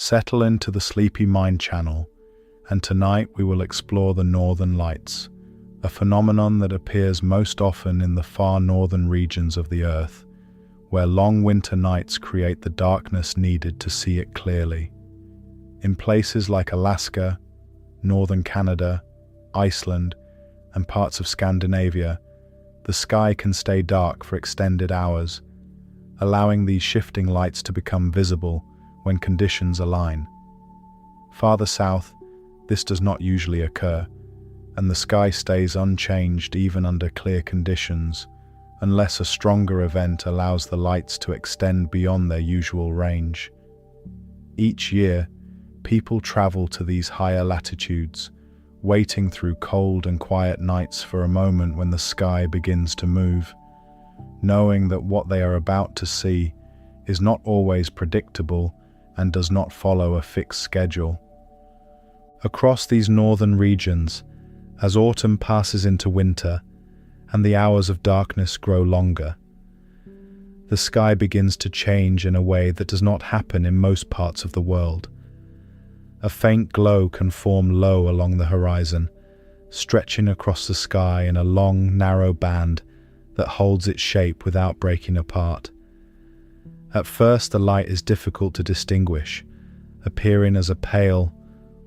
Settle into the sleepy mind channel, and tonight we will explore the northern lights, a phenomenon that appears most often in the far northern regions of the Earth, where long winter nights create the darkness needed to see it clearly. In places like Alaska, northern Canada, Iceland, and parts of Scandinavia, the sky can stay dark for extended hours, allowing these shifting lights to become visible when conditions align. Farther south, this does not usually occur, and the sky stays unchanged even under clear conditions, unless a stronger event allows the lights to extend beyond their usual range. Each year, people travel to these higher latitudes, waiting through cold and quiet nights for a moment when the sky begins to move, knowing that what they are about to see is not always predictable and does not follow a fixed schedule. Across these northern regions, as autumn passes into winter and the hours of darkness grow longer, the sky begins to change in a way that does not happen in most parts of the world. A faint glow can form low along the horizon, stretching across the sky in a long, narrow band that holds its shape without breaking apart. At first, the light is difficult to distinguish, appearing as a pale,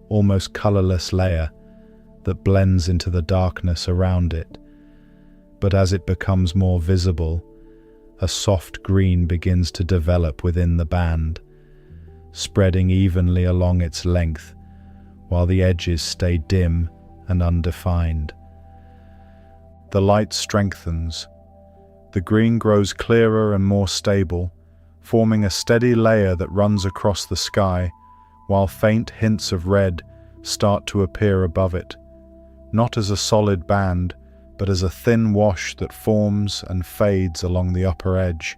almost colorless layer that blends into the darkness around it. But as it becomes more visible, a soft green begins to develop within the band, spreading evenly along its length, while the edges stay dim and undefined. The light strengthens. The green grows clearer and more stable, forming a steady layer that runs across the sky, while faint hints of red start to appear above it, not as a solid band, but as a thin wash that forms and fades along the upper edge.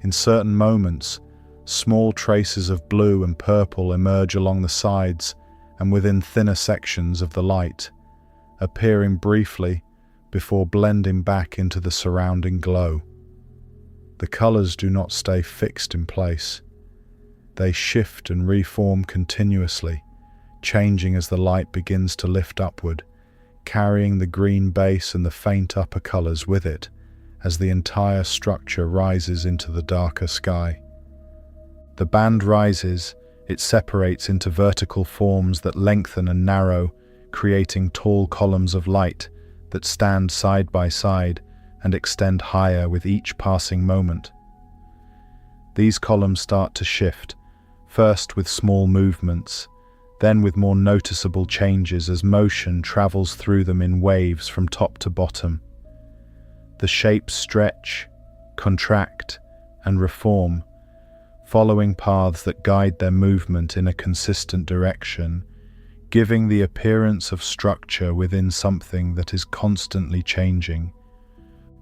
In certain moments, small traces of blue and purple emerge along the sides and within thinner sections of the light, appearing briefly before blending back into the surrounding glow. The colors do not stay fixed in place. They shift and reform continuously, changing as the light begins to lift upward, carrying the green base and the faint upper colors with it as the entire structure rises into the darker sky. The band rises, it separates into vertical forms that lengthen and narrow, creating tall columns of light that stand side by side and extend higher with each passing moment. These columns start to shift, first with small movements, then with more noticeable changes as motion travels through them in waves from top to bottom. The shapes stretch, contract, and reform, following paths that guide their movement in a consistent direction, giving the appearance of structure within something that is constantly changing.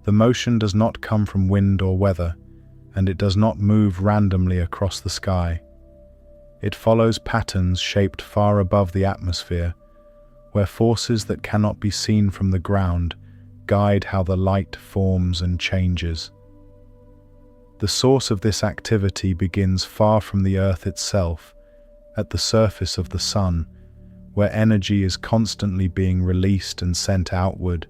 The motion does not come from wind or weather, and it does not move randomly across the sky. It follows patterns shaped far above the atmosphere, where forces that cannot be seen from the ground guide how the light forms and changes. The source of this activity begins far from the Earth itself, at the surface of the Sun, where energy is constantly being released and sent outward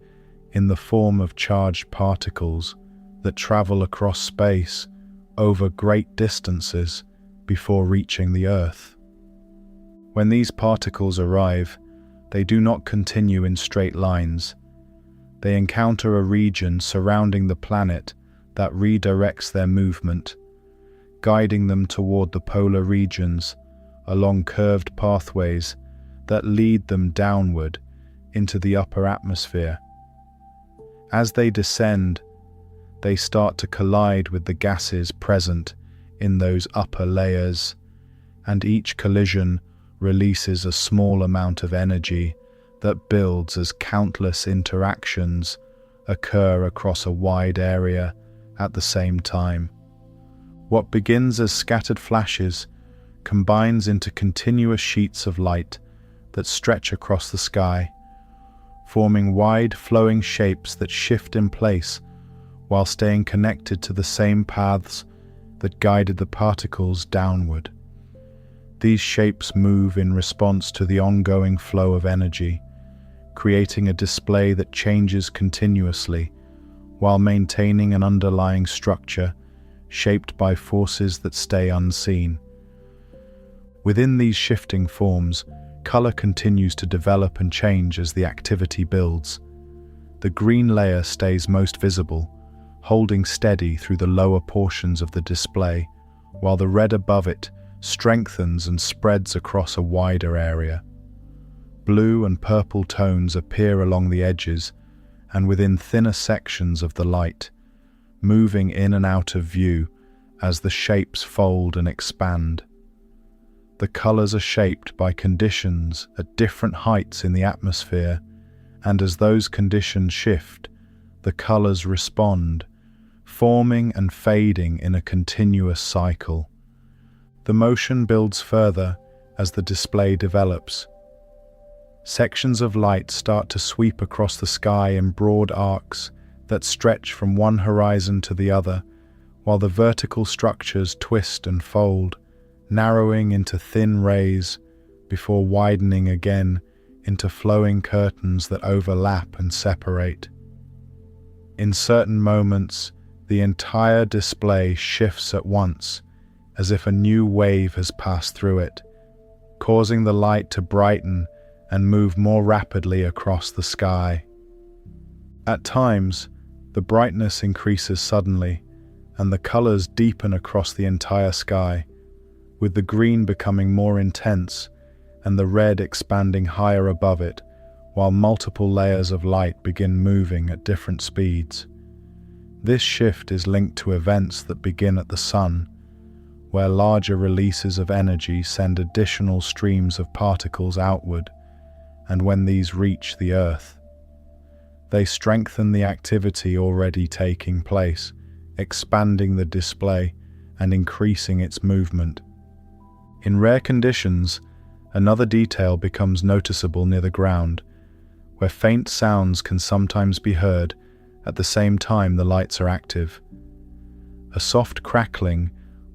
in the form of charged particles that travel across space over great distances before reaching the Earth. When these particles arrive, they do not continue in straight lines. They encounter a region surrounding the planet that redirects their movement, guiding them toward the polar regions along curved pathways that lead them downward into the upper atmosphere. As they descend, they start to collide with the gases present in those upper layers, and each collision releases a small amount of energy that builds as countless interactions occur across a wide area at the same time. What begins as scattered flashes combines into continuous sheets of light that stretch across the sky, forming wide flowing shapes that shift in place while staying connected to the same paths that guided the particles downward. These shapes move in response to the ongoing flow of energy, creating a display that changes continuously while maintaining an underlying structure shaped by forces that stay unseen. Within these shifting forms, color continues to develop and change as the activity builds. The green layer stays most visible, holding steady through the lower portions of the display, while the red above it strengthens and spreads across a wider area. Blue and purple tones appear along the edges and within thinner sections of the light, moving in and out of view as the shapes fold and expand. The colors are shaped by conditions at different heights in the atmosphere, and as those conditions shift, the colors respond, forming and fading in a continuous cycle. The motion builds further as the display develops. Sections of light start to sweep across the sky in broad arcs that stretch from one horizon to the other, while the vertical structures twist and fold, narrowing into thin rays before widening again into flowing curtains that overlap and separate. In certain moments, the entire display shifts at once, as if a new wave has passed through it, causing the light to brighten and move more rapidly across the sky. At times, the brightness increases suddenly, and the colors deepen across the entire sky, with the green becoming more intense and the red expanding higher above it, while multiple layers of light begin moving at different speeds. This shift is linked to events that begin at the sun, where larger releases of energy send additional streams of particles outward, and when these reach the Earth, they strengthen the activity already taking place, expanding the display and increasing its movement. In rare conditions, another detail becomes noticeable near the ground, where faint sounds can sometimes be heard at the same time the lights are active. A soft crackling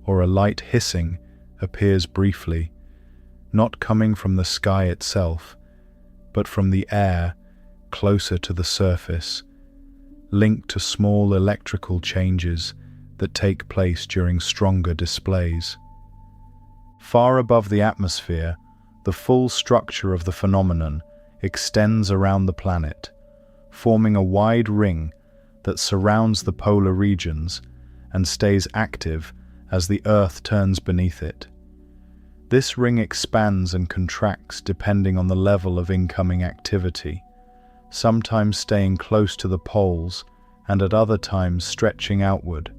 or a light hissing appears briefly, not coming from the sky itself, but from the air closer to the surface, linked to small electrical changes that take place during stronger displays. Far above the atmosphere, the full structure of the phenomenon extends around the planet, forming a wide ring that surrounds the polar regions and stays active as the Earth turns beneath it. This ring expands and contracts depending on the level of incoming activity, sometimes staying close to the poles and at other times stretching outward,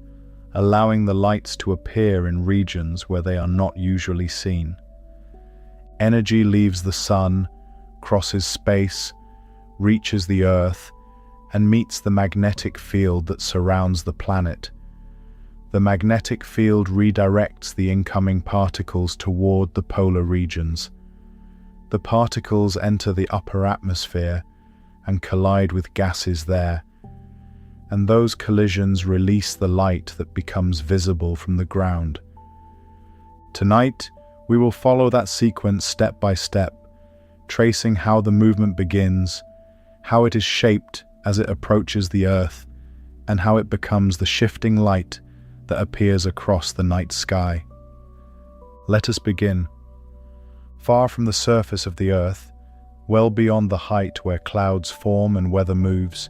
allowing the lights to appear in regions where they are not usually seen. Energy leaves the sun, crosses space, reaches the Earth, and meets the magnetic field that surrounds the planet. The magnetic field redirects the incoming particles toward the polar regions. The particles enter the upper atmosphere and collide with gases there, and those collisions release the light that becomes visible from the ground. Tonight, we will follow that sequence step by step, tracing how the movement begins, how it is shaped as it approaches the Earth, and how it becomes the shifting light that appears across the night sky. Let us begin. Far from the surface of the Earth, well beyond the height where clouds form and weather moves,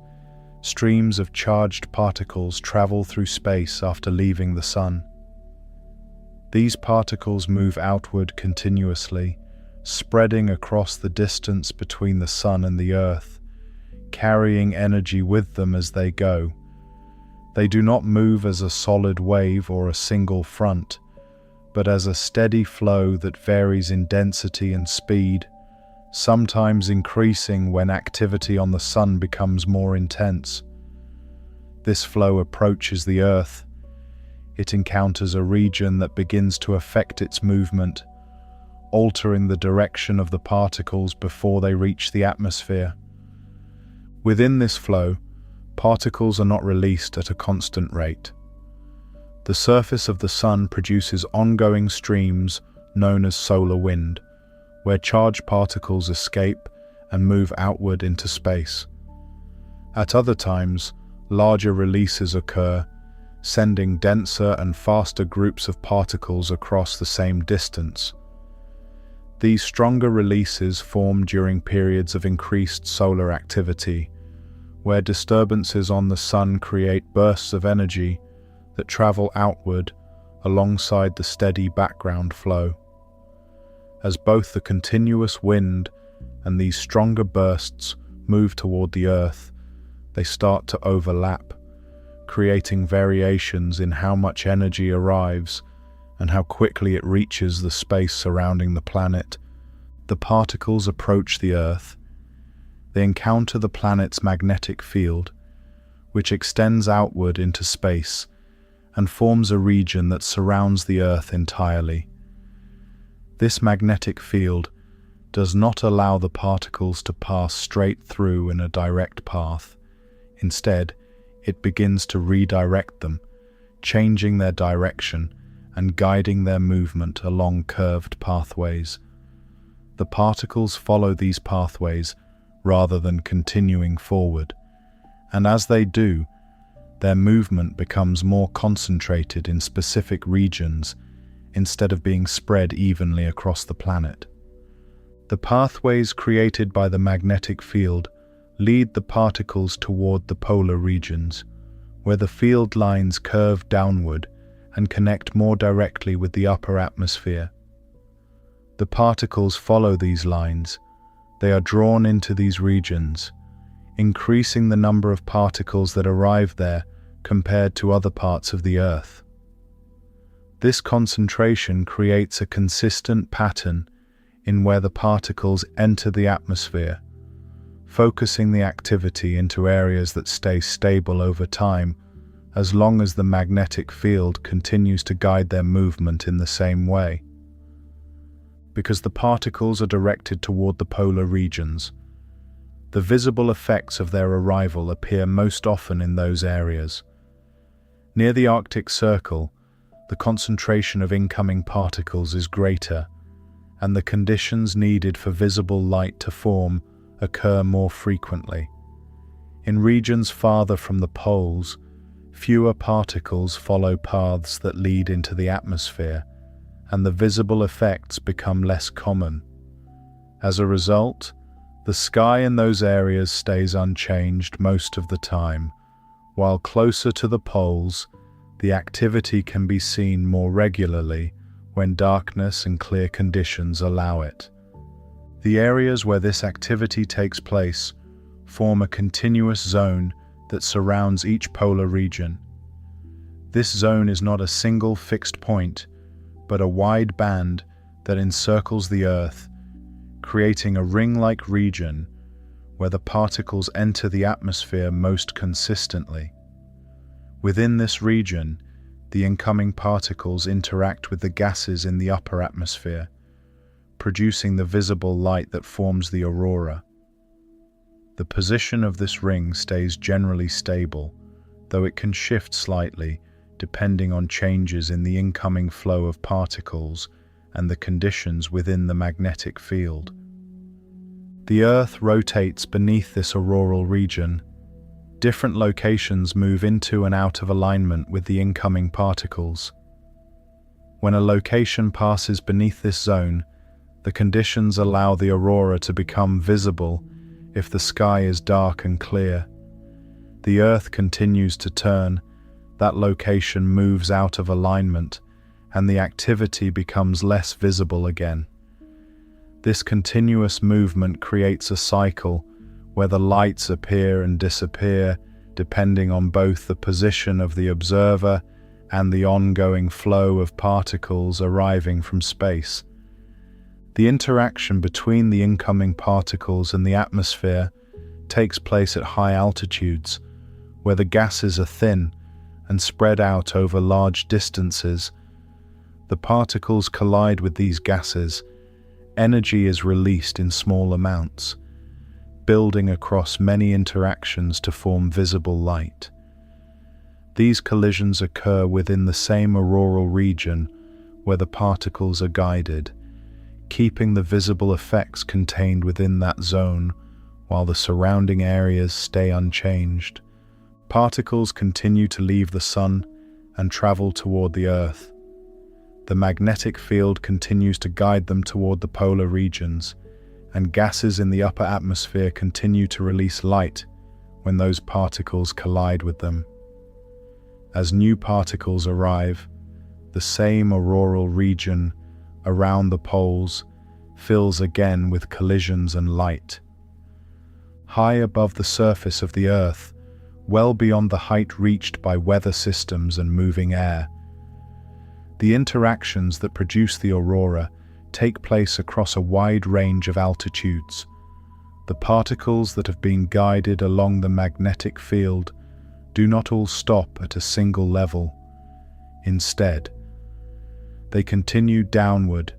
streams of charged particles travel through space after leaving the sun. These particles move outward continuously, spreading across the distance between the sun and the Earth, carrying energy with them as they go. They do not move as a solid wave or a single front, but as a steady flow that varies in density and speed, sometimes increasing when activity on the sun becomes more intense. This flow approaches the Earth. It encounters a region that begins to affect its movement, altering the direction of the particles before they reach the atmosphere. Within this flow, particles are not released at a constant rate. The surface of the sun produces ongoing streams known as solar wind, where charged particles escape and move outward into space. At other times, larger releases occur, sending denser and faster groups of particles across the same distance. These stronger releases form during periods of increased solar activity, where disturbances on the Sun create bursts of energy that travel outward alongside the steady background flow. As both the continuous wind and these stronger bursts move toward the Earth, they start to overlap, creating variations in how much energy arrives and how quickly it reaches the space surrounding the planet. The particles approach the Earth. They encounter the planet's magnetic field, which extends outward into space and forms a region that surrounds the Earth entirely. This magnetic field does not allow the particles to pass straight through in a direct path. Instead, it begins to redirect them, changing their direction and guiding their movement along curved pathways. The particles follow these pathways rather than continuing forward, and as they do, their movement becomes more concentrated in specific regions instead of being spread evenly across the planet. The pathways created by the magnetic field lead the particles toward the polar regions, where the field lines curve downward and connect more directly with the upper atmosphere. The particles follow these lines. They are drawn into these regions, increasing the number of particles that arrive there compared to other parts of the Earth. This concentration creates a consistent pattern in where the particles enter the atmosphere, focusing the activity into areas that stay stable over time as long as the magnetic field continues to guide their movement in the same way. Because the particles are directed toward the polar regions, the visible effects of their arrival appear most often in those areas. Near the Arctic Circle, the concentration of incoming particles is greater, and the conditions needed for visible light to form occur more frequently. In regions farther from the poles, fewer particles follow paths that lead into the atmosphere, and the visible effects become less common. As a result, the sky in those areas stays unchanged most of the time, while closer to the poles, the activity can be seen more regularly when darkness and clear conditions allow it. The areas where this activity takes place form a continuous zone that surrounds each polar region. This zone is not a single fixed point, but a wide band that encircles the Earth, creating a ring-like region where the particles enter the atmosphere most consistently. Within this region, the incoming particles interact with the gases in the upper atmosphere, producing the visible light that forms the aurora. The position of this ring stays generally stable, though it can shift slightly depending on changes in the incoming flow of particles and the conditions within the magnetic field. The Earth rotates beneath this auroral region. Different locations move into and out of alignment with the incoming particles. When a location passes beneath this zone, the conditions allow the aurora to become visible if the sky is dark and clear. The Earth continues to turn, that location moves out of alignment, and the activity becomes less visible again. This continuous movement creates a cycle where the lights appear and disappear depending on both the position of the observer and the ongoing flow of particles arriving from space. The interaction between the incoming particles and the atmosphere takes place at high altitudes, where the gases are thin and spread out over large distances. The particles collide with these gases. Energy is released in small amounts, building across many interactions to form visible light. These collisions occur within the same auroral region, where the particles are guided, keeping the visible effects contained within that zone while the surrounding areas stay unchanged. Particles continue to leave the Sun and travel toward the Earth. The magnetic field continues to guide them toward the polar regions, and gases in the upper atmosphere continue to release light when those particles collide with them. As new particles arrive, the same auroral region around the poles fills again with collisions and light. High above the surface of the Earth, well beyond the height reached by weather systems and moving air, the interactions that produce the aurora take place across a wide range of altitudes. The particles that have been guided along the magnetic field do not all stop at a single level. Instead, they continue downward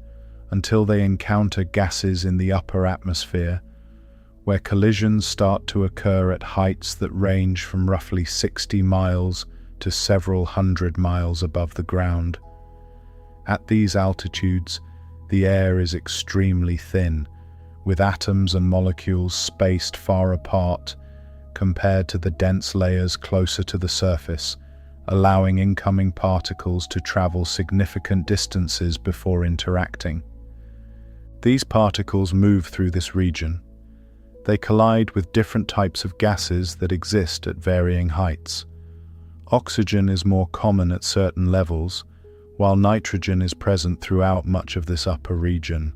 until they encounter gases in the upper atmosphere, where collisions start to occur at heights that range from roughly 60 miles to several hundred miles above the ground. At these altitudes, the air is extremely thin, with atoms and molecules spaced far apart compared to the dense layers closer to the surface, allowing incoming particles to travel significant distances before interacting. These particles move through this region. They collide with different types of gases that exist at varying heights. Oxygen is more common at certain levels, while nitrogen is present throughout much of this upper region,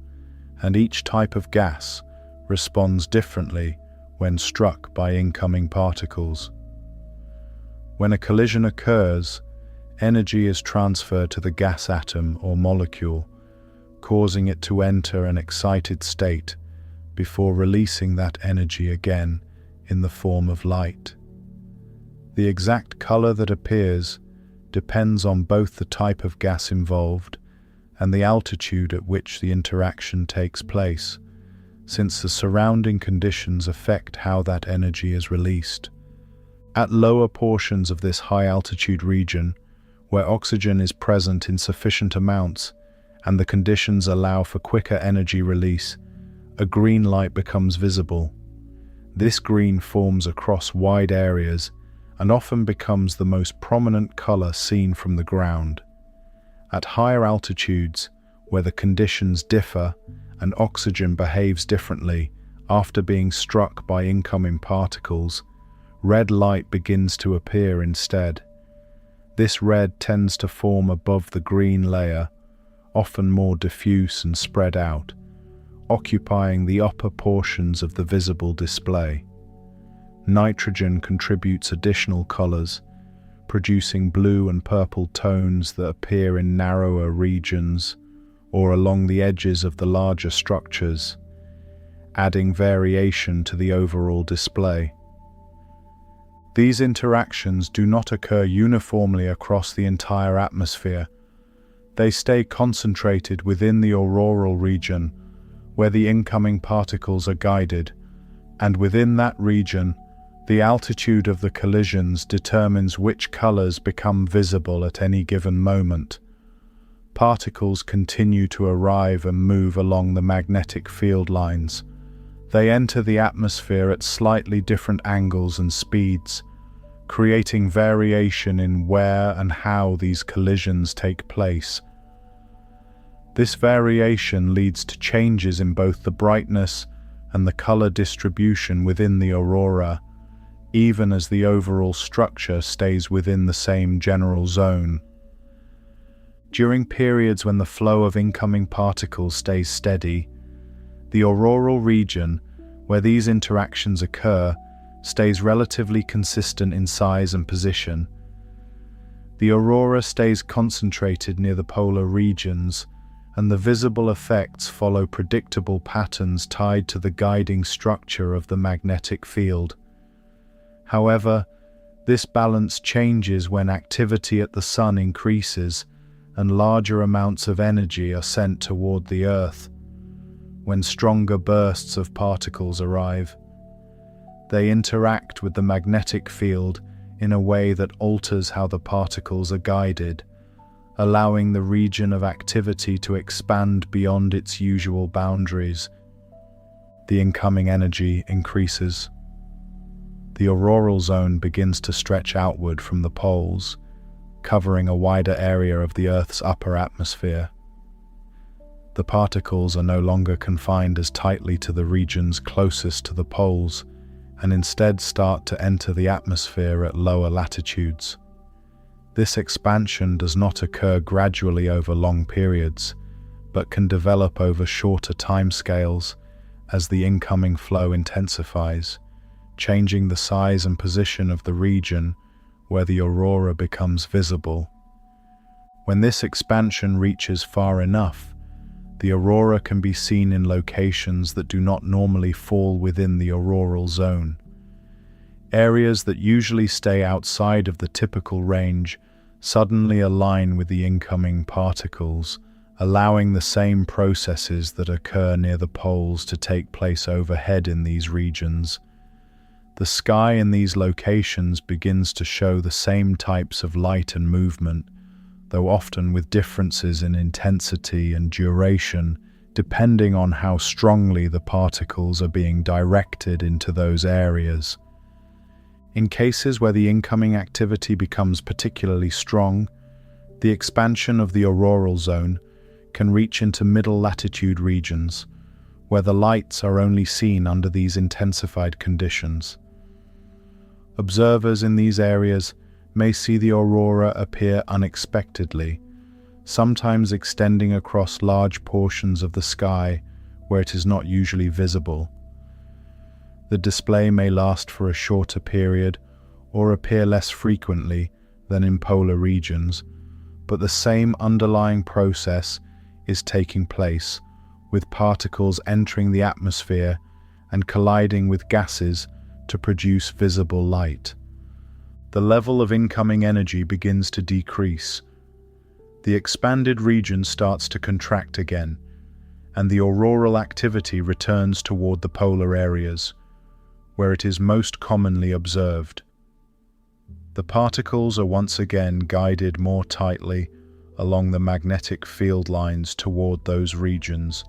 and each type of gas responds differently when struck by incoming particles. When a collision occurs, energy is transferred to the gas atom or molecule, causing it to enter an excited state before releasing that energy again in the form of light. The exact color that appears depends on both the type of gas involved and the altitude at which the interaction takes place, since the surrounding conditions affect how that energy is released. At lower portions of this high-altitude region, where oxygen is present in sufficient amounts and the conditions allow for quicker energy release, a green light becomes visible. This green forms across wide areas and often becomes the most prominent color seen from the ground. At higher altitudes, where the conditions differ and oxygen behaves differently after being struck by incoming particles, red light begins to appear instead. This red tends to form above the green layer, often more diffuse and spread out, occupying the upper portions of the visible display. Nitrogen contributes additional colors, producing blue and purple tones that appear in narrower regions or along the edges of the larger structures, adding variation to the overall display. These interactions do not occur uniformly across the entire atmosphere. They stay concentrated within the auroral region, where the incoming particles are guided, and within that region, the altitude of the collisions determines which colors become visible at any given moment. Particles continue to arrive and move along the magnetic field lines. They enter the atmosphere at slightly different angles and speeds, creating variation in where and how these collisions take place. This variation leads to changes in both the brightness and the color distribution within the aurora, even as the overall structure stays within the same general zone. During periods when the flow of incoming particles stays steady, the auroral region, where these interactions occur, stays relatively consistent in size and position. The aurora stays concentrated near the polar regions, and the visible effects follow predictable patterns tied to the guiding structure of the magnetic field. However, this balance changes when activity at the Sun increases and larger amounts of energy are sent toward the Earth. When stronger bursts of particles arrive, they interact with the magnetic field in a way that alters how the particles are guided, allowing the region of activity to expand beyond its usual boundaries. The incoming energy increases. The auroral zone begins to stretch outward from the poles, covering a wider area of the Earth's upper atmosphere. The particles are no longer confined as tightly to the regions closest to the poles, and instead start to enter the atmosphere at lower latitudes. This expansion does not occur gradually over long periods, but can develop over shorter timescales as the incoming flow intensifies, changing the size and position of the region where the aurora becomes visible. When this expansion reaches far enough, the aurora can be seen in locations that do not normally fall within the auroral zone. Areas that usually stay outside of the typical range suddenly align with the incoming particles, allowing the same processes that occur near the poles to take place overhead in these regions. The sky in these locations begins to show the same types of light and movement, though often with differences in intensity and duration, depending on how strongly the particles are being directed into those areas. In cases where the incoming activity becomes particularly strong, the expansion of the auroral zone can reach into middle latitude regions, where the lights are only seen under these intensified conditions. Observers in these areas may see the aurora appear unexpectedly, sometimes extending across large portions of the sky where it is not usually visible. The display may last for a shorter period or appear less frequently than in polar regions, but the same underlying process is taking place, with particles entering the atmosphere and colliding with gases to produce visible light. The level of incoming energy begins to decrease. The expanded region starts to contract again, and the auroral activity returns toward the polar areas, where it is most commonly observed. The particles are once again guided more tightly along the magnetic field lines toward those regions,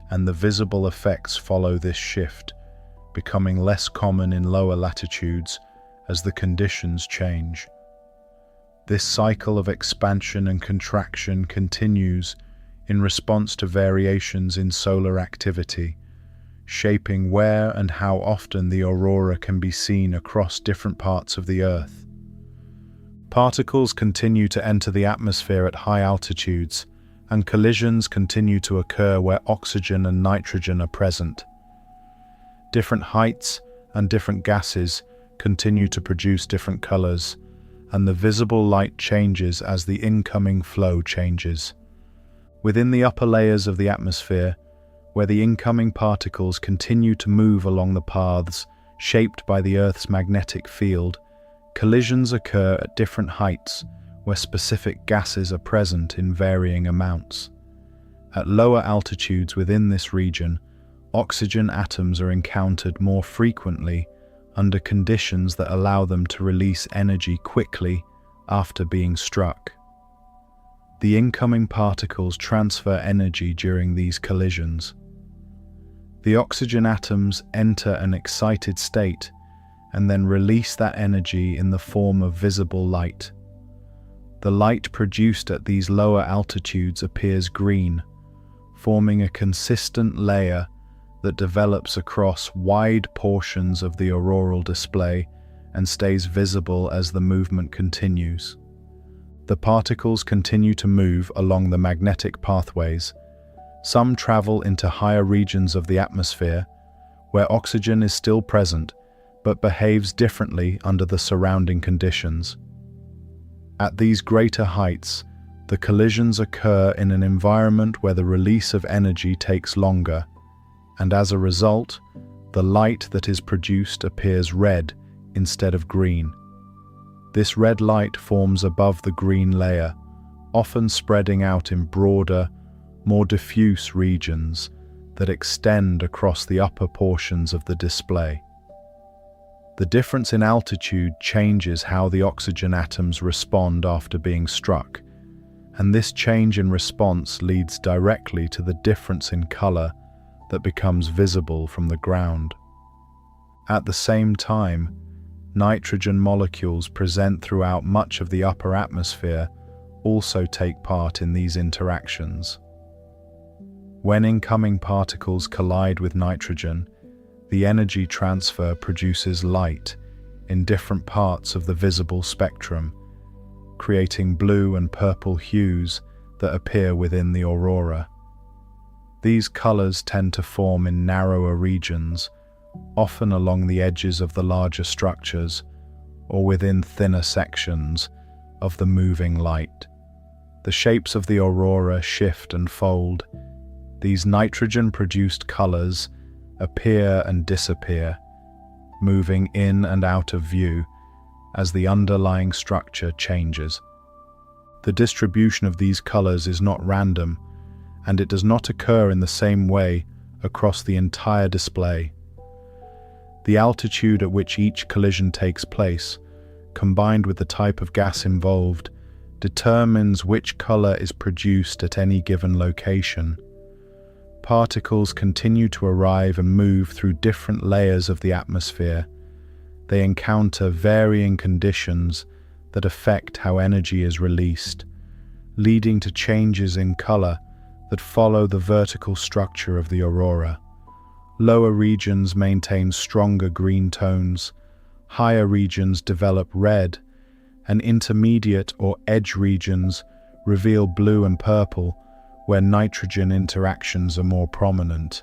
and the visible effects follow this shift, becoming less common in lower latitudes as the conditions change. This cycle of expansion and contraction continues in response to variations in solar activity, shaping where and how often the aurora can be seen across different parts of the Earth. Particles continue to enter the atmosphere at high altitudes, and collisions continue to occur where oxygen and nitrogen are present. Different heights and different gases continue to produce different colors, and the visible light changes as the incoming flow changes. Within the upper layers of the atmosphere, where the incoming particles continue to move along the paths shaped by the Earth's magnetic field, collisions occur at different heights where specific gases are present in varying amounts. At lower altitudes within this region, oxygen atoms are encountered more frequently under conditions that allow them to release energy quickly after being struck. The incoming particles transfer energy during these collisions. The oxygen atoms enter an excited state and then release that energy in the form of visible light. The light produced at these lower altitudes appears green, forming a consistent layer that develops across wide portions of the auroral display and stays visible as the movement continues. The particles continue to move along the magnetic pathways. Some travel into higher regions of the atmosphere, where oxygen is still present but behaves differently under the surrounding conditions. At these greater heights, the collisions occur in an environment where the release of energy takes longer, and as a result, the light that is produced appears red instead of green. This red light forms above the green layer, often spreading out in broader, more diffuse regions that extend across the upper portions of the display. The difference in altitude changes how the oxygen atoms respond after being struck, and this change in response leads directly to the difference in color that becomes visible from the ground. At the same time, nitrogen molecules present throughout much of the upper atmosphere also take part in these interactions. When incoming particles collide with nitrogen, the energy transfer produces light in different parts of the visible spectrum, creating blue and purple hues that appear within the aurora. These colors tend to form in narrower regions, often along the edges of the larger structures or within thinner sections of the moving light. The shapes of the aurora shift and fold. These nitrogen-produced colors appear and disappear, moving in and out of view as the underlying structure changes. The distribution of these colors is not random, and it does not occur in the same way across the entire display. The altitude at which each collision takes place, combined with the type of gas involved, determines which color is produced at any given location. Particles continue to arrive and move through different layers of the atmosphere. They encounter varying conditions that affect how energy is released, leading to changes in color that follow the vertical structure of the aurora. Lower regions maintain stronger green tones, higher regions develop red, and intermediate or edge regions reveal blue and purple, where nitrogen interactions are more prominent.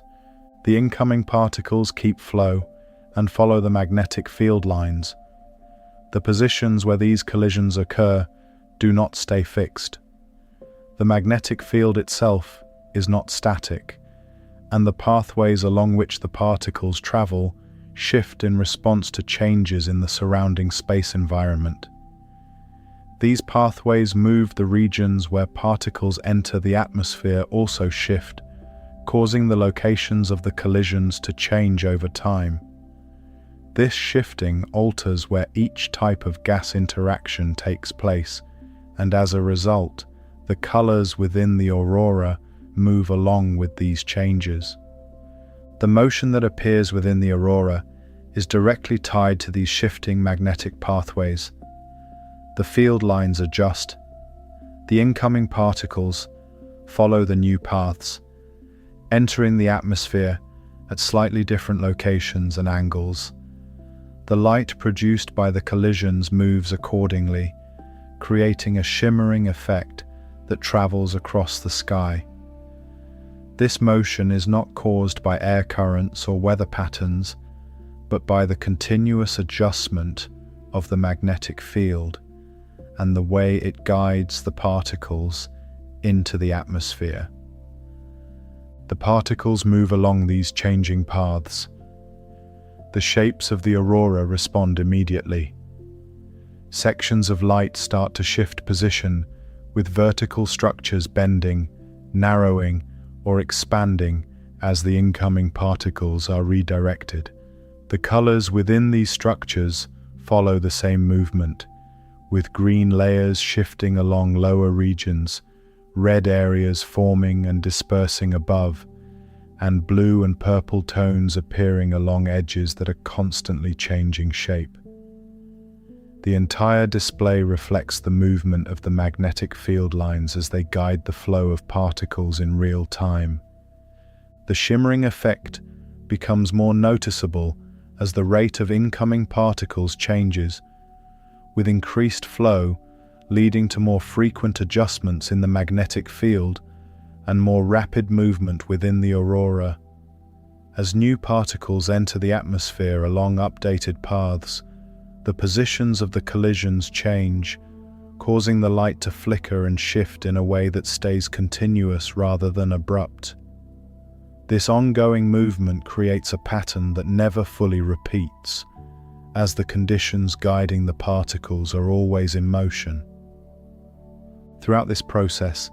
The incoming particles keep flow and follow the magnetic field lines. The positions where these collisions occur do not stay fixed. The magnetic field itself is not static, and the pathways along which the particles travel shift in response to changes in the surrounding space environment. These pathways move the regions where particles enter the atmosphere also shift, causing the locations of the collisions to change over time. This shifting alters where each type of gas interaction takes place, and as a result, the colors within the aurora move along with these changes. The motion that appears within the aurora is directly tied to these shifting magnetic pathways. The field lines adjust. The incoming particles follow the new paths, entering the atmosphere at slightly different locations and angles. The light produced by the collisions moves accordingly, creating a shimmering effect that travels across the sky. This motion is not caused by air currents or weather patterns, but by the continuous adjustment of the magnetic field and the way it guides the particles into the atmosphere. The particles move along these changing paths. The shapes of the aurora respond immediately. Sections of light start to shift position, with vertical structures bending, narrowing, or expanding as the incoming particles are redirected. The colors within these structures follow the same movement, with green layers shifting along lower regions, red areas forming and dispersing above, and blue and purple tones appearing along edges that are constantly changing shape. The entire display reflects the movement of the magnetic field lines as they guide the flow of particles in real time. The shimmering effect becomes more noticeable as the rate of incoming particles changes, with increased flow leading to more frequent adjustments in the magnetic field and more rapid movement within the aurora. As new particles enter the atmosphere along updated paths, the positions of the collisions change, causing the light to flicker and shift in a way that stays continuous rather than abrupt. This ongoing movement creates a pattern that never fully repeats, as the conditions guiding the particles are always in motion. Throughout this process,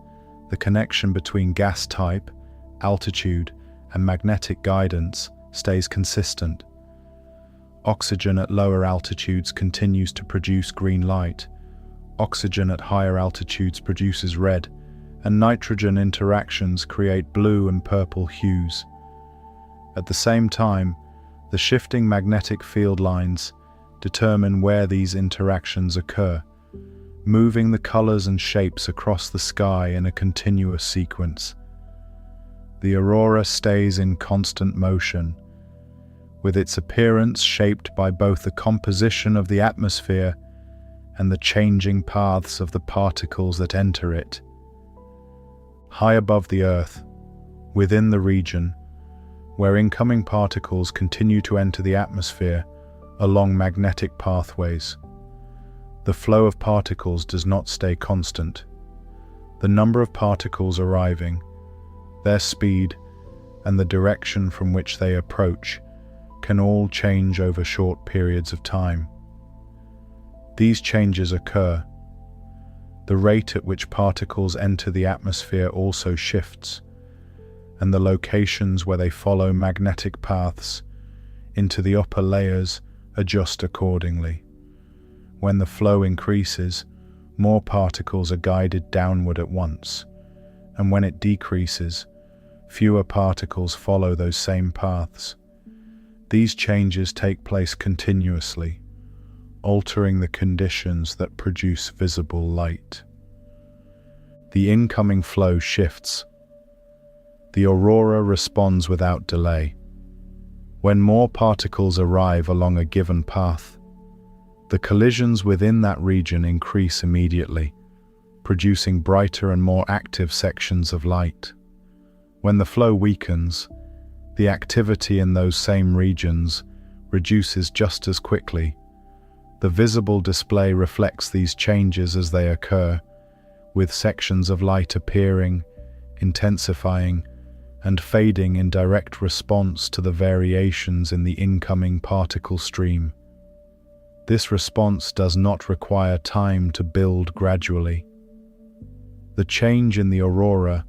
the connection between gas type, altitude, and magnetic guidance stays consistent. Oxygen at lower altitudes continues to produce green light, Oxygen at higher altitudes produces red, and nitrogen interactions create blue and purple hues. At the same time, the shifting magnetic field lines determine where these interactions occur, moving the colors and shapes across the sky in a continuous sequence. The aurora stays in constant motion, with its appearance shaped by both the composition of the atmosphere and the changing paths of the particles that enter it. High above the Earth, within the region, where incoming particles continue to enter the atmosphere along magnetic pathways, the flow of particles does not stay constant. The number of particles arriving, their speed, and the direction from which they approach can all change over short periods of time. These changes occur. The rate at which particles enter the atmosphere also shifts, and the locations where they follow magnetic paths into the upper layers adjust accordingly. When the flow increases, more particles are guided downward at once, and when it decreases, fewer particles follow those same paths. These changes take place continuously, altering the conditions that produce visible light. The incoming flow shifts. The aurora responds without delay. When more particles arrive along a given path, the collisions within that region increase immediately, producing brighter and more active sections of light. When the flow weakens, the activity in those same regions reduces just as quickly. The visible display reflects these changes as they occur, with sections of light appearing, intensifying, and fading in direct response to the variations in the incoming particle stream. This response does not require time to build gradually. The change in the aurora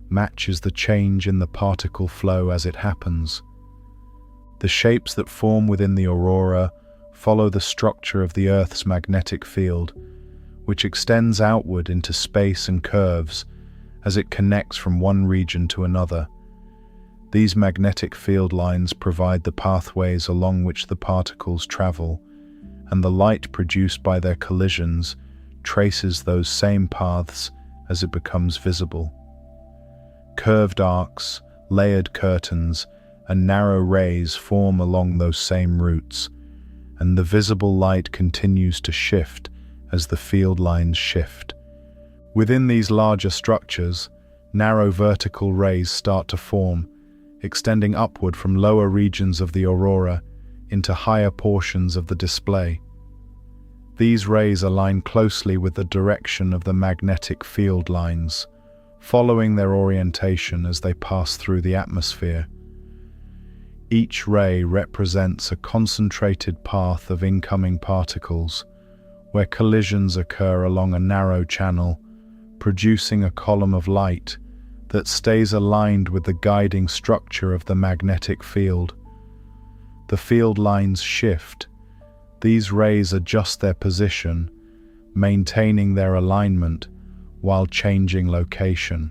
matches the change in the particle flow as it happens. The shapes that form within the aurora follow the structure of the Earth's magnetic field, which extends outward into space and curves as it connects from one region to another. These magnetic field lines provide the pathways along which the particles travel, and the light produced by their collisions traces those same paths as it becomes visible. Curved arcs, layered curtains, and narrow rays form along those same routes, and the visible light continues to shift as the field lines shift. Within these larger structures, narrow vertical rays start to form, extending upward from lower regions of the aurora into higher portions of the display. These rays align closely with the direction of the magnetic field lines, following their orientation as they pass through the atmosphere. Each ray represents a concentrated path of incoming particles, where collisions occur along a narrow channel, producing a column of light that stays aligned with the guiding structure of the magnetic field. The field lines shift. These rays adjust their position, maintaining their alignment while changing location.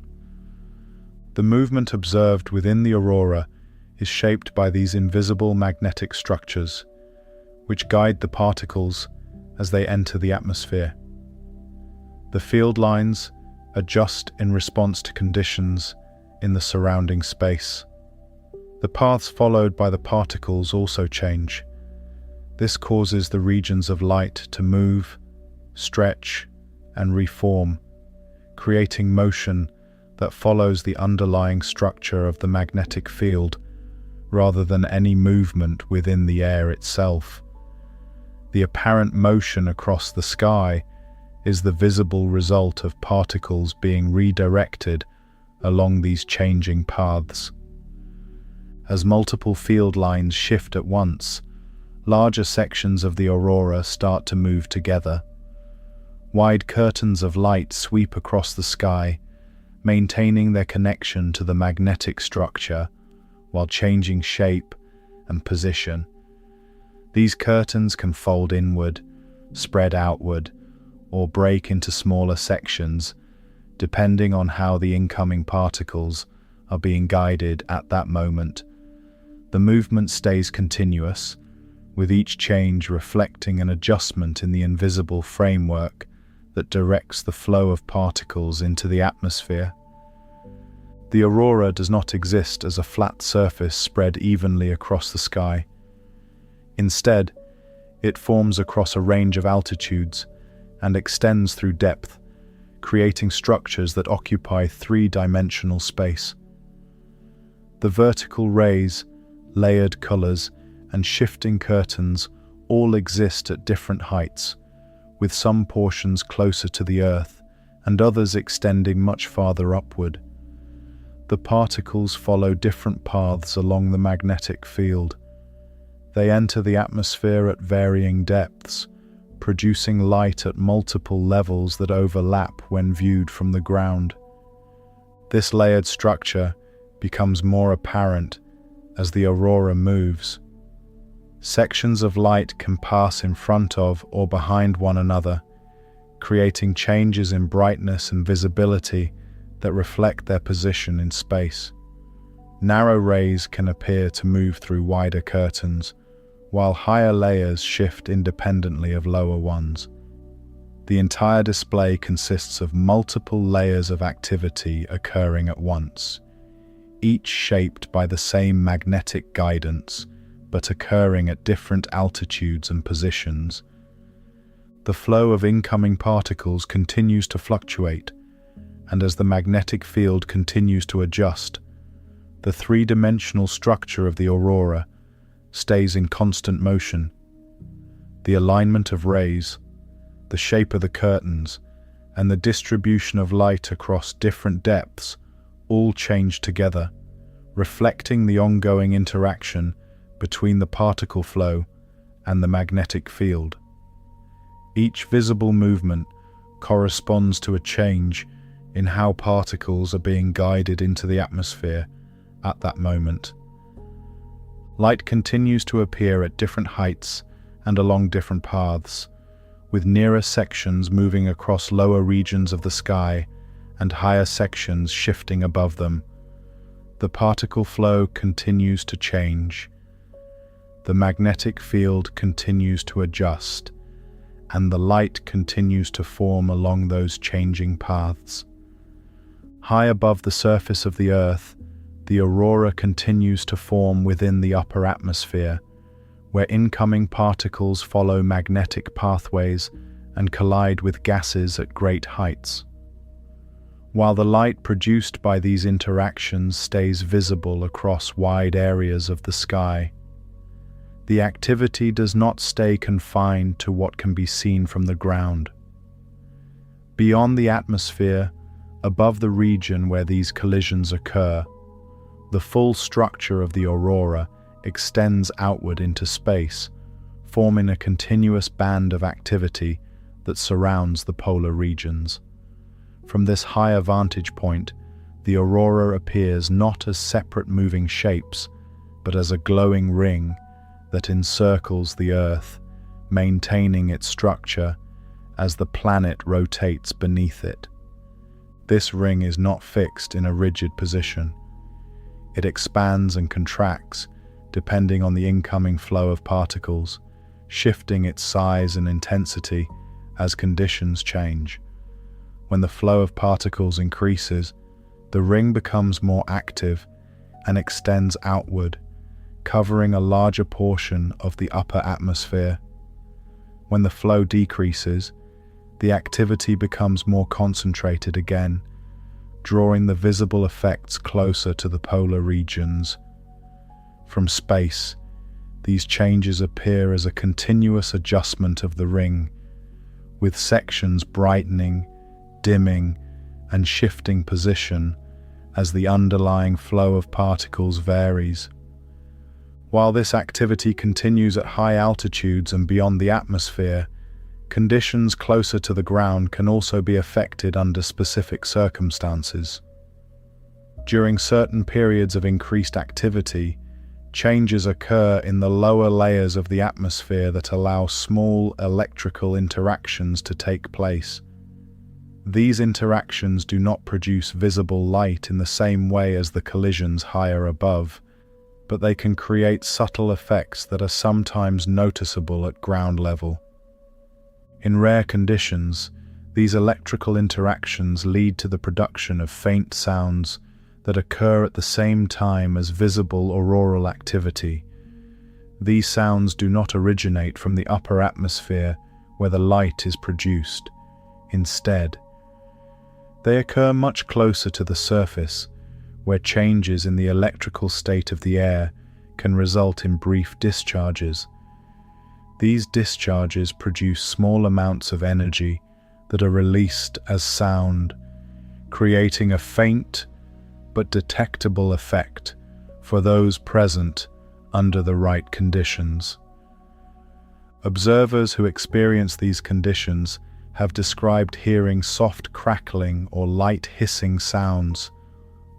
The movement observed within the aurora is shaped by these invisible magnetic structures, which guide the particles as they enter the atmosphere. The field lines adjust in response to conditions in the surrounding space. The paths followed by the particles also change. This causes the regions of light to move, stretch, and reform, creating motion that follows the underlying structure of the magnetic field rather than any movement within the air itself. The apparent motion across the sky is the visible result of particles being redirected along these changing paths. As multiple field lines shift at once, larger sections of the aurora start to move together. Wide curtains of light sweep across the sky, maintaining their connection to the magnetic structure while changing shape and position. These curtains can fold inward, spread outward, or break into smaller sections, depending on how the incoming particles are being guided at that moment. The movement stays continuous, with each change reflecting an adjustment in the invisible framework that directs the flow of particles into the atmosphere. The aurora does not exist as a flat surface spread evenly across the sky. Instead, it forms across a range of altitudes and extends through depth, creating structures that occupy three-dimensional space. The vertical rays, layered colors, and shifting curtains all exist at different heights, with some portions closer to the Earth and others extending much farther upward. The particles follow different paths along the magnetic field. They enter the atmosphere at varying depths, producing light at multiple levels that overlap when viewed from the ground. This layered structure becomes more apparent as the aurora moves. Sections of light can pass in front of or behind one another, creating changes in brightness and visibility that reflect their position in space. Narrow rays can appear to move through wider curtains, while higher layers shift independently of lower ones. The entire display consists of multiple layers of activity occurring at once, each shaped by the same magnetic guidance, but occurring at different altitudes and positions. The flow of incoming particles continues to fluctuate, and as the magnetic field continues to adjust, the three-dimensional structure of the aurora stays in constant motion. The alignment of rays, the shape of the curtains, and the distribution of light across different depths all change together, reflecting the ongoing interaction between the particle flow and the magnetic field. Each visible movement corresponds to a change in how particles are being guided into the atmosphere at that moment. Light continues to appear at different heights and along different paths, with nearer sections moving across lower regions of the sky and higher sections shifting above them. The particle flow continues to change. The magnetic field continues to adjust, and the light continues to form along those changing paths. High above the surface of the Earth, the aurora continues to form within the upper atmosphere, where incoming particles follow magnetic pathways and collide with gases at great heights. While the light produced by these interactions stays visible across wide areas of the sky, the activity does not stay confined to what can be seen from the ground. Beyond the atmosphere, above the region where these collisions occur, the full structure of the aurora extends outward into space, forming a continuous band of activity that surrounds the polar regions. From this higher vantage point, the aurora appears not as separate moving shapes, but as a glowing ring that encircles the Earth, maintaining its structure as the planet rotates beneath it. This ring is not fixed in a rigid position. It expands and contracts depending on the incoming flow of particles, shifting its size and intensity as conditions change. When the flow of particles increases, the ring becomes more active and extends outward, covering a larger portion of the upper atmosphere. When the flow decreases, the activity becomes more concentrated again, drawing the visible effects closer to the polar regions. From space, these changes appear as a continuous adjustment of the ring, with sections brightening, dimming, and shifting position as the underlying flow of particles varies. While this activity continues at high altitudes and beyond the atmosphere, conditions closer to the ground can also be affected under specific circumstances. During certain periods of increased activity, changes occur in the lower layers of the atmosphere that allow small electrical interactions to take place. These interactions do not produce visible light in the same way as the collisions higher above, but they can create subtle effects that are sometimes noticeable at ground level. In rare conditions, these electrical interactions lead to the production of faint sounds that occur at the same time as visible auroral activity. These sounds do not originate from the upper atmosphere where the light is produced. Instead, they occur much closer to the surface, where changes in the electrical state of the air can result in brief discharges. These discharges produce small amounts of energy that are released as sound, creating a faint but detectable effect for those present under the right conditions. Observers who experience these conditions have described hearing soft crackling or light hissing sounds,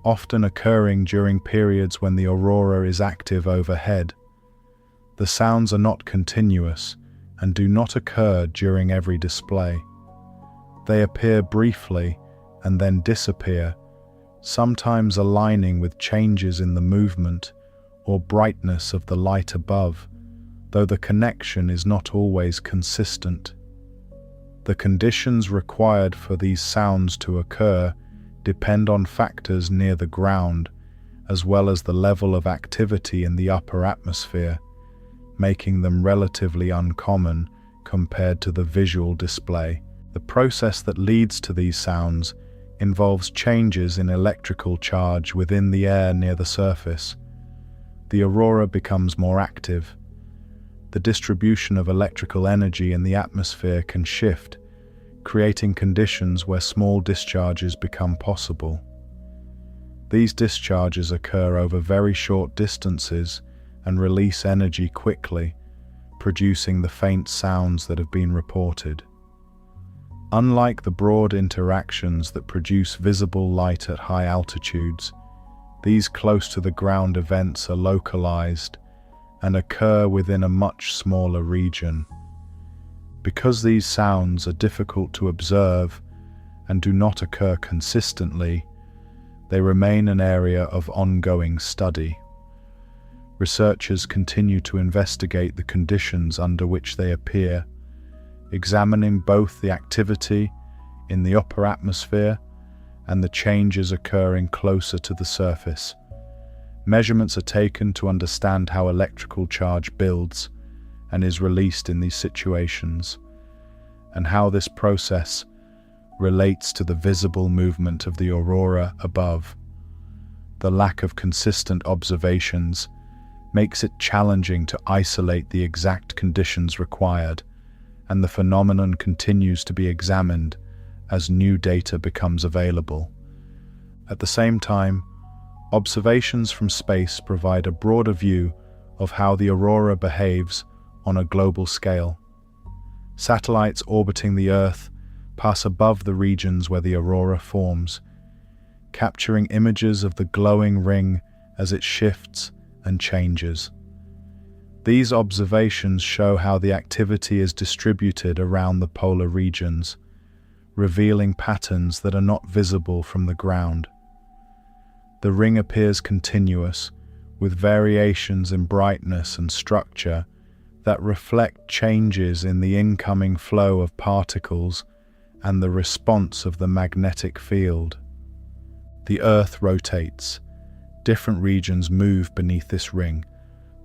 often occurring during periods when the aurora is active overhead. The sounds are not continuous and do not occur during every display. They appear briefly and then disappear, sometimes aligning with changes in the movement or brightness of the light above, though the connection is not always consistent. The conditions required for these sounds to occur depend on factors near the ground, as well as the level of activity in the upper atmosphere, making them relatively uncommon compared to the visual display. The process that leads to these sounds involves changes in electrical charge within the air near the surface. The aurora becomes more active. The distribution of electrical energy in the atmosphere can shift, creating conditions where small discharges become possible. These discharges occur over very short distances and release energy quickly, producing the faint sounds that have been reported. Unlike the broad interactions that produce visible light at high altitudes, these close to the ground events are localized and occur within a much smaller region. Because these sounds are difficult to observe and do not occur consistently, they remain an area of ongoing study. Researchers continue to investigate the conditions under which they appear, examining both the activity in the upper atmosphere and the changes occurring closer to the surface. Measurements are taken to understand how electrical charge builds and is released in these situations, and how this process relates to the visible movement of the aurora above. The lack of consistent observations makes it challenging to isolate the exact conditions required, and the phenomenon continues to be examined as new data becomes available. At the same time, observations from space provide a broader view of how the aurora behaves on a global scale. Satellites orbiting the Earth pass above the regions where the aurora forms, capturing images of the glowing ring as it shifts and changes. These observations show how the activity is distributed around the polar regions, revealing patterns that are not visible from the ground. The ring appears continuous, with variations in brightness and structure that reflect changes in the incoming flow of particles and the response of the magnetic field. The Earth rotates. Different regions move beneath this ring,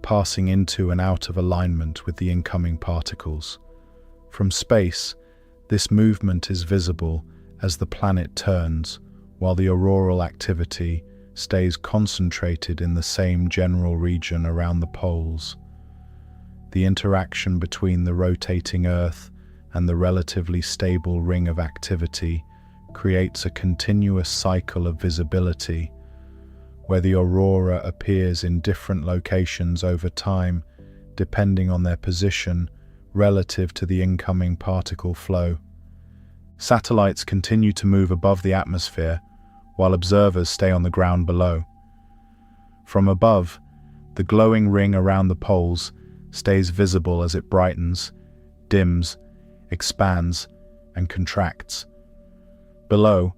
passing into and out of alignment with the incoming particles. From space, this movement is visible as the planet turns, while the auroral activity stays concentrated in the same general region around the poles. The interaction between the rotating Earth and the relatively stable ring of activity creates a continuous cycle of visibility, where the aurora appears in different locations over time, depending on their position relative to the incoming particle flow. Satellites continue to move above the atmosphere, while observers stay on the ground below. From above, The glowing ring around the poles stays visible as it brightens, dims, expands, and contracts. Below,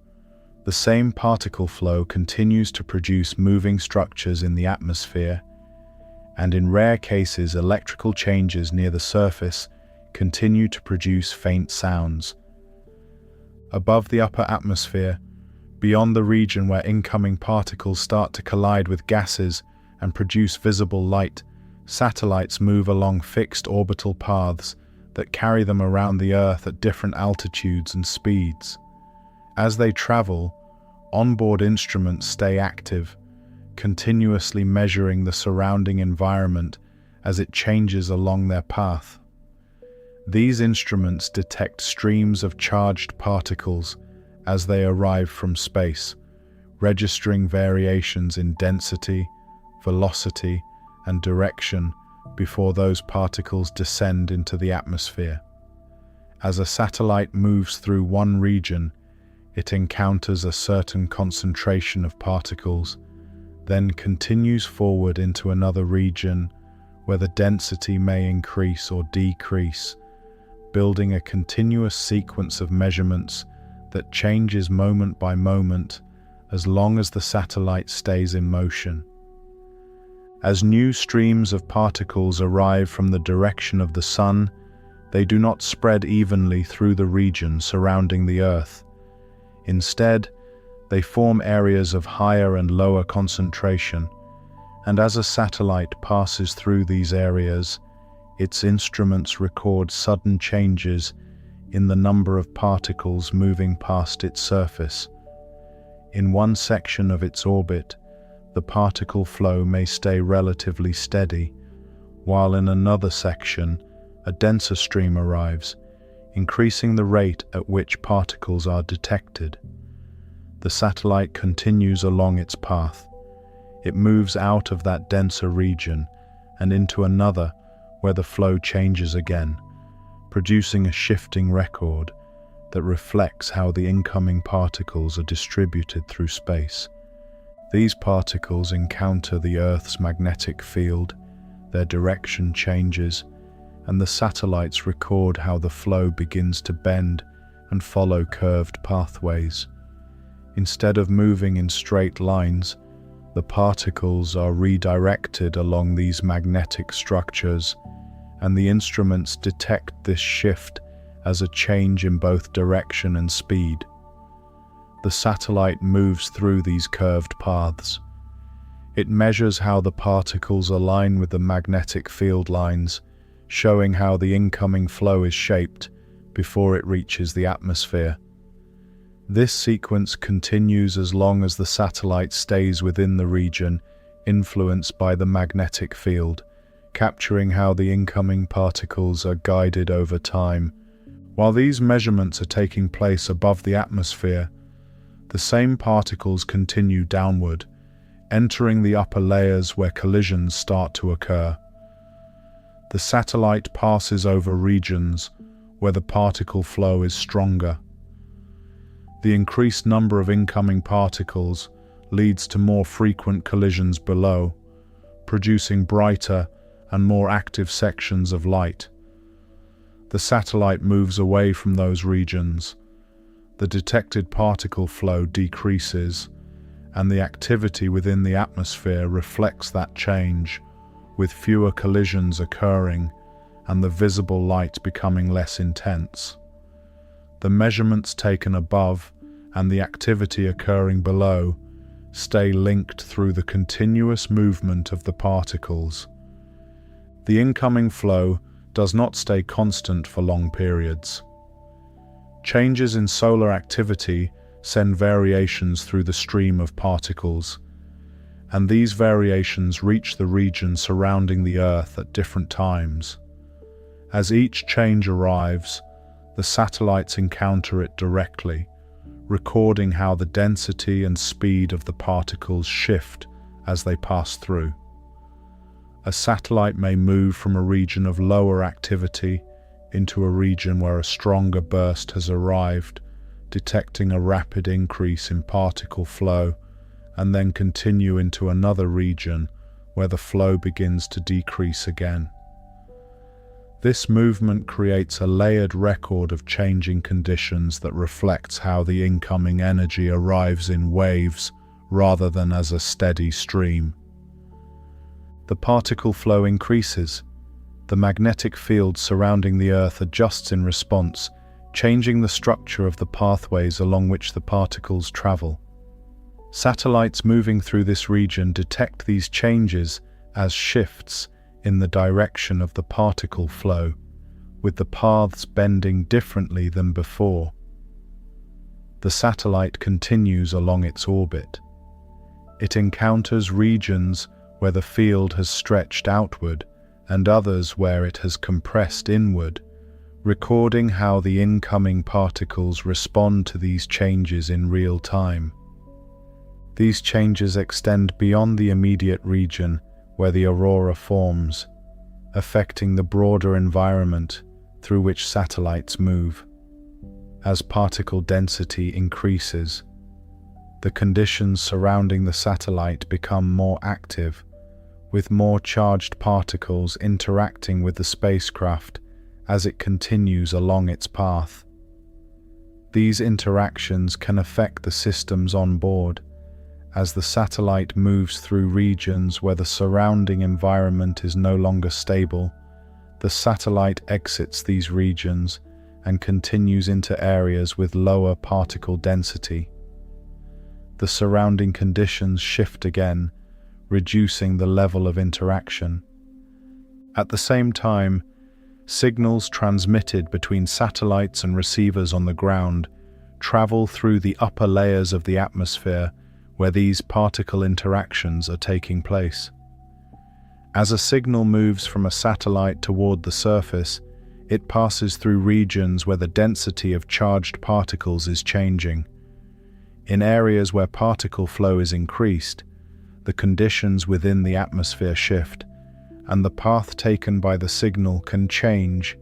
the same particle flow continues to produce moving structures in the atmosphere, and in rare cases, electrical changes near the surface continue to produce faint sounds. Above the upper atmosphere, beyond the region where incoming particles start to collide with gases and produce visible light, satellites move along fixed orbital paths that carry them around the Earth at different altitudes and speeds. As they travel, onboard instruments stay active, continuously measuring the surrounding environment as it changes along their path. These instruments detect streams of charged particles as they arrive from space, registering variations in density, velocity, and direction before those particles descend into the atmosphere. As a satellite moves through one region, it encounters a certain concentration of particles, then continues forward into another region where the density may increase or decrease, building a continuous sequence of measurements that changes moment by moment as long as the satellite stays in motion. As new streams of particles arrive from the direction of the Sun, they do not spread evenly through the region surrounding the Earth. Instead, they form areas of higher and lower concentration, and as a satellite passes through these areas, its instruments record sudden changes in the number of particles moving past its surface. In one section of its orbit, the particle flow may stay relatively steady, while in another section, a denser stream arrives, increasing the rate at which particles are detected. The satellite continues along its path. It moves out of that denser region and into another where the flow changes again, producing a shifting record that reflects how the incoming particles are distributed through space. These particles encounter the Earth's magnetic field, their direction changes, and the satellites record how the flow begins to bend and follow curved pathways. Instead of moving in straight lines, the particles are redirected along these magnetic structures, and the instruments detect this shift as a change in both direction and speed. The satellite moves through these curved paths. It measures how the particles align with the magnetic field lines, showing how the incoming flow is shaped before it reaches the atmosphere. This sequence continues as long as the satellite stays within the region influenced by the magnetic field, capturing how the incoming particles are guided over time. While these measurements are taking place above the atmosphere, the same particles continue downward, entering the upper layers where collisions start to occur. The satellite passes over regions where the particle flow is stronger. The increased number of incoming particles leads to more frequent collisions below, producing brighter and more active sections of light. The satellite moves away from those regions. The detected particle flow decreases, and the activity within the atmosphere reflects that change, with fewer collisions occurring and the visible light becoming less intense. The measurements taken above and the activity occurring below stay linked through the continuous movement of the particles. The incoming flow does not stay constant for long periods. Changes in solar activity send variations through the stream of particles, and these variations reach the region surrounding the Earth at different times. As each change arrives, the satellites encounter it directly, recording how the density and speed of the particles shift as they pass through. A satellite may move from a region of lower activity into a region where a stronger burst has arrived, detecting a rapid increase in particle flow, and then continue into another region where the flow begins to decrease again. This movement creates a layered record of changing conditions that reflects how the incoming energy arrives in waves rather than as a steady stream. The particle flow increases. The magnetic field surrounding the Earth adjusts in response, changing the structure of the pathways along which the particles travel. Satellites moving through this region detect these changes as shifts in the direction of the particle flow, with the paths bending differently than before. The satellite continues along its orbit. It encounters regions where the field has stretched outward and others where it has compressed inward, recording how the incoming particles respond to these changes in real time. These changes extend beyond the immediate region where the aurora forms, affecting the broader environment through which satellites move. As particle density increases, the conditions surrounding the satellite become more active, with more charged particles interacting with the spacecraft as it continues along its path. These interactions can affect the systems on board, as the satellite moves through regions where the surrounding environment is no longer stable. The satellite exits these regions and continues into areas with lower particle density. The surrounding conditions shift again, reducing the level of interaction. At the same time, signals transmitted between satellites and receivers on the ground travel through the upper layers of the atmosphere where these particle interactions are taking place. As a signal moves from a satellite toward the surface, it passes through regions where the density of charged particles is changing. In areas where particle flow is increased, the conditions within the atmosphere shift, and the path taken by the signal can change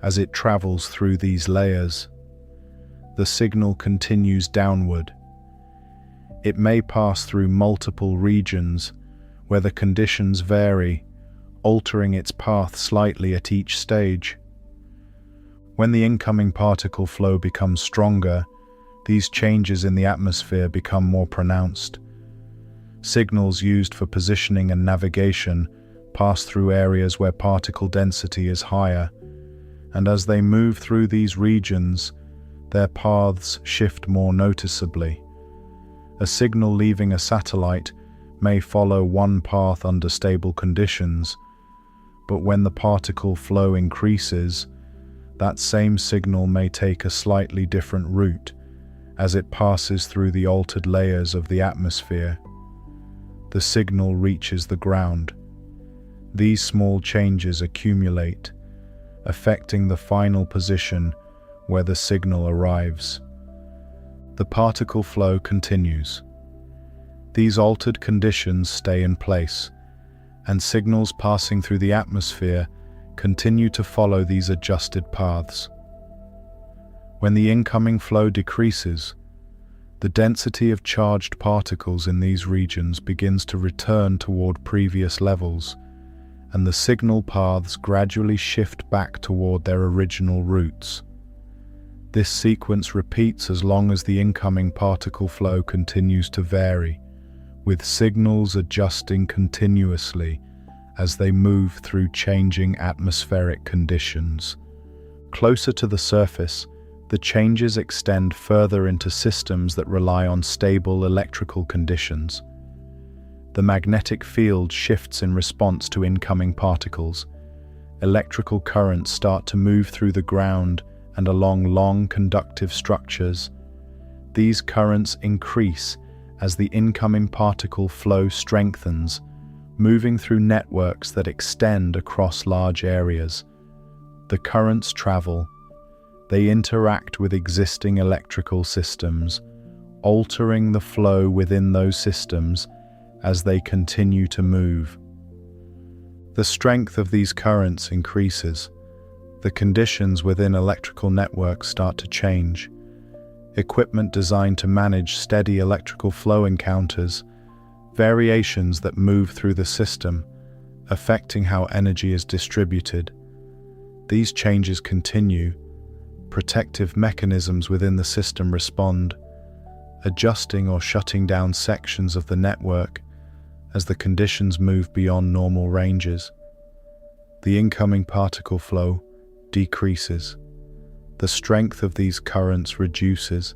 as it travels through these layers. The signal continues downward. It may pass through multiple regions where the conditions vary, altering its path slightly at each stage. When the incoming particle flow becomes stronger, these changes in the atmosphere become more pronounced. Signals used for positioning and navigation pass through areas where particle density is higher, and as they move through these regions, their paths shift more noticeably. A signal leaving a satellite may follow one path under stable conditions, but when the particle flow increases, that same signal may take a slightly different route as it passes through the altered layers of the atmosphere. The signal reaches the ground. These small changes accumulate, affecting the final position where the signal arrives. The particle flow continues. These altered conditions stay in place, and signals passing through the atmosphere continue to follow these adjusted paths. When the incoming flow decreases, the density of charged particles in these regions begins to return toward previous levels, and the signal paths gradually shift back toward their original routes. This sequence repeats as long as the incoming particle flow continues to vary, with signals adjusting continuously as they move through changing atmospheric conditions. Closer to the surface, the changes extend further into systems that rely on stable electrical conditions. The magnetic field shifts in response to incoming particles. Electrical currents start to move through the ground and along long conductive structures. These currents increase as the incoming particle flow strengthens, moving through networks that extend across large areas. The currents travel. They interact with existing electrical systems, altering the flow within those systems as they continue to move. The strength of these currents increases. The conditions within electrical networks start to change. Equipment designed to manage steady electrical flow encounters variations that move through the system, affecting how energy is distributed. These changes continue. Protective mechanisms within the system respond, adjusting or shutting down sections of the network as the conditions move beyond normal ranges. The incoming particle flow decreases. The strength of these currents reduces,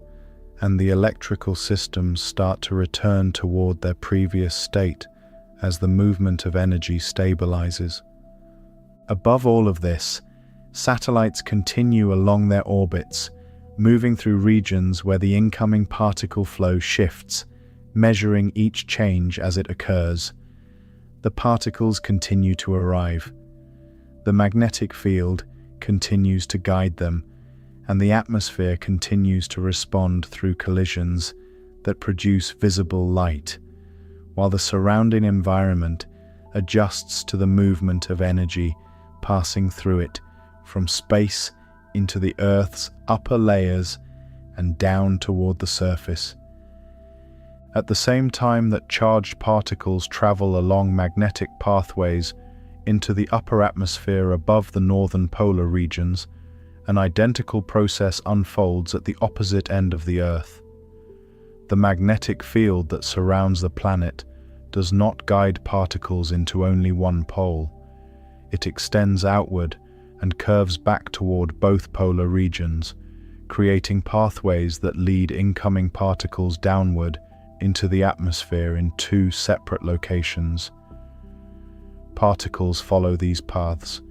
and the electrical systems start to return toward their previous state as the movement of energy stabilizes. Above all of this, satellites continue along their orbits, moving through regions where the incoming particle flow shifts, measuring each change as it occurs. The particles continue to arrive. The magnetic field continues to guide them, and the atmosphere continues to respond through collisions that produce visible light, while the surrounding environment adjusts to the movement of energy passing through it from space into the Earth's upper layers and down toward the surface. At the same time that charged particles travel along magnetic pathways into the upper atmosphere above the northern polar regions, an identical process unfolds at the opposite end of the Earth. The magnetic field that surrounds the planet does not guide particles into only one pole. It extends outward and curves back toward both polar regions, creating pathways that lead incoming particles downward into the atmosphere in two separate locations. Particles follow these paths.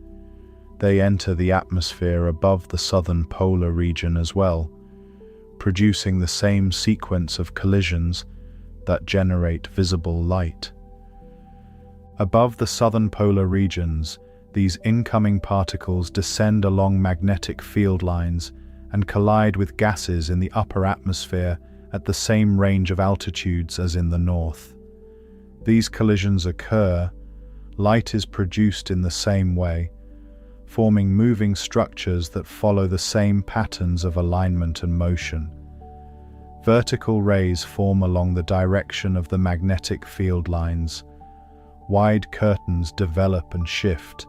They enter the atmosphere above the southern polar region as well, producing the same sequence of collisions that generate visible light. Above the southern polar regions, these incoming particles descend along magnetic field lines and collide with gases in the upper atmosphere at the same range of altitudes as in the north. These collisions occur, light is produced in the same way, forming moving structures that follow the same patterns of alignment and motion. Vertical rays form along the direction of the magnetic field lines. Wide curtains develop and shift,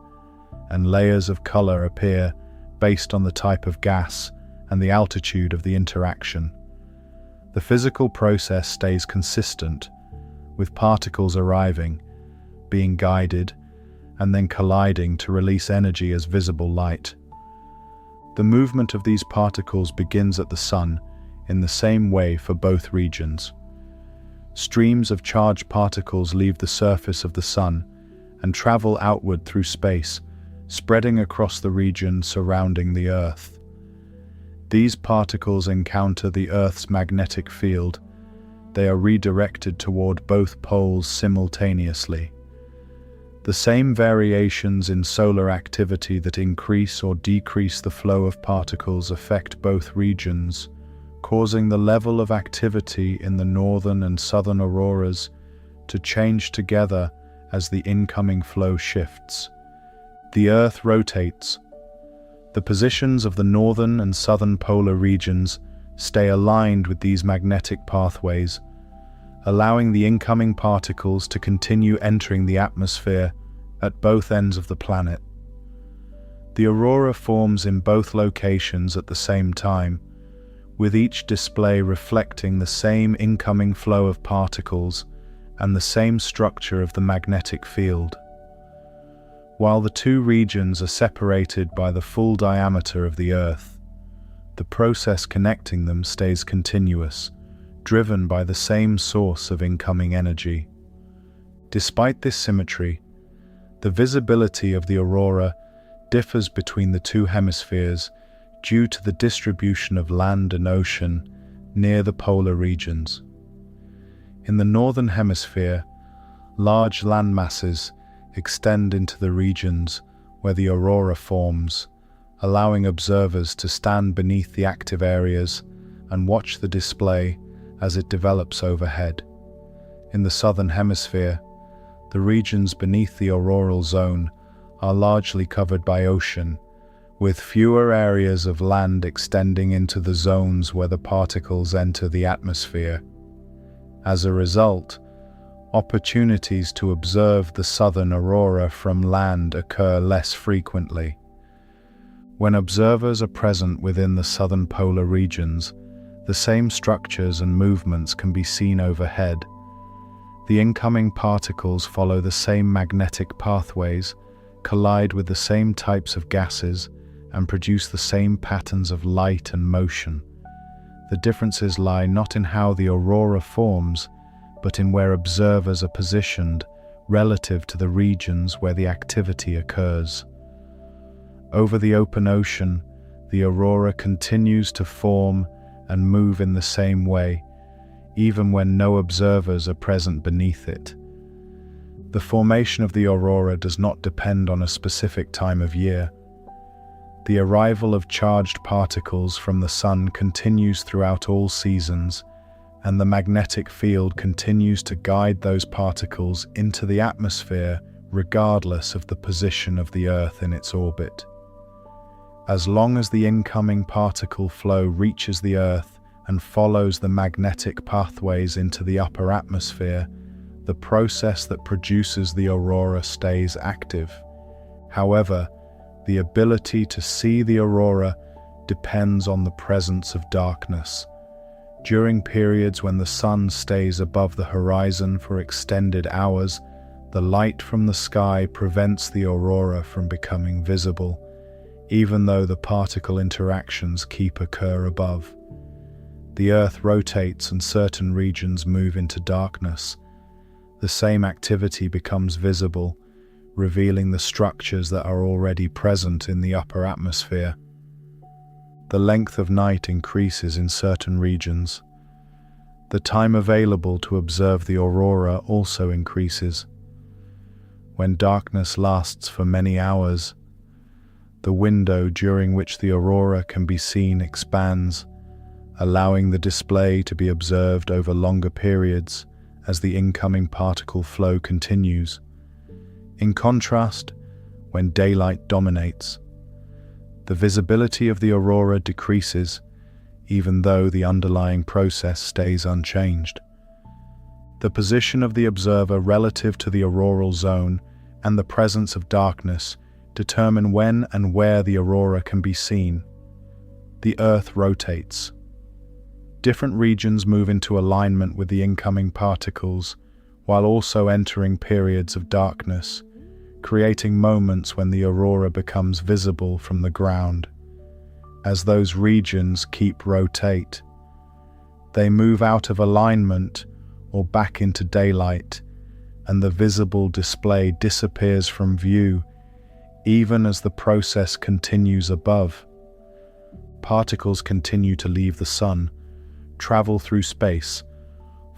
and layers of color appear based on the type of gas and the altitude of the interaction. The physical process stays consistent, with particles arriving, being guided, and then colliding to release energy as visible light. The movement of these particles begins at the Sun in the same way for both regions. Streams of charged particles leave the surface of the Sun and travel outward through space, spreading across the region surrounding the Earth. These particles encounter the Earth's magnetic field. They are redirected toward both poles simultaneously. The same variations in solar activity that increase or decrease the flow of particles affect both regions, causing the level of activity in the northern and southern auroras to change together as the incoming flow shifts. The Earth rotates. The positions of the northern and southern polar regions stay aligned with these magnetic pathways, allowing the incoming particles to continue entering the atmosphere at both ends of the planet. The aurora forms in both locations at the same time, with each display reflecting the same incoming flow of particles and the same structure of the magnetic field. While the two regions are separated by the full diameter of the Earth, the process connecting them stays continuous, driven by the same source of incoming energy. Despite this symmetry, the visibility of the aurora differs between the two hemispheres due to the distribution of land and ocean near the polar regions. In the northern hemisphere, large land masses extend into the regions where the aurora forms, allowing observers to stand beneath the active areas and watch the display as it develops overhead. In the southern hemisphere, the regions beneath the auroral zone are largely covered by ocean, with fewer areas of land extending into the zones where the particles enter the atmosphere. As a result, Opportunities to observe the southern aurora from land occur less frequently. When observers are present within the southern polar regions, the same structures and movements can be seen overhead. The incoming particles follow the same magnetic pathways, collide with the same types of gases, and produce the same patterns of light and motion. The differences lie not in how the aurora forms, but in where observers are positioned relative to the regions where the activity occurs. Over the open ocean, the aurora continues to form and move in the same way, even when no observers are present beneath it. The formation of the aurora does not depend on a specific time of year. The arrival of charged particles from the sun continues throughout all seasons, and the magnetic field continues to guide those particles into the atmosphere regardless of the position of the Earth in its orbit. As long as the incoming particle flow reaches the Earth and follows the magnetic pathways into the upper atmosphere, the process that produces the aurora stays active. However, the ability to see the aurora depends on the presence of darkness. During periods when the sun stays above the horizon for extended hours, the light from the sky prevents the aurora from becoming visible, even though the particle interactions occur above. The Earth rotates and certain regions move into darkness. The same activity becomes visible, revealing the structures that are already present in the upper atmosphere. The length of night increases in certain regions. The time available to observe the aurora also increases. When darkness lasts for many hours, the window during which the aurora can be seen expands, allowing the display to be observed over longer periods as the incoming particle flow continues. In contrast, when daylight dominates, the visibility of the aurora decreases, even though the underlying process stays unchanged. The position of the observer relative to the auroral zone and the presence of darkness determine when and where the aurora can be seen. The Earth rotates. Different regions move into alignment with the incoming particles, while also entering periods of darkness, creating moments when the aurora becomes visible from the ground. As those regions rotate, they move out of alignment or back into daylight, and the visible display disappears from view, even as the process continues above. Particles continue to leave the sun, travel through space,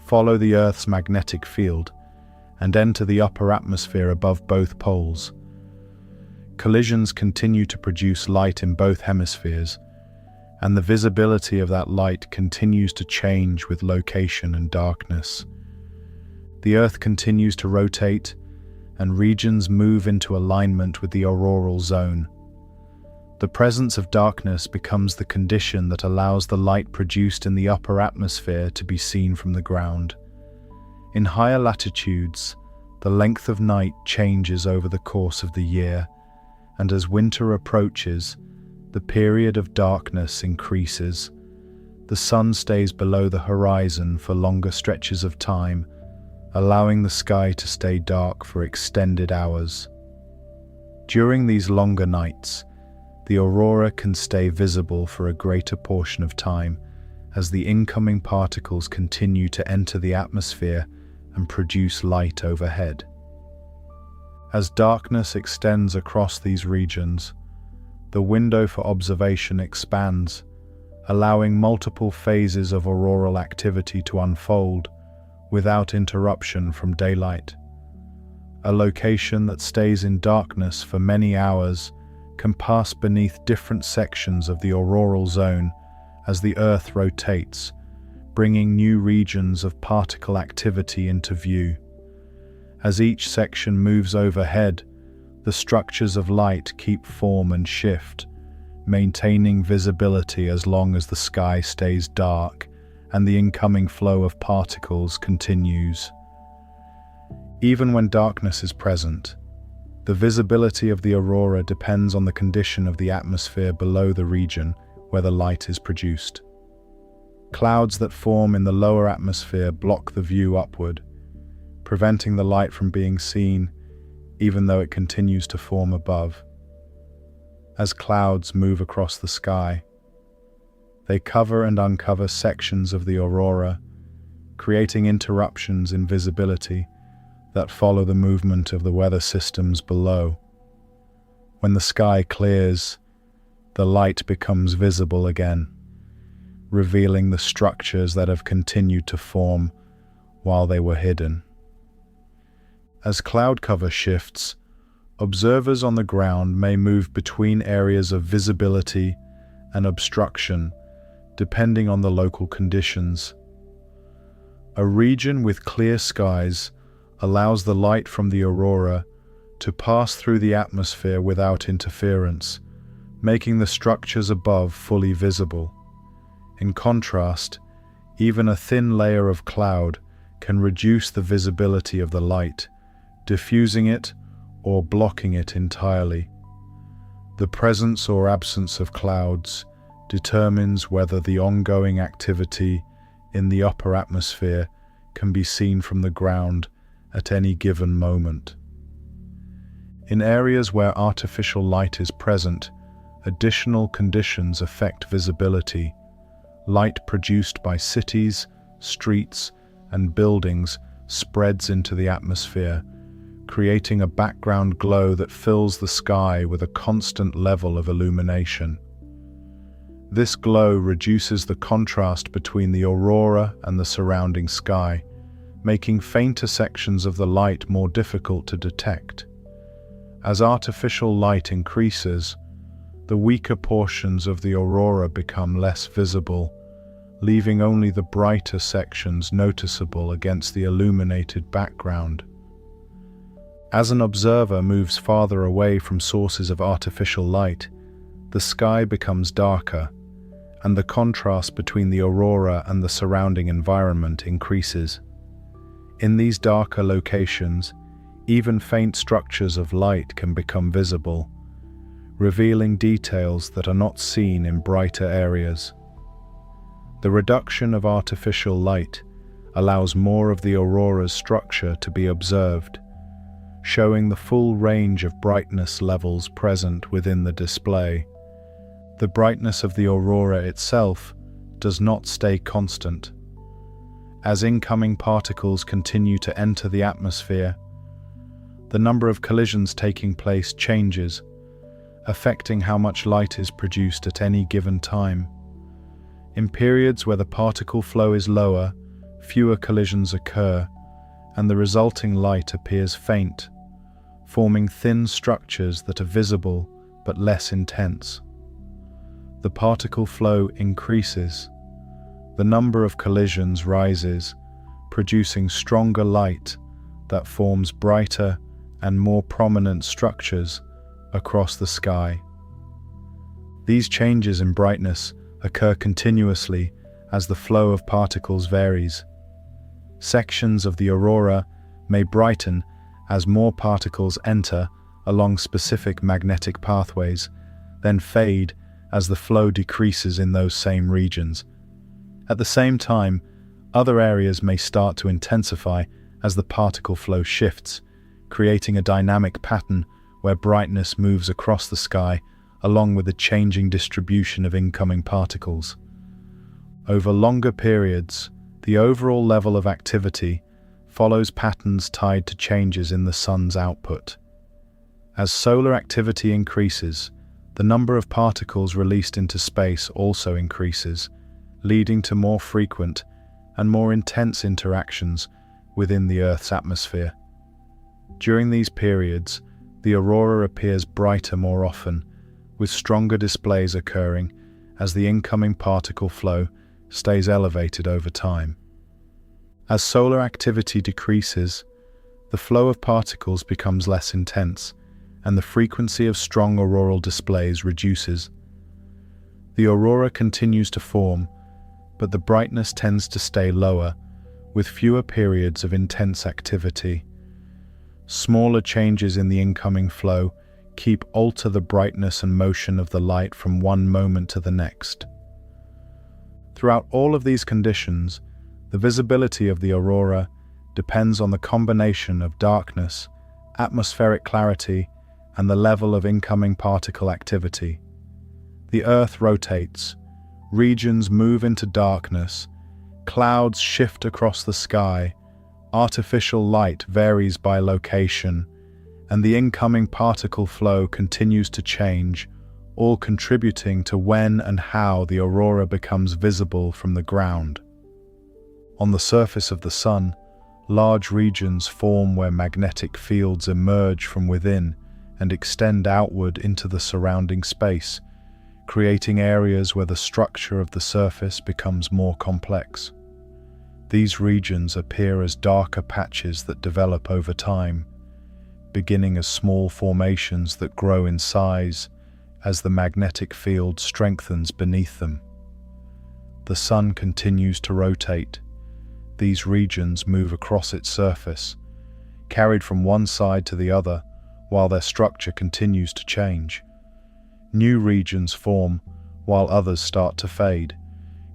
follow the Earth's magnetic field, and enter the upper atmosphere above both poles. Collisions continue to produce light in both hemispheres, and the visibility of that light continues to change with location and darkness. The Earth continues to rotate, and regions move into alignment with the auroral zone. The presence of darkness becomes the condition that allows the light produced in the upper atmosphere to be seen from the ground. In higher latitudes, the length of night changes over the course of the year, and as winter approaches, the period of darkness increases. The sun stays below the horizon for longer stretches of time, allowing the sky to stay dark for extended hours. During these longer nights, the aurora can stay visible for a greater portion of time as the incoming particles continue to enter the atmosphere and produce light overhead. As darkness extends across these regions, the window for observation expands, allowing multiple phases of auroral activity to unfold without interruption from daylight. A location that stays in darkness for many hours can pass beneath different sections of the auroral zone as the Earth rotates, bringing new regions of particle activity into view. As each section moves overhead, the structures of light keep form and shift, maintaining visibility as long as the sky stays dark and the incoming flow of particles continues. Even when darkness is present, the visibility of the aurora depends on the condition of the atmosphere below the region where the light is produced. Clouds that form in the lower atmosphere block the view upward, preventing the light from being seen even though it continues to form above. As clouds move across the sky, they cover and uncover sections of the aurora, creating interruptions in visibility that follow the movement of the weather systems below. When the sky clears, the light becomes visible again, revealing the structures that have continued to form while they were hidden. As cloud cover shifts, observers on the ground may move between areas of visibility and obstruction, depending on the local conditions. A region with clear skies allows the light from the aurora to pass through the atmosphere without interference, making the structures above fully visible. In contrast, even a thin layer of cloud can reduce the visibility of the light, diffusing it or blocking it entirely. The presence or absence of clouds determines whether the ongoing activity in the upper atmosphere can be seen from the ground at any given moment. In areas where artificial light is present, additional conditions affect visibility. Light produced by cities, streets, and buildings spreads into the atmosphere, creating a background glow that fills the sky with a constant level of illumination. This glow reduces the contrast between the aurora and the surrounding sky, making fainter sections of the light more difficult to detect. As artificial light increases, the weaker portions of the aurora become less visible, leaving only the brighter sections noticeable against the illuminated background. As an observer moves farther away from sources of artificial light, the sky becomes darker, and the contrast between the aurora and the surrounding environment increases. In these darker locations, even faint structures of light can become visible, revealing details that are not seen in brighter areas. The reduction of artificial light allows more of the aurora's structure to be observed, showing the full range of brightness levels present within the display. The brightness of the aurora itself does not stay constant. As incoming particles continue to enter the atmosphere, the number of collisions taking place changes, affecting how much light is produced at any given time. In periods where the particle flow is lower, fewer collisions occur, and the resulting light appears faint, forming thin structures that are visible but less intense. The particle flow increases. The number of collisions rises, producing stronger light that forms brighter and more prominent structures across the sky. These changes in brightness occur continuously as the flow of particles varies. Sections of the aurora may brighten as more particles enter along specific magnetic pathways, then fade as the flow decreases in those same regions. At the same time, other areas may start to intensify as the particle flow shifts, creating a dynamic pattern where brightness moves across the sky along with the changing distribution of incoming particles. Over longer periods, the overall level of activity follows patterns tied to changes in the sun's output. As solar activity increases, the number of particles released into space also increases, leading to more frequent and more intense interactions within the Earth's atmosphere. During these periods, the aurora appears brighter more often, with stronger displays occurring as the incoming particle flow stays elevated over time. As solar activity decreases, the flow of particles becomes less intense, and the frequency of strong auroral displays reduces. The aurora continues to form, but the brightness tends to stay lower, with fewer periods of intense activity. Smaller changes in the incoming flow alter the brightness and motion of the light from one moment to the next. Throughout all of these conditions, the visibility of the aurora depends on the combination of darkness, atmospheric clarity, and the level of incoming particle activity. The Earth rotates, regions move into darkness, clouds shift across the sky, artificial light varies by location, and the incoming particle flow continues to change, all contributing to when and how the aurora becomes visible from the ground. On the surface of the Sun, large regions form where magnetic fields emerge from within and extend outward into the surrounding space, creating areas where the structure of the surface becomes more complex. These regions appear as darker patches that develop over time, beginning as small formations that grow in size as the magnetic field strengthens beneath them. The Sun continues to rotate. These regions move across its surface, carried from one side to the other, while their structure continues to change. New regions form, while others start to fade,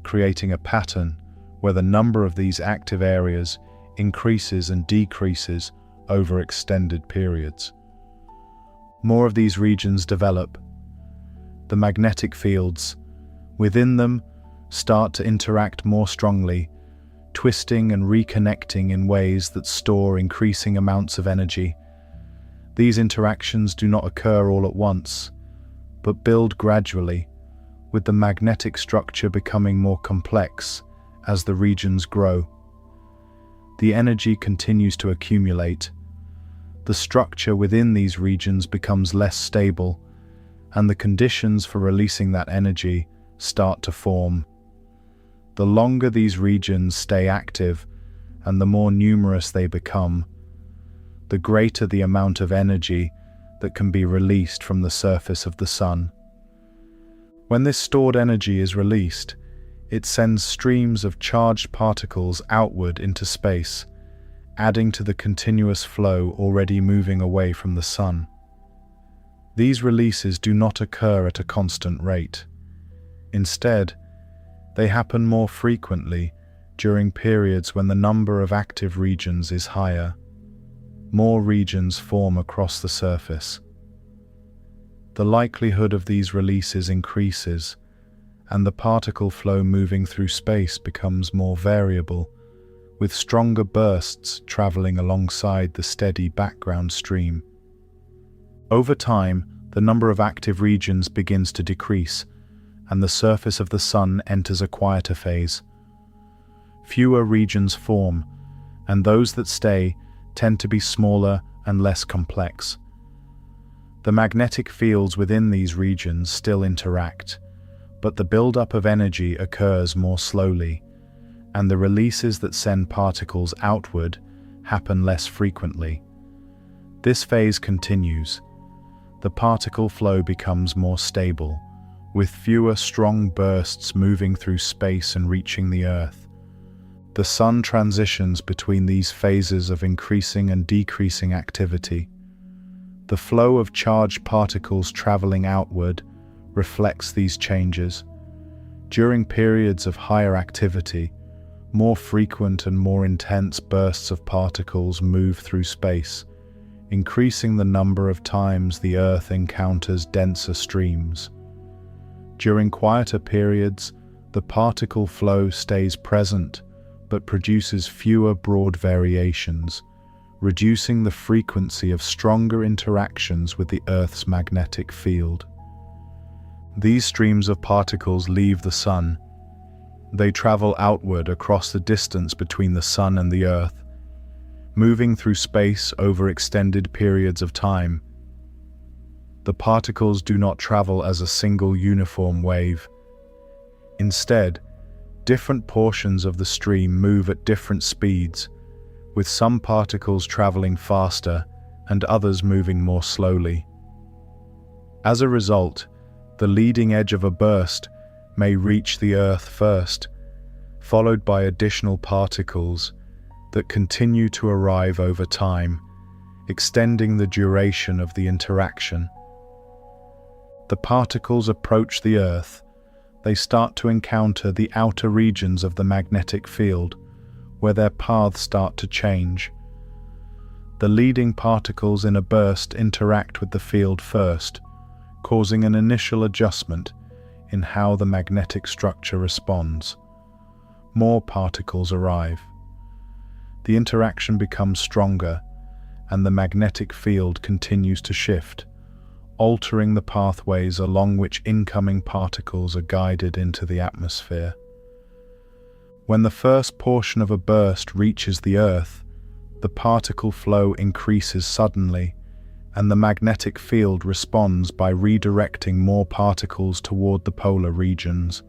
creating a pattern where the number of these active areas increases and decreases over extended periods. More of these regions develop. The magnetic fields within them start to interact more strongly, twisting and reconnecting in ways that store increasing amounts of energy. These interactions do not occur all at once, but build gradually, with the magnetic structure becoming more complex as the regions grow. The energy continues to accumulate. The structure within these regions becomes less stable, and the conditions for releasing that energy start to form. The longer these regions stay active and the more numerous they become, the greater the amount of energy that can be released from the surface of the Sun. When this stored energy is released, it sends streams of charged particles outward into space, adding to the continuous flow already moving away from the Sun. These releases do not occur at a constant rate. Instead, they happen more frequently during periods when the number of active regions is higher. More regions form across the surface. The likelihood of these releases increases, and the particle flow moving through space becomes more variable, with stronger bursts traveling alongside the steady background stream. Over time, the number of active regions begins to decrease, and the surface of the Sun enters a quieter phase. Fewer regions form, and those that stay tend to be smaller and less complex. The magnetic fields within these regions still interact, but the buildup of energy occurs more slowly, and the releases that send particles outward happen less frequently. This phase continues. The particle flow becomes more stable, with fewer strong bursts moving through space and reaching the Earth. The Sun transitions between these phases of increasing and decreasing activity. The flow of charged particles traveling outward reflects these changes. During periods of higher activity, more frequent and more intense bursts of particles move through space, increasing the number of times the Earth encounters denser streams. During quieter periods, the particle flow stays present but produces fewer broad variations, reducing the frequency of stronger interactions with the Earth's magnetic field. These streams of particles leave the Sun. They travel outward across the distance between the Sun and the Earth, moving through space over extended periods of time. The particles do not travel as a single uniform wave. Instead, different portions of the stream move at different speeds, with some particles traveling faster and others moving more slowly. As a result, the leading edge of a burst may reach the Earth first, followed by additional particles that continue to arrive over time, extending the duration of the interaction. The particles approach the Earth. They start to encounter the outer regions of the magnetic field, where their paths start to change. The leading particles in a burst interact with the field first, causing an initial adjustment in how the magnetic structure responds. More particles arrive. The interaction becomes stronger, and the magnetic field continues to shift, altering the pathways along which incoming particles are guided into the atmosphere. When the first portion of a burst reaches the Earth, the particle flow increases suddenly, and the magnetic field responds by redirecting more particles toward the polar regions.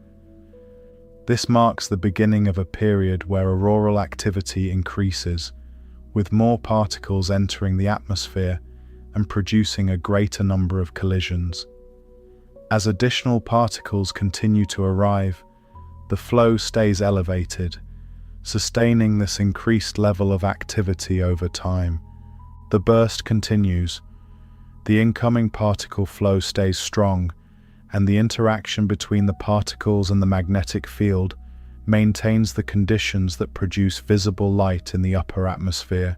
This marks the beginning of a period where auroral activity increases, with more particles entering the atmosphere and producing a greater number of collisions. As additional particles continue to arrive, the flow stays elevated, sustaining this increased level of activity over time. The burst continues. The incoming particle flow stays strong, and the interaction between the particles and the magnetic field maintains the conditions that produce visible light in the upper atmosphere.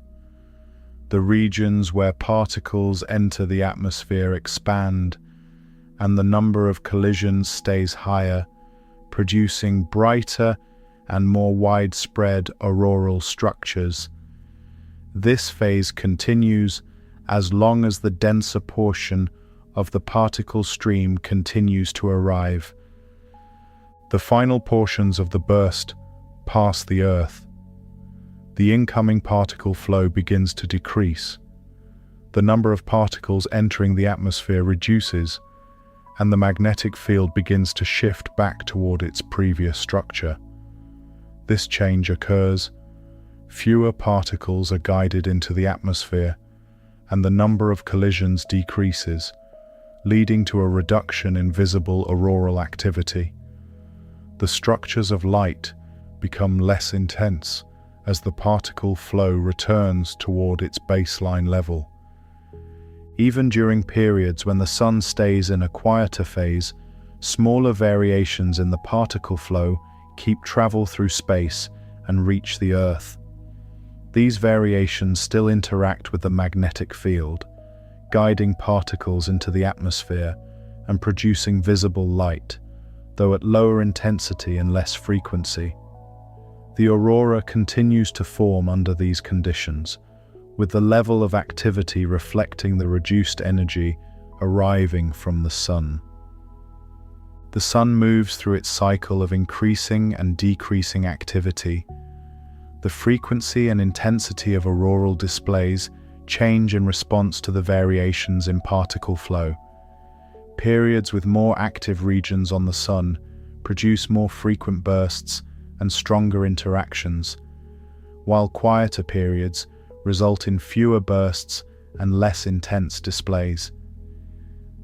The regions where particles enter the atmosphere expand, and the number of collisions stays higher, producing brighter and more widespread auroral structures. This phase continues as long as the denser portion of the particle stream continues to arrive. The final portions of the burst pass the Earth. The incoming particle flow begins to decrease. The number of particles entering the atmosphere reduces, and the magnetic field begins to shift back toward its previous structure. This change occurs. Fewer particles are guided into the atmosphere, and the number of collisions decreases, leading to a reduction in visible auroral activity. The structures of light become less intense as the particle flow returns toward its baseline level. Even during periods when the Sun stays in a quieter phase, smaller variations in the particle flow keep travel through space and reach the Earth. These variations still interact with the magnetic field, guiding particles into the atmosphere and producing visible light, though at lower intensity and less frequency. The aurora continues to form under these conditions, with the level of activity reflecting the reduced energy arriving from the Sun. The Sun moves through its cycle of increasing and decreasing activity. The frequency and intensity of auroral displays change in response to the variations in particle flow. Periods with more active regions on the Sun produce more frequent bursts and stronger interactions, while quieter periods result in fewer bursts and less intense displays.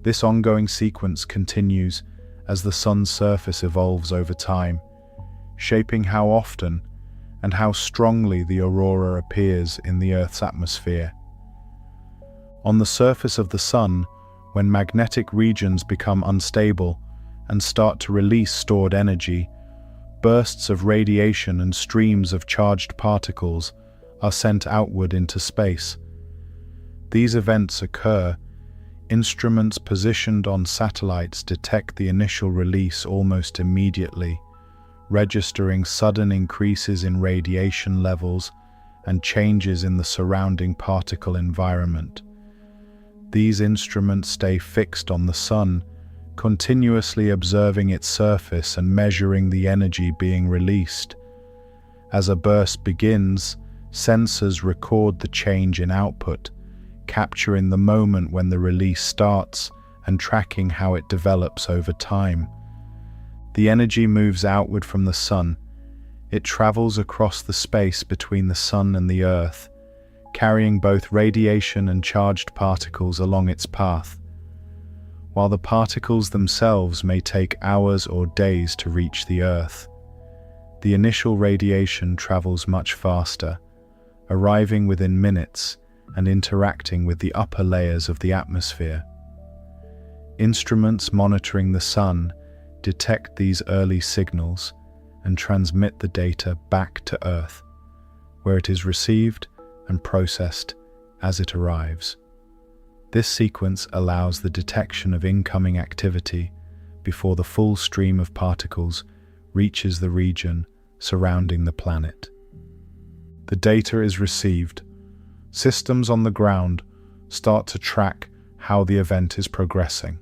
This ongoing sequence continues as the Sun's surface evolves over time, shaping how often and how strongly the aurora appears in the Earth's atmosphere. On the surface of the Sun, when magnetic regions become unstable and start to release stored energy, bursts of radiation and streams of charged particles are sent outward into space. These events occur. Instruments positioned on satellites detect the initial release almost immediately, registering sudden increases in radiation levels and changes in the surrounding particle environment. These instruments stay fixed on the Sun, continuously observing its surface and measuring the energy being released. As a burst begins, sensors record the change in output, capturing the moment when the release starts and tracking how it develops over time. The energy moves outward from the Sun. It travels across the space between the Sun and the Earth, carrying both radiation and charged particles along its path. While the particles themselves may take hours or days to reach the Earth, the initial radiation travels much faster, arriving within minutes and interacting with the upper layers of the atmosphere. Instruments monitoring the sun detect these early signals and transmit the data back to Earth, where it is received and processed as it arrives. This sequence allows the detection of incoming activity before the full stream of particles reaches the region surrounding the planet. The data is received. Systems on the ground start to track how the event is progressing.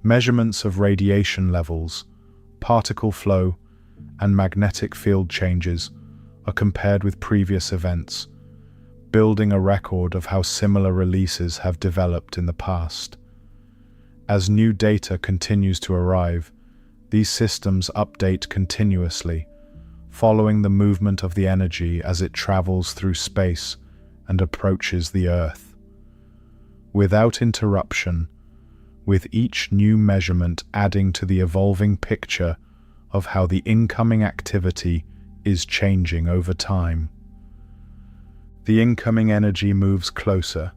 Measurements of radiation levels, particle flow, and magnetic field changes are compared with previous events, building a record of how similar releases have developed in the past. As new data continues to arrive, these systems update continuously, following the movement of the energy as it travels through space and approaches the Earth. Without interruption, with each new measurement adding to the evolving picture of how the incoming activity is changing over time. The incoming energy moves closer.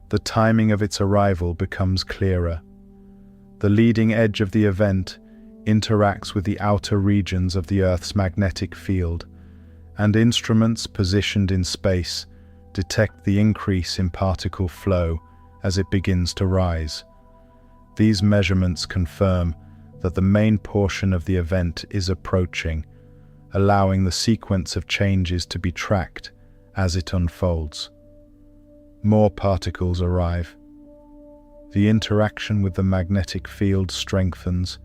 The timing of its arrival becomes clearer. The leading edge of the event interacts with the outer regions of the Earth's magnetic field, and instruments positioned in space detect the increase in particle flow as it begins to rise. These measurements confirm that the main portion of the event is approaching, allowing the sequence of changes to be tracked as it unfolds. More particles arrive. The interaction with the magnetic field strengthens,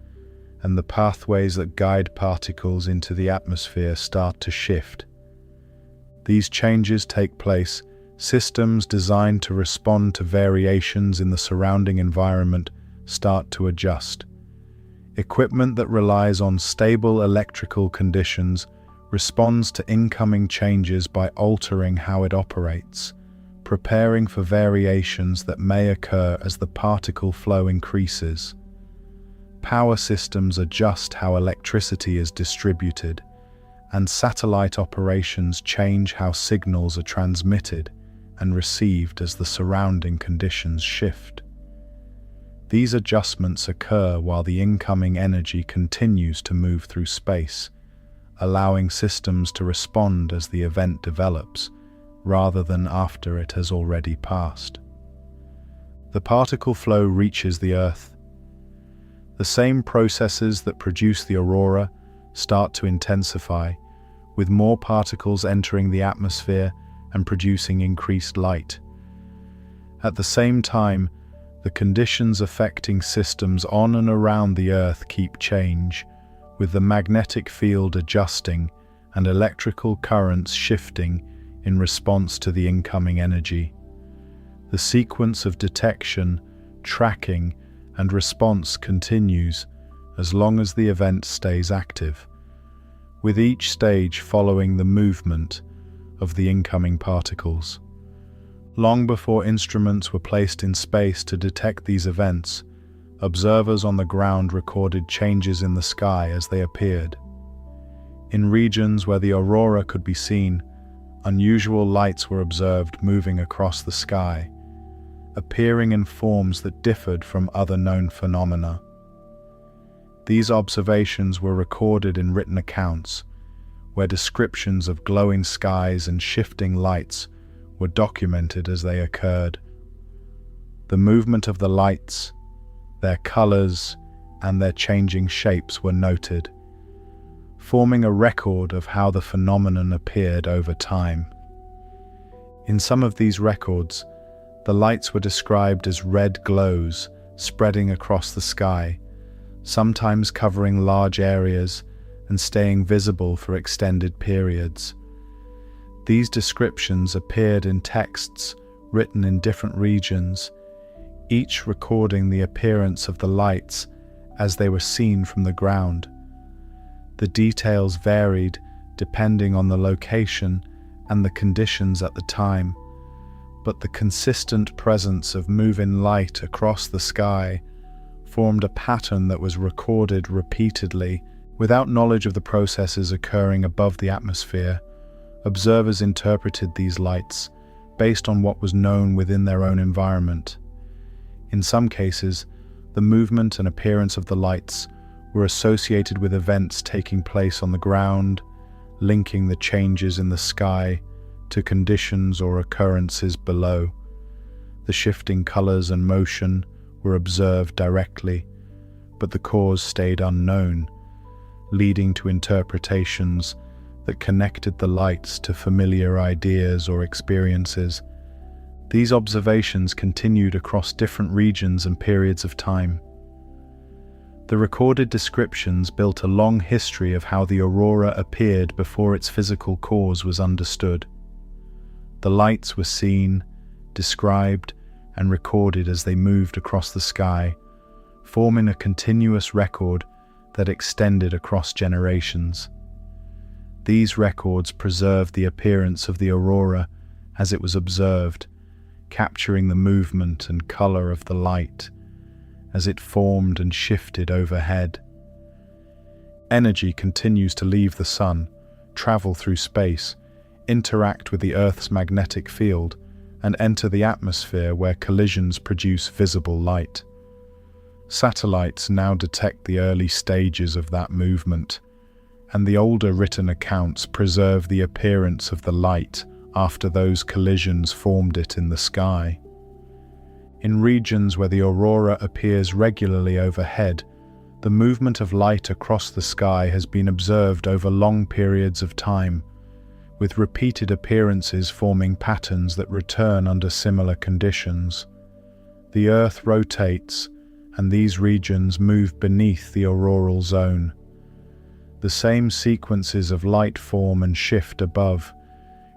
and the pathways that guide particles into the atmosphere start to shift. These changes take place. Systems designed to respond to variations in the surrounding environment start to adjust. Equipment that relies on stable electrical conditions responds to incoming changes by altering how it operates, preparing for variations that may occur as the particle flow increases. Power systems adjust how electricity is distributed, and satellite operations change how signals are transmitted and received as the surrounding conditions shift. These adjustments occur while the incoming energy continues to move through space, allowing systems to respond as the event develops, rather than after it has already passed. The particle flow reaches the Earth. The same processes that produce the aurora start to intensify, with more particles entering the atmosphere and producing increased light. At the same time, the conditions affecting systems on and around the Earth keep change, with the magnetic field adjusting and electrical currents shifting in response to the incoming energy. The sequence of detection, tracking, and response continues as long as the event stays active, with each stage following the movement of the incoming particles. Long before instruments were placed in space to detect these events, observers on the ground recorded changes in the sky as they appeared. In regions where the aurora could be seen, unusual lights were observed moving across the sky, appearing in forms that differed from other known phenomena. These observations were recorded in written accounts, where descriptions of glowing skies and shifting lights were documented as they occurred. The movement of the lights, their colors, and their changing shapes were noted, forming a record of how the phenomenon appeared over time. In some of these records, the lights were described as red glows spreading across the sky, sometimes covering large areas and staying visible for extended periods. These descriptions appeared in texts written in different regions, each recording the appearance of the lights as they were seen from the ground. The details varied depending on the location and the conditions at the time, but the consistent presence of moving light across the sky formed a pattern that was recorded repeatedly. Without knowledge of the processes occurring above the atmosphere, observers interpreted these lights based on what was known within their own environment. In some cases, the movement and appearance of the lights were associated with events taking place on the ground, linking the changes in the sky to conditions or occurrences below. The shifting colors and motion were observed directly, but the cause stayed unknown, leading to interpretations that connected the lights to familiar ideas or experiences. These observations continued across different regions and periods of time. The recorded descriptions built a long history of how the aurora appeared before its physical cause was understood. The lights were seen, described, and recorded as they moved across the sky, forming a continuous record that extended across generations. These records preserved the appearance of the aurora as it was observed, capturing the movement and color of the light as it formed and shifted overhead. Energy continues to leave the sun, travel through space, interact with the Earth's magnetic field, and enter the atmosphere where collisions produce visible light. Satellites now detect the early stages of that movement, and the older written accounts preserve the appearance of the light after those collisions formed it in the sky. In regions where the aurora appears regularly overhead, the movement of light across the sky has been observed over long periods of time, with repeated appearances forming patterns that return under similar conditions. The Earth rotates, and these regions move beneath the auroral zone. The same sequences of light form and shift above,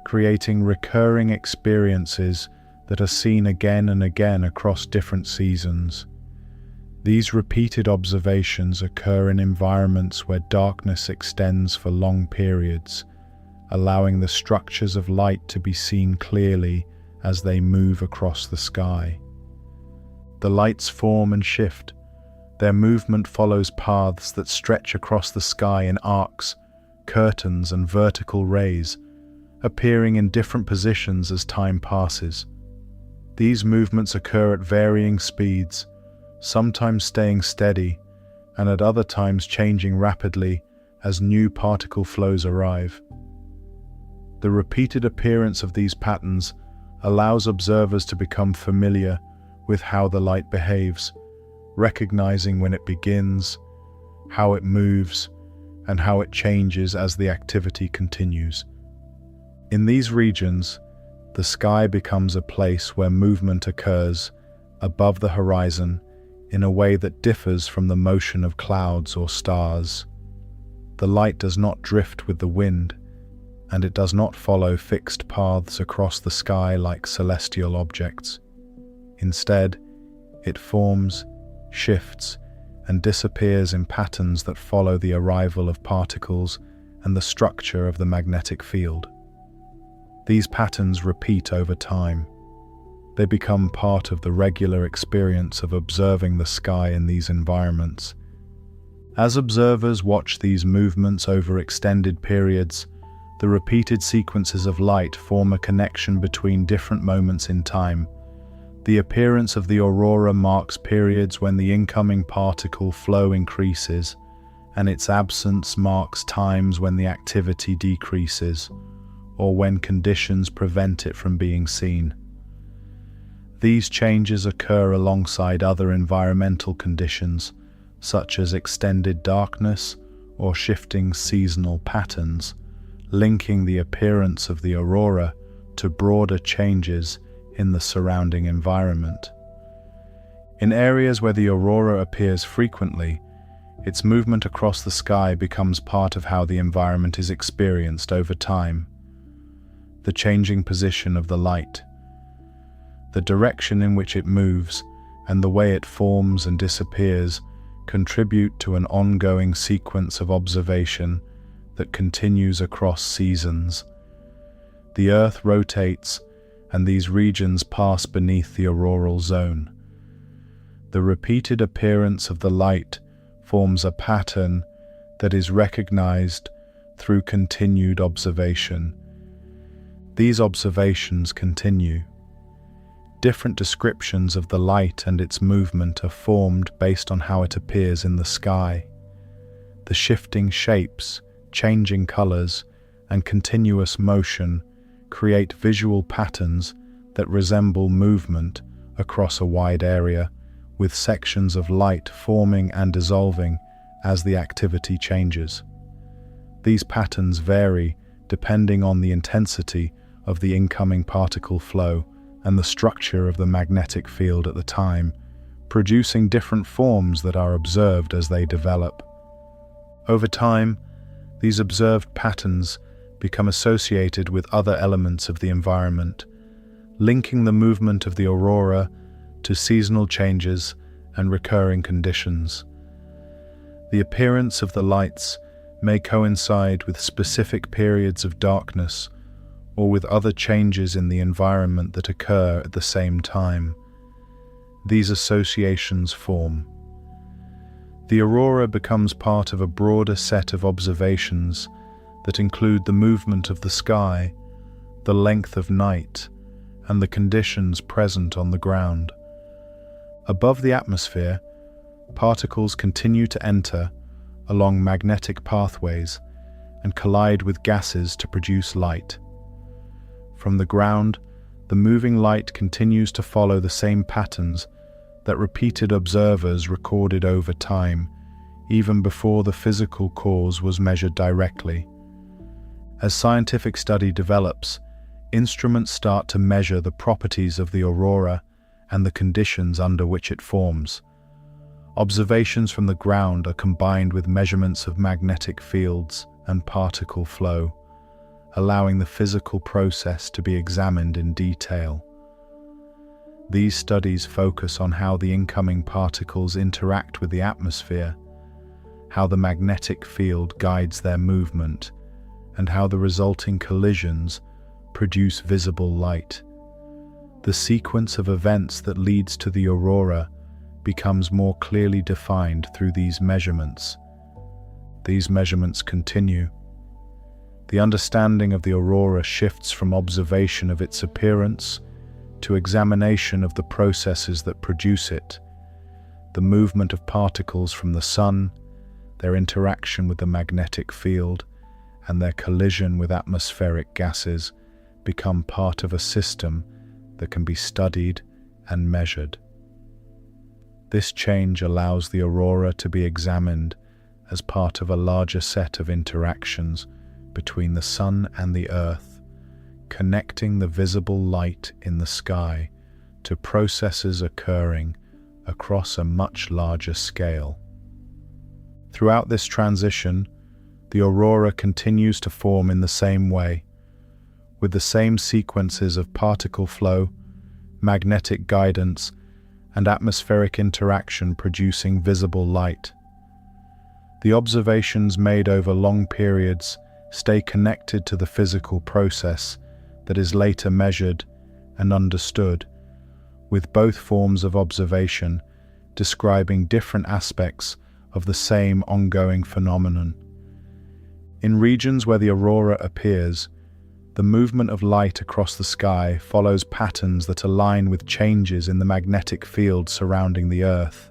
creating recurring experiences that are seen again and again across different seasons. These repeated observations occur in environments where darkness extends for long periods, allowing the structures of light to be seen clearly as they move across the sky. The lights form and shift. Their movement follows paths that stretch across the sky in arcs, curtains, and vertical rays, appearing in different positions as time passes. These movements occur at varying speeds, sometimes staying steady, and at other times changing rapidly as new particle flows arrive. The repeated appearance of these patterns allows observers to become familiar with how the light behaves, recognizing when it begins, how it moves, and how it changes as the activity continues. In these regions, the sky becomes a place where movement occurs above the horizon in a way that differs from the motion of clouds or stars. The light does not drift with the wind, and it does not follow fixed paths across the sky like celestial objects. Instead, it forms, shifts, and disappears in patterns that follow the arrival of particles and the structure of the magnetic field. These patterns repeat over time. They become part of the regular experience of observing the sky in these environments. As observers watch these movements over extended periods, the repeated sequences of light form a connection between different moments in time. The appearance of the aurora marks periods when the incoming particle flow increases, and its absence marks times when the activity decreases, or when conditions prevent it from being seen. These changes occur alongside other environmental conditions, such as extended darkness or shifting seasonal patterns, linking the appearance of the aurora to broader changes in the surrounding environment. In areas where the aurora appears frequently, its movement across the sky becomes part of how the environment is experienced over time. The changing position of the light, the direction in which it moves, and the way it forms and disappears contribute to an ongoing sequence of observation that continues across seasons. The Earth rotates, and these regions pass beneath the auroral zone. The repeated appearance of the light forms a pattern that is recognized through continued observation. These observations continue. Different descriptions of the light and its movement are formed based on how it appears in the sky. The shifting shapes, changing colors, and continuous motion create visual patterns that resemble movement across a wide area, with sections of light forming and dissolving as the activity changes. These patterns vary depending on the intensity of the incoming particle flow and the structure of the magnetic field at the time, producing different forms that are observed as they develop. Over time, these observed patterns become associated with other elements of the environment, linking the movement of the aurora to seasonal changes and recurring conditions. The appearance of the lights may coincide with specific periods of darkness or with other changes in the environment that occur at the same time. These associations form. The aurora becomes part of a broader set of observations that include the movement of the sky, the length of night, and the conditions present on the ground. Above the atmosphere, particles continue to enter along magnetic pathways and collide with gases to produce light. From the ground, the moving light continues to follow the same patterns that repeated observers recorded over time, even before the physical cause was measured directly. As scientific study develops, instruments start to measure the properties of the aurora and the conditions under which it forms. Observations from the ground are combined with measurements of magnetic fields and particle flow, allowing the physical process to be examined in detail. These studies focus on how the incoming particles interact with the atmosphere, how the magnetic field guides their movement, and how the resulting collisions produce visible light. The sequence of events that leads to the aurora becomes more clearly defined through these measurements. These measurements continue. The understanding of the aurora shifts from observation of its appearance to examination of the processes that produce it, the movement of particles from the sun, their interaction with the magnetic field, and their collision with atmospheric gases become part of a system that can be studied and measured. This change allows the aurora to be examined as part of a larger set of interactions between the sun and the earth, connecting the visible light in the sky to processes occurring across a much larger scale. Throughout this transition, the aurora continues to form in the same way, with the same sequences of particle flow, magnetic guidance, and atmospheric interaction producing visible light. The observations made over long periods stay connected to the physical process that is later measured and understood, with both forms of observation describing different aspects of the same ongoing phenomenon. In regions where the aurora appears, the movement of light across the sky follows patterns that align with changes in the magnetic field surrounding the Earth.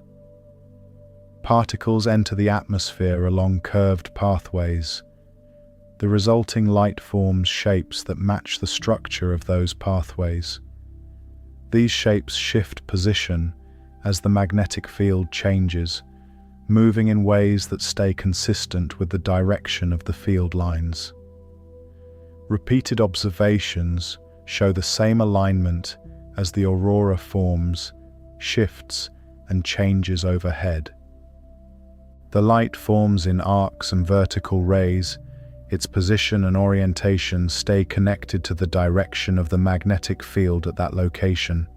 Particles enter the atmosphere along curved pathways. The resulting light forms shapes that match the structure of those pathways. These shapes shift position as the magnetic field changes, moving in ways that stay consistent with the direction of the field lines. Repeated observations show the same alignment as the aurora forms, shifts, and changes overhead. The light forms in arcs and vertical rays. Its position and orientation stay connected to the direction of the magnetic field at that location.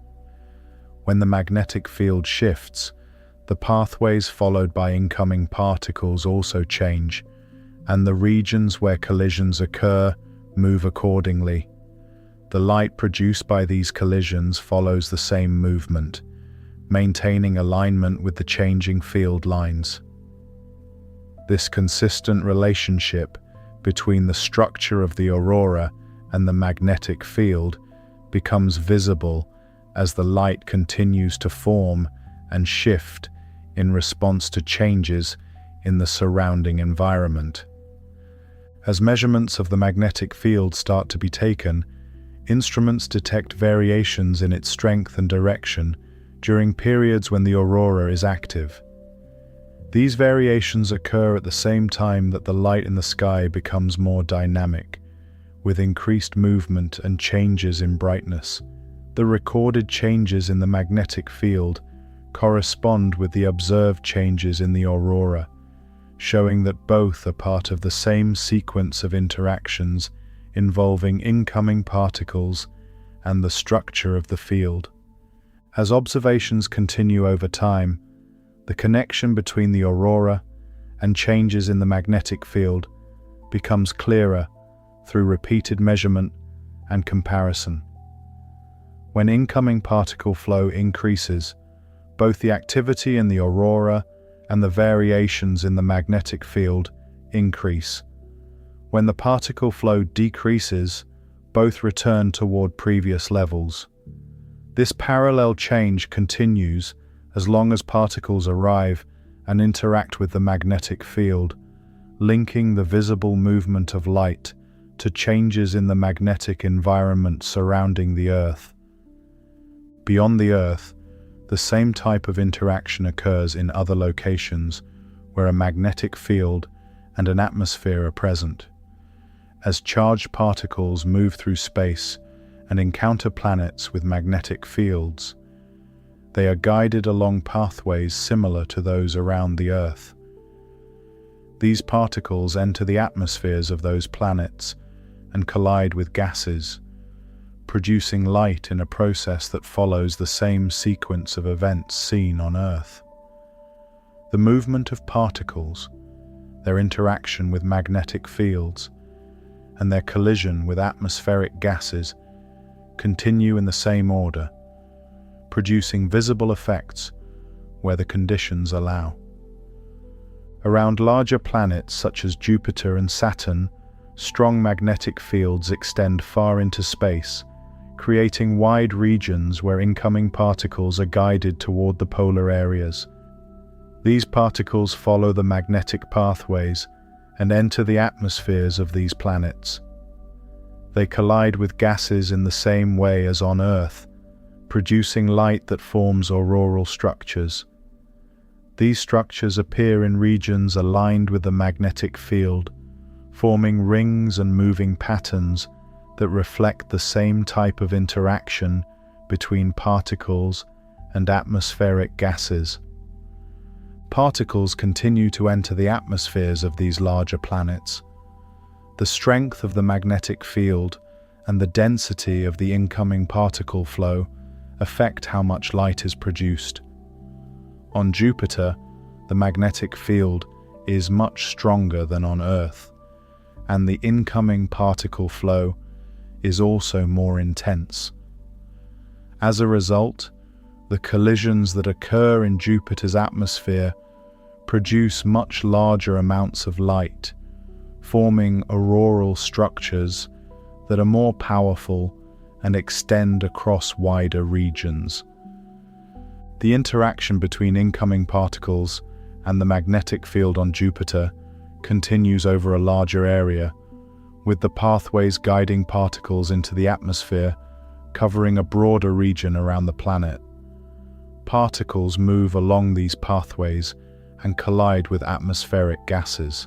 When the magnetic field shifts, the pathways followed by incoming particles also change, and the regions where collisions occur move accordingly. The light produced by these collisions follows the same movement, maintaining alignment with the changing field lines. This consistent relationship between the structure of the aurora and the magnetic field becomes visible as the light continues to form and shift in response to changes in the surrounding environment. As measurements of the magnetic field start to be taken, instruments detect variations in its strength and direction during periods when the aurora is active. These variations occur at the same time that the light in the sky becomes more dynamic, with increased movement and changes in brightness. The recorded changes in the magnetic field correspond with the observed changes in the aurora, showing that both are part of the same sequence of interactions involving incoming particles and the structure of the field. As observations continue over time, the connection between the aurora and changes in the magnetic field becomes clearer through repeated measurement and comparison. When incoming particle flow increases, both the activity in the aurora and the variations in the magnetic field increase. When the particle flow decreases, both return toward previous levels. This parallel change continues as long as particles arrive and interact with the magnetic field, linking the visible movement of light to changes in the magnetic environment surrounding the Earth. Beyond the Earth, the same type of interaction occurs in other locations where a magnetic field and an atmosphere are present. As charged particles move through space and encounter planets with magnetic fields, they are guided along pathways similar to those around the Earth. These particles enter the atmospheres of those planets and collide with gases, producing light in a process that follows the same sequence of events seen on Earth. The movement of particles, their interaction with magnetic fields, and their collision with atmospheric gases continue in the same order, producing visible effects where the conditions allow. Around larger planets such as Jupiter and Saturn, strong magnetic fields extend far into space, creating wide regions where incoming particles are guided toward the polar areas. These particles follow the magnetic pathways and enter the atmospheres of these planets. They collide with gases in the same way as on Earth, producing light that forms auroral structures. These structures appear in regions aligned with the magnetic field, forming rings and moving patterns that reflect the same type of interaction between particles and atmospheric gases. Particles continue to enter the atmospheres of these larger planets. The strength of the magnetic field and the density of the incoming particle flow affect how much light is produced. On Jupiter, the magnetic field is much stronger than on Earth, and the incoming particle flow is also more intense. As a result, the collisions that occur in Jupiter's atmosphere produce much larger amounts of light, forming auroral structures that are more powerful and extend across wider regions. The interaction between incoming particles and the magnetic field on Jupiter continues over a larger area, with the pathways guiding particles into the atmosphere, covering a broader region around the planet. Particles move along these pathways and collide with atmospheric gases.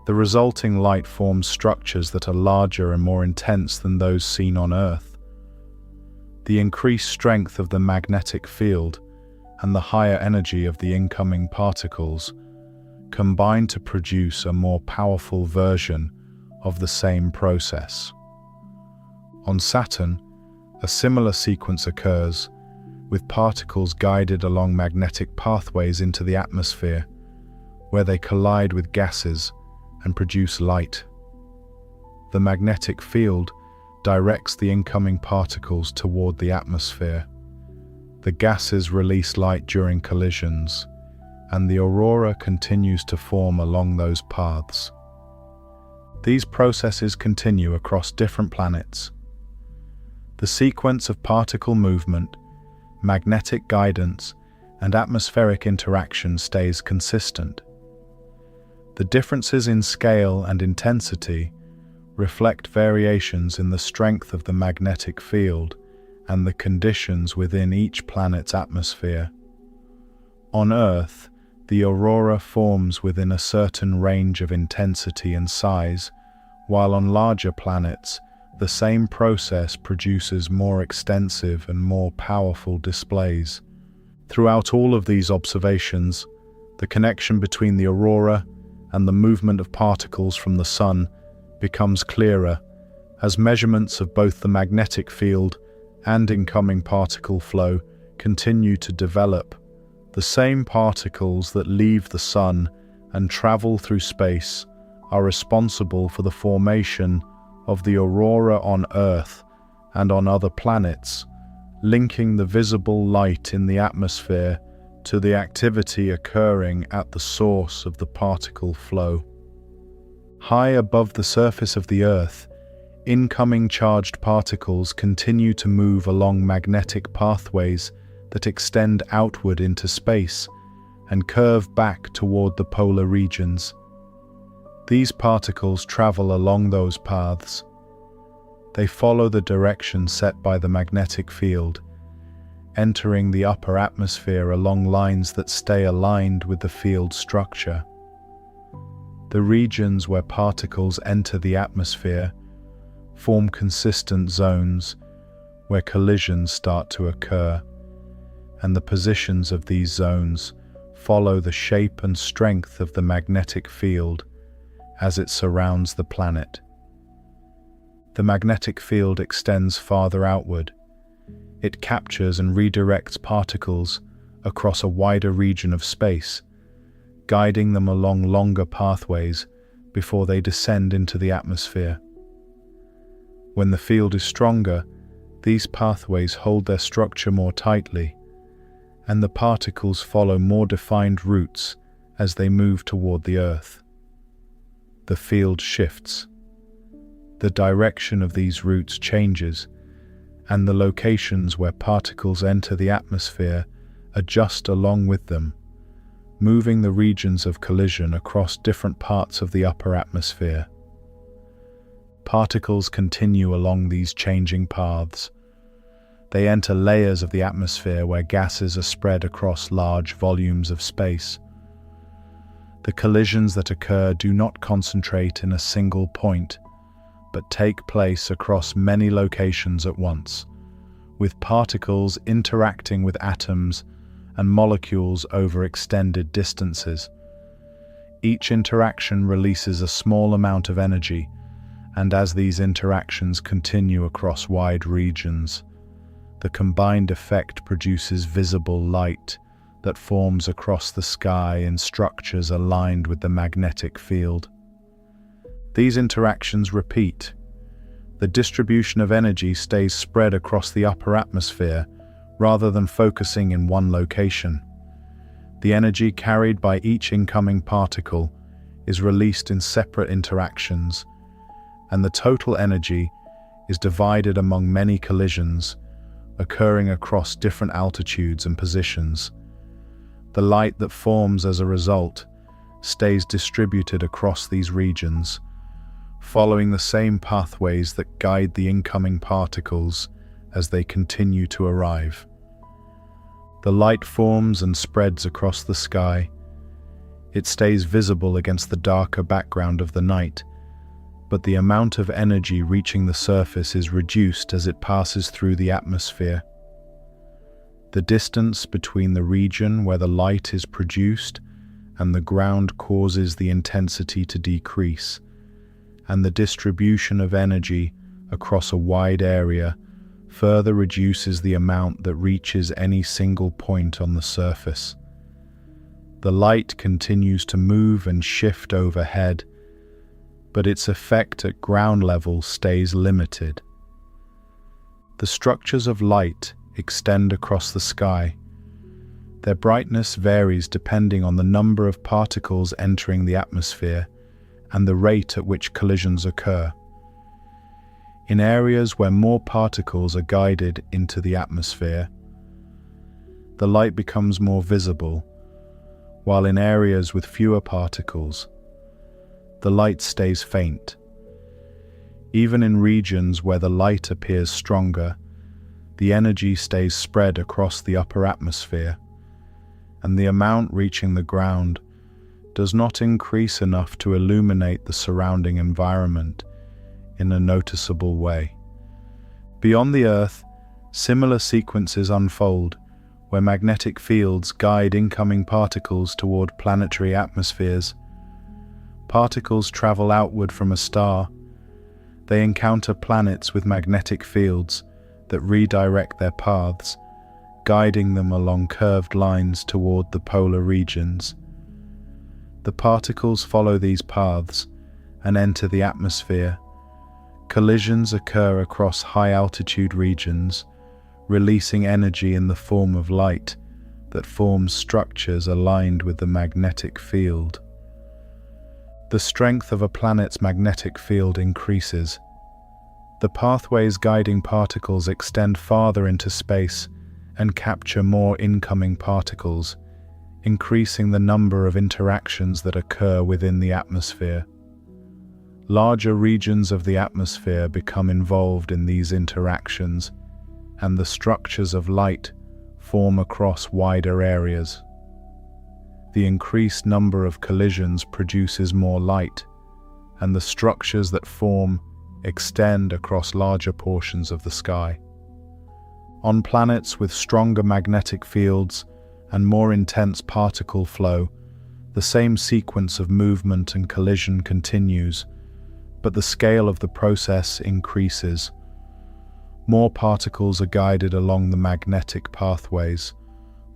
The resulting light forms structures that are larger and more intense than those seen on Earth. The increased strength of the magnetic field and the higher energy of the incoming particles combine to produce a more powerful version of the same process. On Saturn, a similar sequence occurs, with particles guided along magnetic pathways into the atmosphere, where they collide with gases and produce light. The magnetic field directs the incoming particles toward the atmosphere. The gases release light during collisions, and the aurora continues to form along those paths. These processes continue across different planets. The sequence of particle movement, magnetic guidance, and atmospheric interaction stays consistent. The differences in scale and intensity reflect variations in the strength of the magnetic field and the conditions within each planet's atmosphere. On Earth, the aurora forms within a certain range of intensity and size, while on larger planets, the same process produces more extensive and more powerful displays. Throughout all of these observations, the connection between the aurora and the movement of particles from the Sun becomes clearer as measurements of both the magnetic field and incoming particle flow continue to develop. The same particles that leave the Sun and travel through space are responsible for the formation of the aurora on Earth and on other planets, linking the visible light in the atmosphere to the activity occurring at the source of the particle flow. High above the surface of the Earth, incoming charged particles continue to move along magnetic pathways that extend outward into space and curve back toward the polar regions. These particles travel along those paths. They follow the direction set by the magnetic field, entering the upper atmosphere along lines that stay aligned with the field structure. The regions where particles enter the atmosphere form consistent zones where collisions start to occur, and the positions of these zones follow the shape and strength of the magnetic field as it surrounds the planet. The magnetic field extends farther outward. It captures and redirects particles across a wider region of space, guiding them along longer pathways before they descend into the atmosphere. When the field is stronger, these pathways hold their structure more tightly, and the particles follow more defined routes as they move toward the Earth. The field shifts. The direction of these routes changes, and the locations where particles enter the atmosphere adjust along with them, moving the regions of collision across different parts of the upper atmosphere. Particles continue along these changing paths. They enter layers of the atmosphere where gases are spread across large volumes of space. The collisions that occur do not concentrate in a single point, but take place across many locations at once, with particles interacting with atoms and molecules over extended distances. Each interaction releases a small amount of energy, and as these interactions continue across wide regions, the combined effect produces visible light that forms across the sky in structures aligned with the magnetic field. These interactions repeat. The distribution of energy stays spread across the upper atmosphere rather than focusing in one location. The energy carried by each incoming particle is released in separate interactions, and the total energy is divided among many collisions occurring across different altitudes and positions. The light that forms as a result stays distributed across these regions, following the same pathways that guide the incoming particles as they continue to arrive. The light forms and spreads across the sky. It stays visible against the darker background of the night, but the amount of energy reaching the surface is reduced as it passes through the atmosphere. The distance between the region where the light is produced and the ground causes the intensity to decrease, and the distribution of energy across a wide area further reduces the amount that reaches any single point on the surface. The light continues to move and shift overhead, but its effect at ground level stays limited. The structures of light extend across the sky. Their brightness varies depending on the number of particles entering the atmosphere and the rate at which collisions occur. In areas where more particles are guided into the atmosphere, the light becomes more visible, while in areas with fewer particles, the light stays faint. Even in regions where the light appears stronger, the energy stays spread across the upper atmosphere, and the amount reaching the ground does not increase enough to illuminate the surrounding environment in a noticeable way. Beyond the Earth, similar sequences unfold, where magnetic fields guide incoming particles toward planetary atmospheres. Particles travel outward from a star. They encounter planets with magnetic fields that redirect their paths, guiding them along curved lines toward the polar regions. The particles follow these paths and enter the atmosphere. Collisions occur across high-altitude regions, releasing energy in the form of light that forms structures aligned with the magnetic field. The strength of a planet's magnetic field increases. The pathways guiding particles extend farther into space and capture more incoming particles, increasing the number of interactions that occur within the atmosphere. Larger regions of the atmosphere become involved in these interactions, and the structures of light form across wider areas. The increased number of collisions produces more light, and the structures that form extend across larger portions of the sky. On planets with stronger magnetic fields and more intense particle flow, the same sequence of movement and collision continues, but the scale of the process increases. More particles are guided along the magnetic pathways,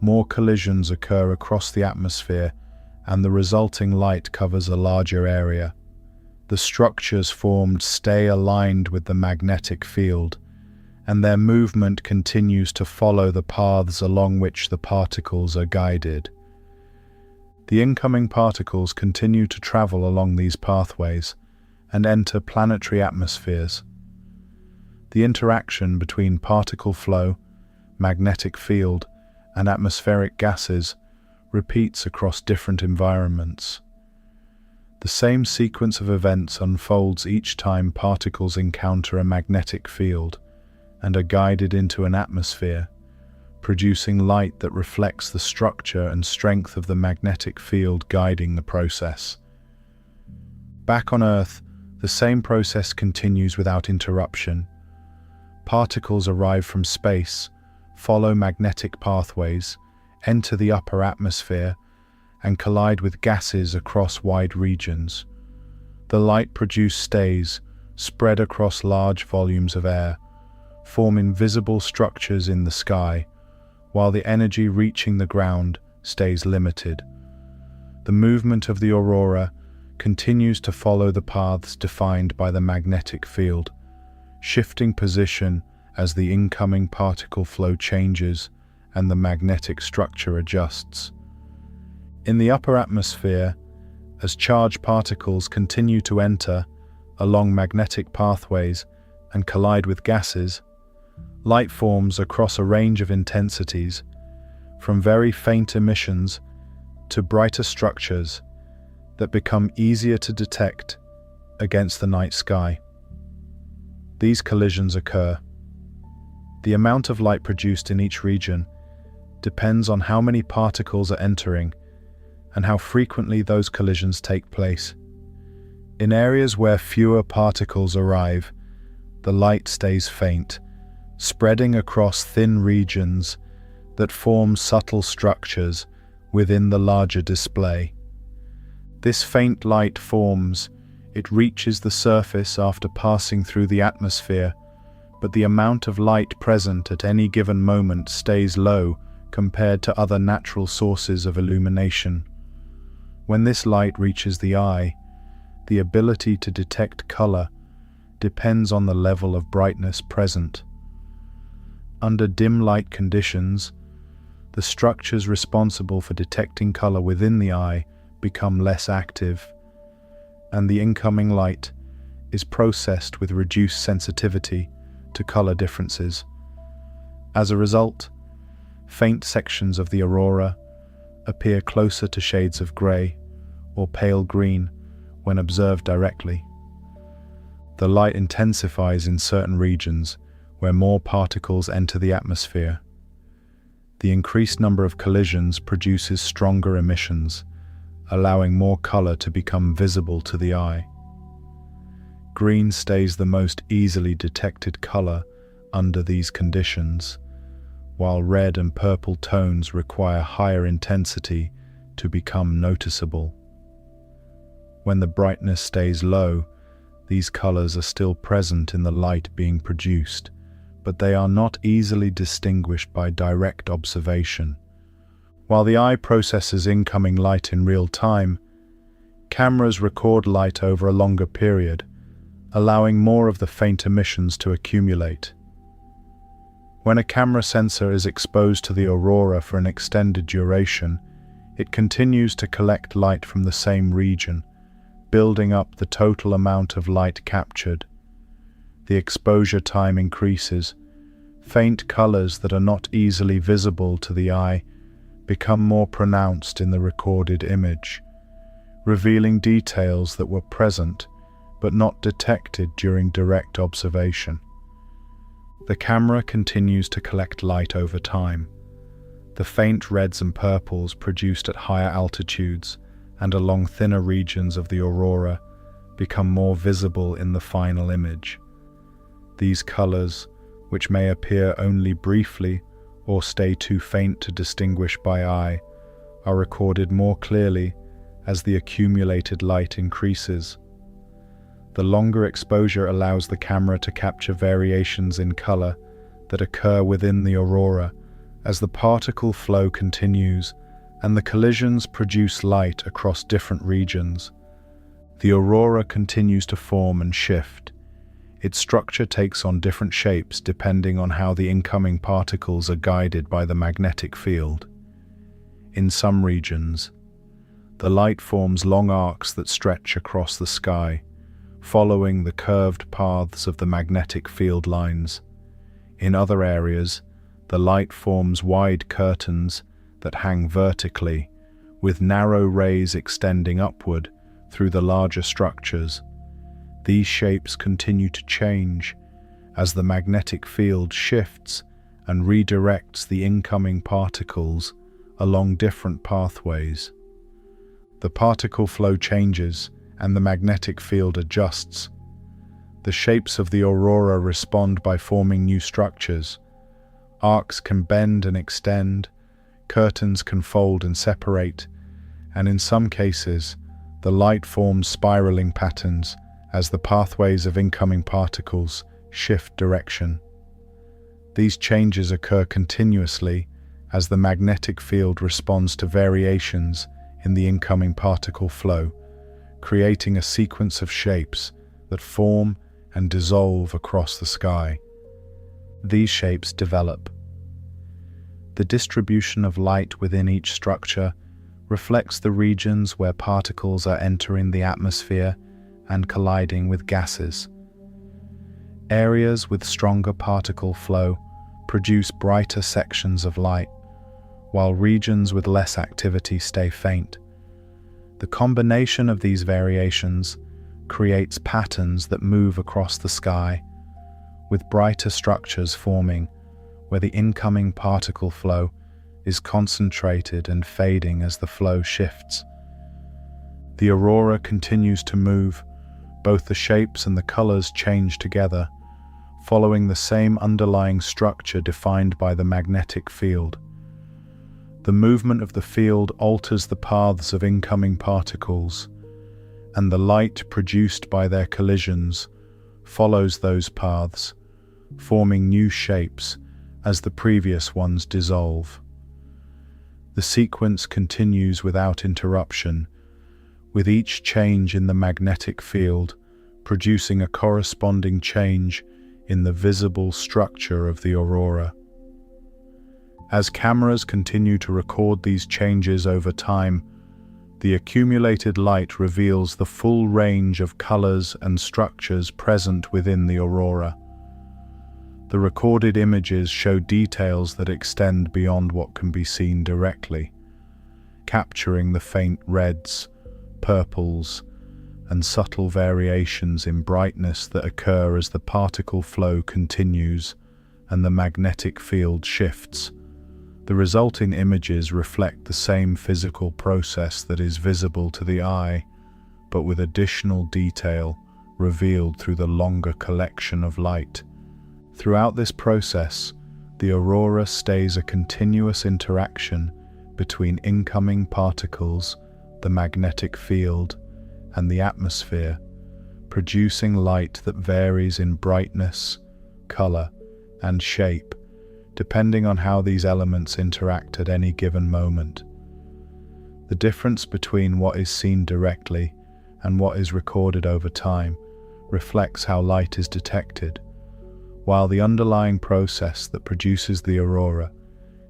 more collisions occur across the atmosphere, and the resulting light covers a larger area. The structures formed stay aligned with the magnetic field, and their movement continues to follow the paths along which the particles are guided. The incoming particles continue to travel along these pathways and enter planetary atmospheres. The interaction between particle flow, magnetic field, and atmospheric gases repeats across different environments. The same sequence of events unfolds each time particles encounter a magnetic field and are guided into an atmosphere, producing light that reflects the structure and strength of the magnetic field guiding the process. Back on Earth, the same process continues without interruption. Particles arrive from space, follow magnetic pathways, enter the upper atmosphere, and collide with gases across wide regions. The light produced stays, spread across large volumes of air, form invisible structures in the sky, while the energy reaching the ground stays limited. The movement of the aurora continues to follow the paths defined by the magnetic field, shifting position as the incoming particle flow changes and the magnetic structure adjusts. In the upper atmosphere, as charged particles continue to enter along magnetic pathways and collide with gases, light forms across a range of intensities, from very faint emissions to brighter structures that become easier to detect against the night sky. These collisions occur. The amount of light produced in each region depends on how many particles are entering and how frequently those collisions take place. In areas where fewer particles arrive, the light stays faint, spreading across thin regions that form subtle structures within the larger display. This faint light forms, it reaches the surface after passing through the atmosphere, but the amount of light present at any given moment stays low compared to other natural sources of illumination. When this light reaches the eye, the ability to detect color depends on the level of brightness present. Under dim light conditions, the structures responsible for detecting color within the eye become less active. and the incoming light is processed with reduced sensitivity to color differences. As a result, faint sections of the aurora appear closer to shades of gray or pale green when observed directly. The light intensifies in certain regions where more particles enter the atmosphere. The increased number of collisions produces stronger emissions, allowing more color to become visible to the eye. Green stays the most easily detected color under these conditions, while red and purple tones require higher intensity to become noticeable. When the brightness stays low, these colors are still present in the light being produced, but they are not easily distinguished by direct observation. While the eye processes incoming light in real time, cameras record light over a longer period, allowing more of the faint emissions to accumulate. When a camera sensor is exposed to the aurora for an extended duration, it continues to collect light from the same region, building up the total amount of light captured. The exposure time increases. Faint colors that are not easily visible to the eye become more pronounced in the recorded image, revealing details that were present but not detected during direct observation. The camera continues to collect light over time. The faint reds and purples produced at higher altitudes and along thinner regions of the aurora become more visible in the final image. These colors, which may appear only briefly or stay too faint to distinguish by eye, are recorded more clearly as the accumulated light increases. The longer exposure allows the camera to capture variations in color that occur within the aurora as the particle flow continues and the collisions produce light across different regions. The aurora continues to form and shift. Its structure takes on different shapes depending on how the incoming particles are guided by the magnetic field. In some regions, the light forms long arcs that stretch across the sky, following the curved paths of the magnetic field lines. In other areas, the light forms wide curtains that hang vertically, with narrow rays extending upward through the larger structures. These shapes continue to change as the magnetic field shifts and redirects the incoming particles along different pathways. The particle flow changes and the magnetic field adjusts. The shapes of the aurora respond by forming new structures. Arcs can bend and extend, curtains can fold and separate, and in some cases, the light forms spiraling patterns as the pathways of incoming particles shift direction. These changes occur continuously as the magnetic field responds to variations in the incoming particle flow, creating a sequence of shapes that form and dissolve across the sky. These shapes develop. The distribution of light within each structure reflects the regions where particles are entering the atmosphere and colliding with gases. Areas with stronger particle flow produce brighter sections of light, while regions with less activity stay faint. The combination of these variations creates patterns that move across the sky, with brighter structures forming where the incoming particle flow is concentrated and fading as the flow shifts. The aurora continues to move. Both the shapes and the colors change together, following the same underlying structure defined by the magnetic field. The movement of the field alters the paths of incoming particles, and the light produced by their collisions follows those paths, forming new shapes as the previous ones dissolve. The sequence continues without interruption, with each change in the magnetic field producing a corresponding change in the visible structure of the aurora. As cameras continue to record these changes over time, The accumulated light reveals the full range of colors and structures present within the aurora. The recorded images show details that extend beyond what can be seen directly, capturing the faint reds, purples, and subtle variations in brightness that occur as the particle flow continues and the magnetic field shifts. The resulting images reflect the same physical process that is visible to the eye, but with additional detail revealed through the longer collection of light. Throughout this process, the aurora stays a continuous interaction between incoming particles, the magnetic field, and the atmosphere, producing light that varies in brightness, color, and shape, depending on how these elements interact at any given moment. The difference between what is seen directly and what is recorded over time reflects how light is detected, while the underlying process that produces the aurora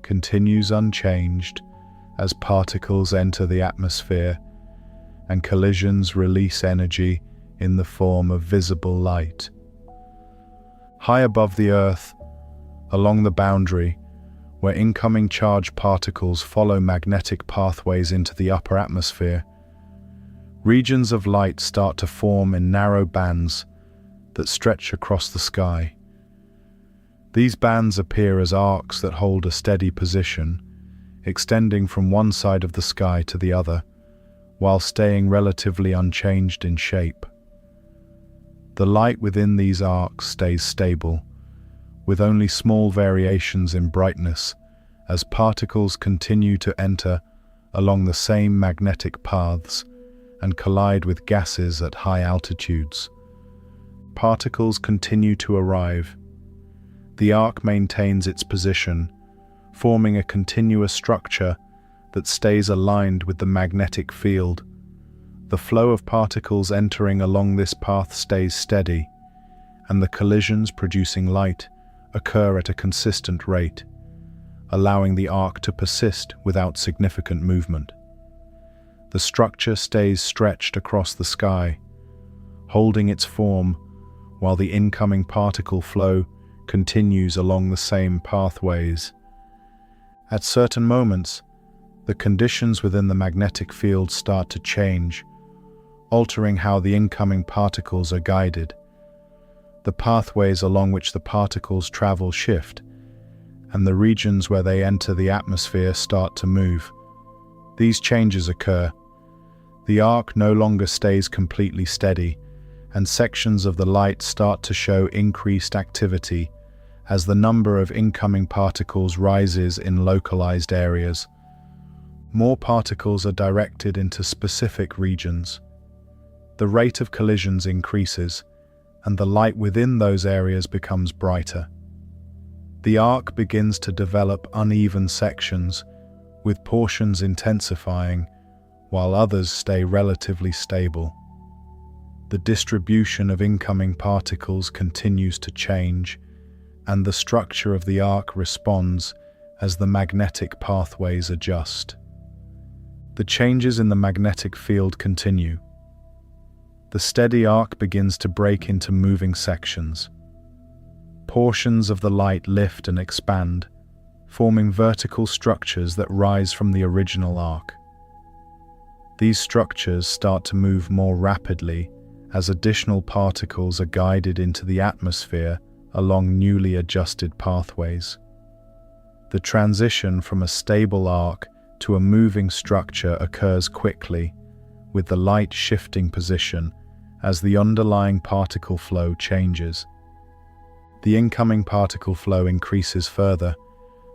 continues unchanged as particles enter the atmosphere and collisions release energy in the form of visible light. High above the Earth, along the boundary, where incoming charged particles follow magnetic pathways into the upper atmosphere, regions of light start to form in narrow bands that stretch across the sky. These bands appear as arcs that hold a steady position, extending from one side of the sky to the other, while staying relatively unchanged in shape. The light within these arcs stays stable, with only small variations in brightness as particles continue to enter along the same magnetic paths and collide with gases at high altitudes. Particles continue to arrive. The arc maintains its position, forming a continuous structure that stays aligned with the magnetic field. The flow of particles entering along this path stays steady, and the collisions producing light occur at a consistent rate, allowing the arc to persist without significant movement. The structure stays stretched across the sky, holding its form while the incoming particle flow continues along the same pathways. At certain moments, the conditions within the magnetic field start to change, altering how the incoming particles are guided. The pathways along which the particles travel shift, and the regions where they enter the atmosphere start to move. These changes occur. The arc no longer stays completely steady, and sections of the light start to show increased activity as the number of incoming particles rises in localized areas. More particles are directed into specific regions. The rate of collisions increases, and the light within those areas becomes brighter. The arc begins to develop uneven sections, with portions intensifying, while others stay relatively stable. The distribution of incoming particles continues to change, and the structure of the arc responds as the magnetic pathways adjust. The changes in the magnetic field continue. The steady arc begins to break into moving sections. Portions of the light lift and expand, forming vertical structures that rise from the original arc. These structures start to move more rapidly as additional particles are guided into the atmosphere along newly adjusted pathways. The transition from a stable arc to a moving structure occurs quickly, with the light shifting position as the underlying particle flow changes. The incoming particle flow increases further.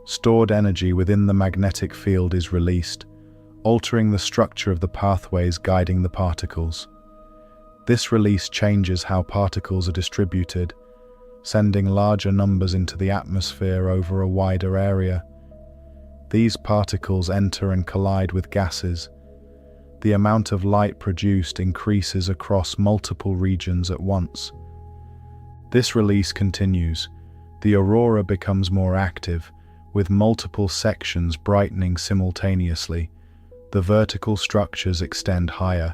Stored energy within the magnetic field is released, altering the structure of the pathways guiding the particles. This release changes how particles are distributed, sending larger numbers into the atmosphere over a wider area. These particles enter and collide with gases. The amount of light produced increases across multiple regions at once. This release continues. The aurora becomes more active, with multiple sections brightening simultaneously. The vertical structures extend higher,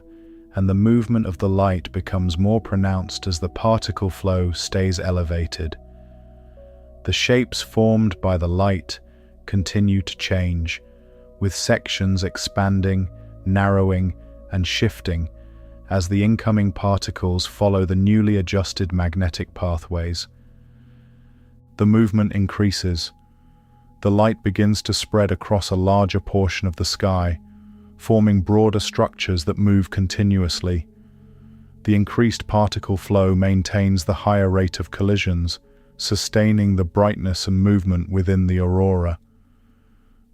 and the movement of the light becomes more pronounced as the particle flow stays elevated. The shapes formed by the light continue to change, with sections expanding, narrowing, and shifting as the incoming particles follow the newly adjusted magnetic pathways. The movement increases. The light begins to spread across a larger portion of the sky, forming broader structures that move continuously. The increased particle flow maintains the higher rate of collisions, sustaining the brightness and movement within the aurora.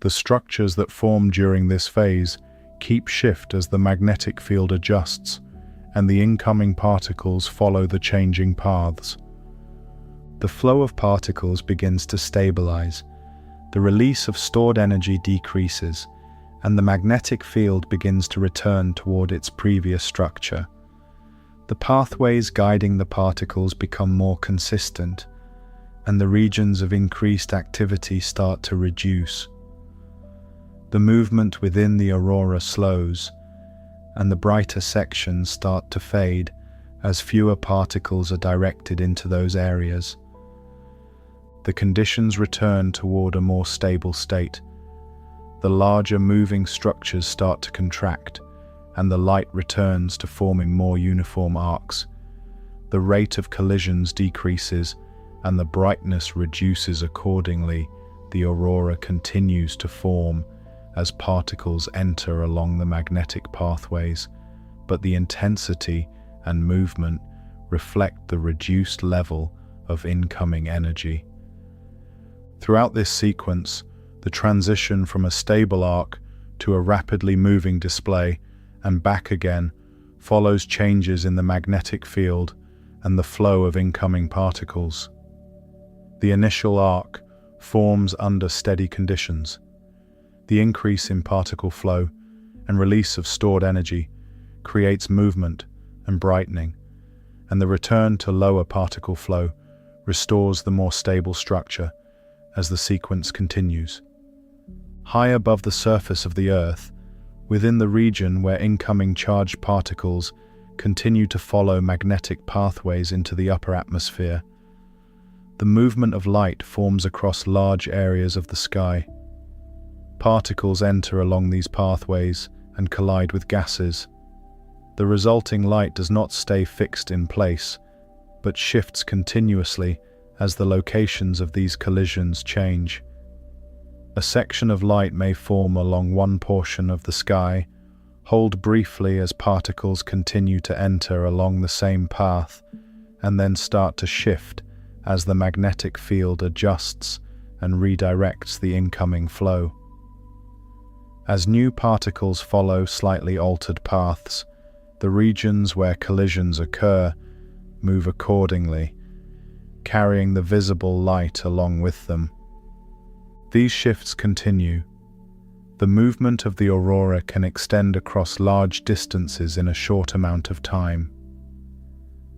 The structures that form during this phase keep shift as the magnetic field adjusts, and the incoming particles follow the changing paths. The flow of particles begins to stabilize. The release of stored energy decreases, and the magnetic field begins to return toward its previous structure. The pathways guiding the particles become more consistent, and the regions of increased activity start to reduce. The movement within the aurora slows, and the brighter sections start to fade as fewer particles are directed into those areas. The conditions return toward a more stable state. The larger moving structures start to contract, and the light returns to forming more uniform arcs. The rate of collisions decreases, and the brightness reduces accordingly. The aurora continues to form as particles enter along the magnetic pathways, but the intensity and movement reflect the reduced level of incoming energy. Throughout this sequence, the transition from a stable arc to a rapidly moving display and back again follows changes in the magnetic field and the flow of incoming particles. The initial arc forms under steady conditions. The increase in particle flow and release of stored energy creates movement and brightening, and the return to lower particle flow restores the more stable structure as the sequence continues. High above the surface of the Earth, within the region where incoming charged particles continue to follow magnetic pathways into the upper atmosphere, the movement of light forms across large areas of the sky. Particles enter along these pathways and collide with gases. The resulting light does not stay fixed in place, but shifts continuously as the locations of these collisions change. A section of light may form along one portion of the sky, hold briefly as particles continue to enter along the same path, and then start to shift as the magnetic field adjusts and redirects the incoming flow. As new particles follow slightly altered paths, the regions where collisions occur move accordingly, carrying the visible light along with them. These shifts continue. The movement of the aurora can extend across large distances in a short amount of time.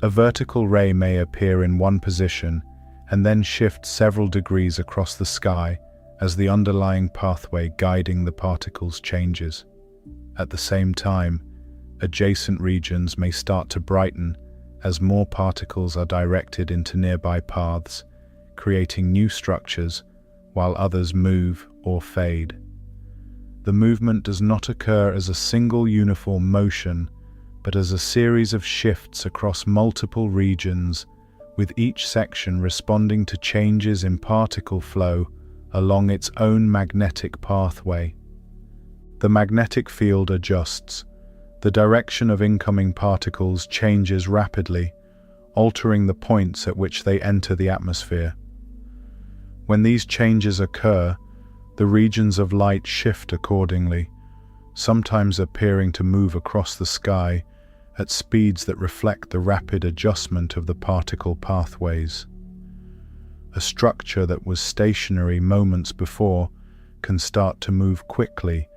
A vertical ray may appear in one position and then shift several degrees across the sky as the underlying pathway guiding the particles changes. At the same time, adjacent regions may start to brighten as more particles are directed into nearby paths, creating new structures, while others move or fade. The movement does not occur as a single uniform motion, but as a series of shifts across multiple regions, with each section responding to changes in particle flow along its own magnetic pathway. The magnetic field adjusts. The direction of incoming particles changes rapidly, altering the points at which they enter the atmosphere. When these changes occur, the regions of light shift accordingly, sometimes appearing to move across the sky at speeds that reflect the rapid adjustment of the particle pathways. A structure that was stationary moments before can start to move quickly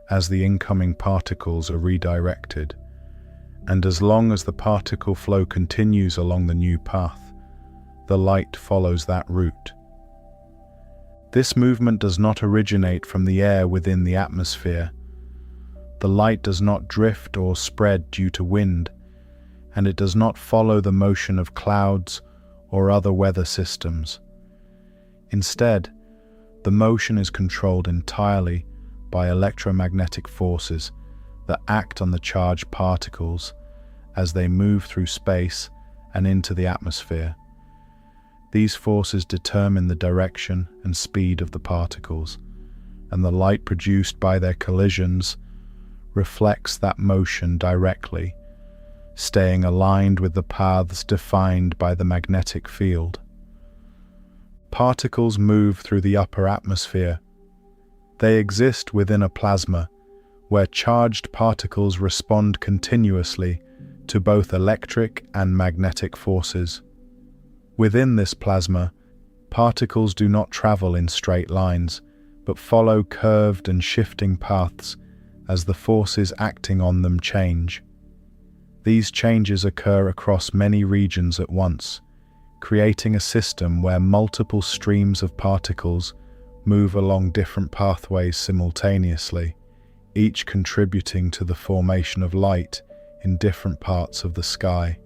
as the incoming particles are redirected, and as long as the particle flow continues along the new path, the light follows that route. This movement does not originate from the air within the atmosphere, The light does not drift or spread due to wind, and it does not follow the motion of clouds or other weather systems. Instead, the motion is controlled entirely by electromagnetic forces that act on the charged particles as they move through space and into the atmosphere. These forces determine the direction and speed of the particles, and the light produced by their collisions reflects that motion directly, staying aligned with the paths defined by the magnetic field. Particles move through the upper atmosphere. They exist within a plasma, where charged particles respond continuously to both electric and magnetic forces. Within this plasma, particles do not travel in straight lines, but follow curved and shifting paths as the forces acting on them change. These changes occur across many regions at once, creating a system where multiple streams of particles move along different pathways simultaneously, each contributing to the formation of light in different parts of the sky.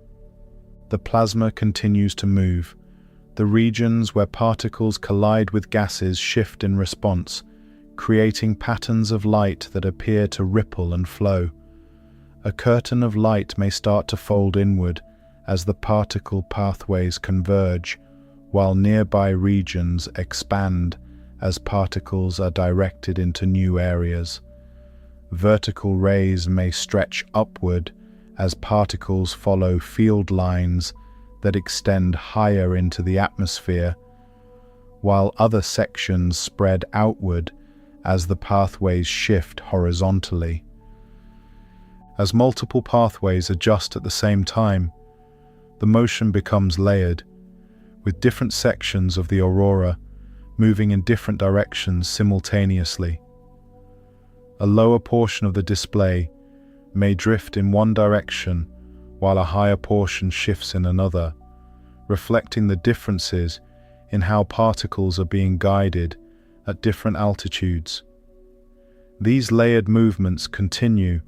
The plasma continues to move. The regions where particles collide with gases shift in response, creating patterns of light that appear to ripple and flow. A curtain of light may start to fold inward as the particle pathways converge, while nearby regions expand as particles are directed into new areas. Vertical rays may stretch upward as particles follow field lines that extend higher into the atmosphere, while other sections spread outward as the pathways shift horizontally. As multiple pathways adjust at the same time, the motion becomes layered, with different sections of the aurora moving in different directions simultaneously. A lower portion of the display may drift in one direction while a higher portion shifts in another, reflecting the differences in how particles are being guided at different altitudes. These layered movements continue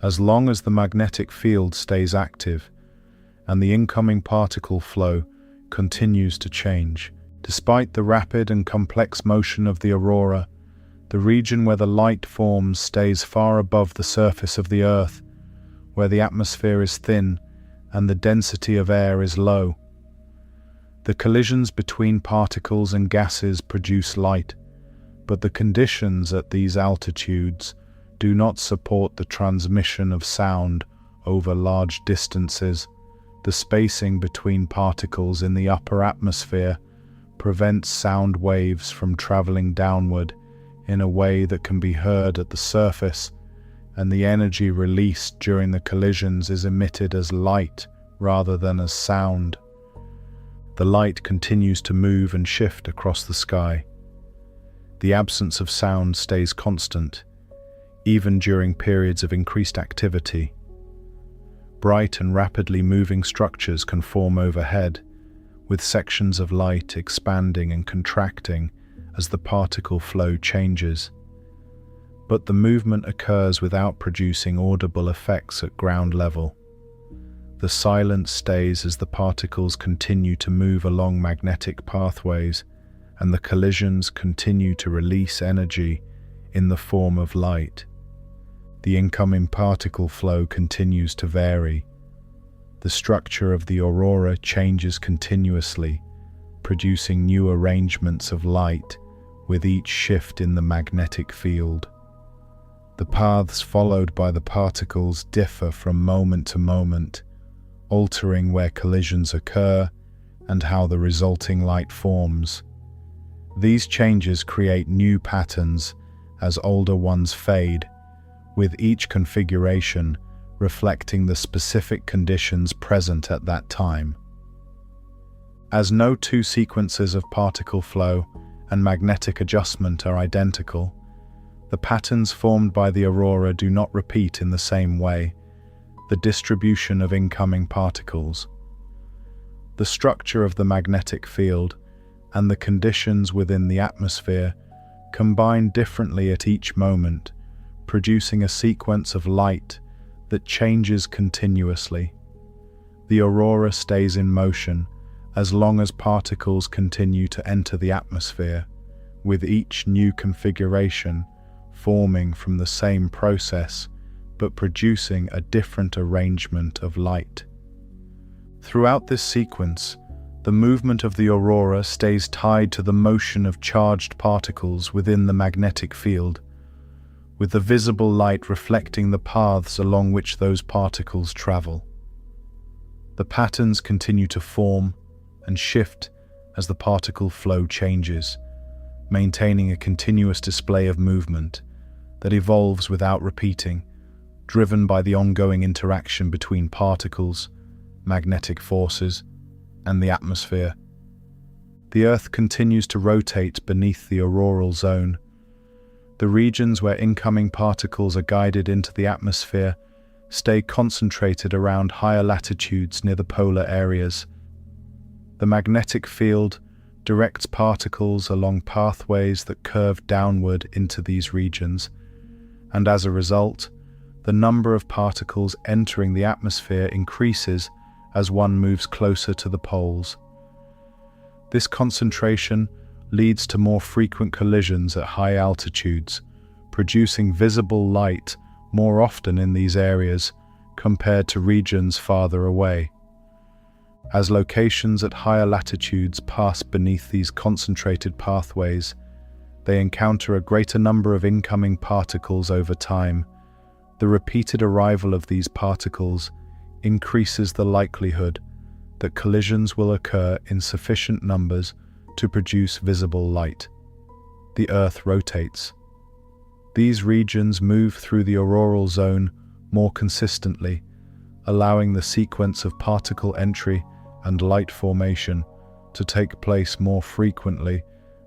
as long as the magnetic field stays active and the incoming particle flow continues to change. Despite the rapid and complex motion of the aurora, the region where the light forms stays far above the surface of the Earth, where the atmosphere is thin and the density of air is low. The collisions between particles and gases produce light, but the conditions at these altitudes do not support the transmission of sound over large distances. The spacing between particles in the upper atmosphere prevents sound waves from traveling downward in a way that can be heard at the surface, and the energy released during the collisions is emitted as light rather than as sound. The light continues to move and shift across the sky. The absence of sound stays constant, even during periods of increased activity. Bright and rapidly moving structures can form overhead, with sections of light expanding and contracting as the particle flow changes. But the movement occurs without producing audible effects at ground level. The silence stays as the particles continue to move along magnetic pathways, and the collisions continue to release energy in the form of light. The incoming particle flow continues to vary. The structure of the aurora changes continuously, producing new arrangements of light with each shift in the magnetic field. The paths followed by the particles differ from moment to moment, altering where collisions occur and how the resulting light forms. These changes create new patterns as older ones fade, with each configuration reflecting the specific conditions present at that time. As no two sequences of particle flow and magnetic adjustment are identical, the patterns formed by the aurora do not repeat in the same way. The distribution of incoming particles, the structure of the magnetic field, and the conditions within the atmosphere combine differently at each moment, producing a sequence of light that changes continuously. The aurora stays in motion as long as particles continue to enter the atmosphere, with each new configuration forming from the same process but producing a different arrangement of light. Throughout this sequence, the movement of the aurora stays tied to the motion of charged particles within the magnetic field, with the visible light reflecting the paths along which those particles travel. The patterns continue to form and shift as the particle flow changes, maintaining a continuous display of movement that evolves without repeating, driven by the ongoing interaction between particles, magnetic forces, and the atmosphere. The Earth continues to rotate beneath the auroral zone. The regions where incoming particles are guided into the atmosphere stay concentrated around higher latitudes near the polar areas. The magnetic field directs particles along pathways that curve downward into these regions, and as a result, the number of particles entering the atmosphere increases as one moves closer to the poles. This concentration leads to more frequent collisions at high altitudes, producing visible light more often in these areas compared to regions farther away. As locations at higher latitudes pass beneath these concentrated pathways, they encounter a greater number of incoming particles over time. The repeated arrival of these particles increases the likelihood that collisions will occur in sufficient numbers to produce visible light. The Earth rotates. These regions move through the auroral zone more consistently, allowing the sequence of particle entry and light formation to take place more frequently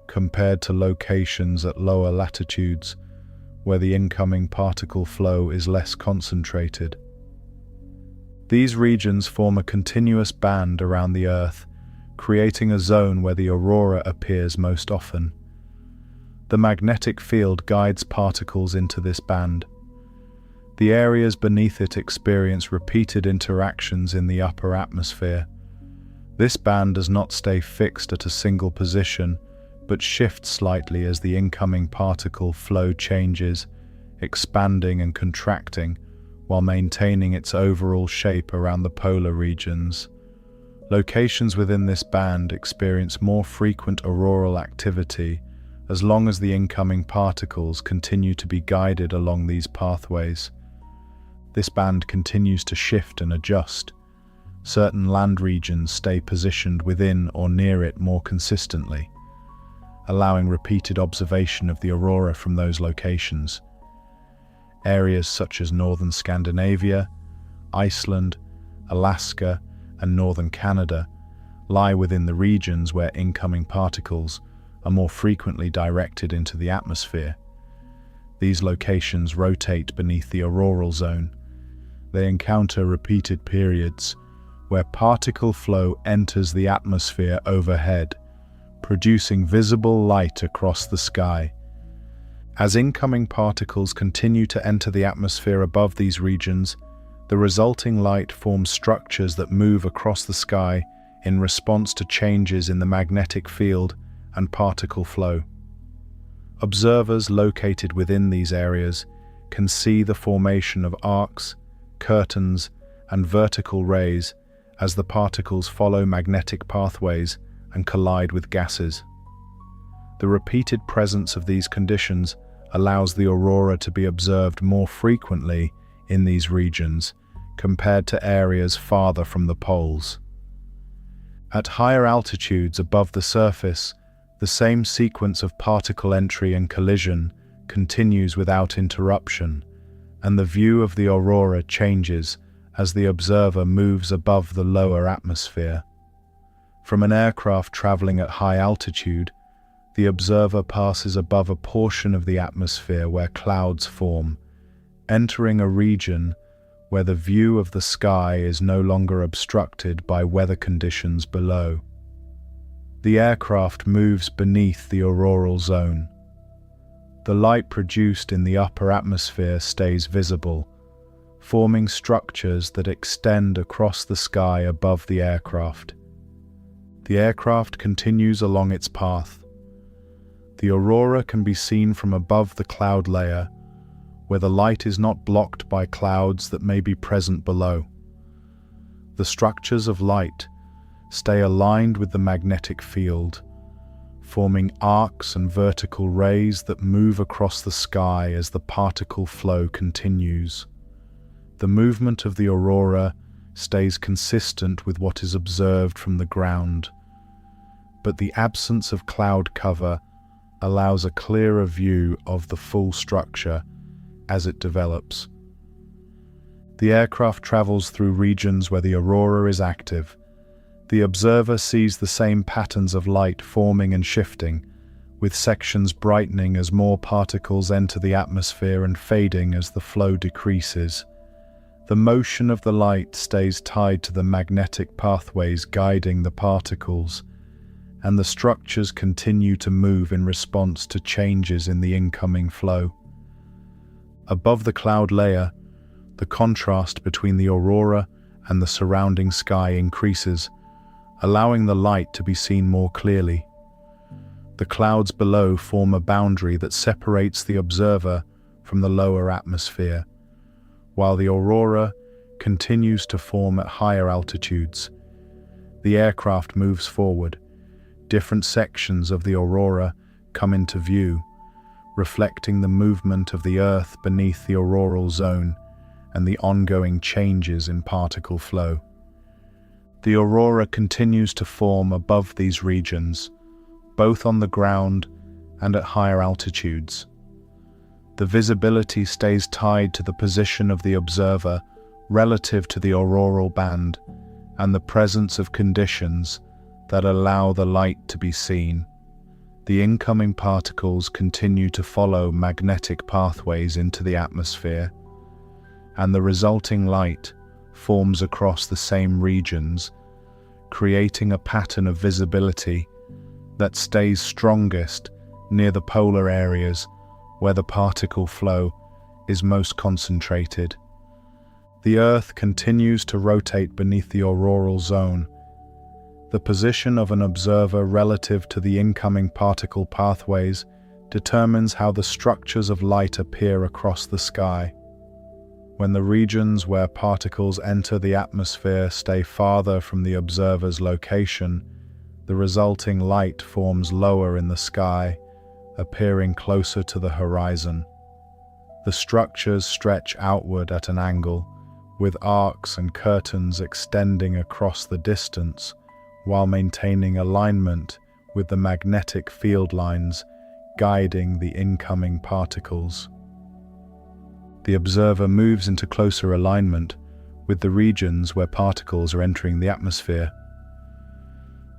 compared to locations at lower latitudes where the incoming particle flow is less concentrated. These regions form a continuous band around the Earth, creating a zone where the aurora appears most often. The magnetic field guides particles into this band. The areas beneath it experience repeated interactions in the upper atmosphere. This band does not stay fixed at a single position, but shifts slightly as the incoming particle flow changes, expanding and contracting while maintaining its overall shape around the polar regions. Locations within this band experience more frequent auroral activity as long as the incoming particles continue to be guided along these pathways. This band continues to shift and adjust. Certain land regions stay positioned within or near it more consistently, allowing repeated observation of the aurora from those locations. Areas such as northern Scandinavia, Iceland, Alaska, and northern Canada lie within the regions where incoming particles are more frequently directed into the atmosphere. These locations rotate beneath the auroral zone. They encounter repeated periods where particle flow enters the atmosphere overhead, producing visible light across the sky. As incoming particles continue to enter the atmosphere above these regions, the resulting light forms structures that move across the sky in response to changes in the magnetic field and particle flow. Observers located within these areas can see the formation of arcs, curtains, and vertical rays as the particles follow magnetic pathways and collide with gases. The repeated presence of these conditions allows the aurora to be observed more frequently in these regions compared to areas farther from the poles. At higher altitudes above the surface, the same sequence of particle entry and collision continues without interruption, and the view of the aurora changes as the observer moves above the lower atmosphere. From an aircraft traveling at high altitude, the observer passes above a portion of the atmosphere where clouds form, entering a region where the view of the sky is no longer obstructed by weather conditions below. The aircraft moves beneath the auroral zone. The light produced in the upper atmosphere stays visible, forming structures that extend across the sky above the aircraft. The aircraft continues along its path. The aurora can be seen from above the cloud layer, where the light is not blocked by clouds that may be present below. The structures of light stay aligned with the magnetic field, forming arcs and vertical rays that move across the sky as the particle flow continues. The movement of the aurora stays consistent with what is observed from the ground, but the absence of cloud cover allows a clearer view of the full structure as it develops. The aircraft travels through regions where the aurora is active. The observer sees the same patterns of light forming and shifting, with sections brightening as more particles enter the atmosphere and fading as the flow decreases. The motion of the light stays tied to the magnetic pathways guiding the particles, and the structures continue to move in response to changes in the incoming flow. Above the cloud layer, the contrast between the aurora and the surrounding sky increases, allowing the light to be seen more clearly. The clouds below form a boundary that separates the observer from the lower atmosphere, while the aurora continues to form at higher altitudes. The aircraft moves forward. Different sections of the aurora come into view, reflecting the movement of the Earth beneath the auroral zone and the ongoing changes in particle flow. The aurora continues to form above these regions, both on the ground and at higher altitudes. The visibility stays tied to the position of the observer relative to the auroral band and the presence of conditions that allow the light to be seen. The incoming particles continue to follow magnetic pathways into the atmosphere, and the resulting light forms across the same regions, creating a pattern of visibility that stays strongest near the polar areas where the particle flow is most concentrated. The Earth continues to rotate beneath the auroral zone. The position of an observer relative to the incoming particle pathways determines how the structures of light appear across the sky. When the regions where particles enter the atmosphere stay farther from the observer's location, the resulting light forms lower in the sky, appearing closer to the horizon. The structures stretch outward at an angle, with arcs and curtains extending across the distance, while maintaining alignment with the magnetic field lines guiding the incoming particles. The observer moves into closer alignment with the regions where particles are entering the atmosphere.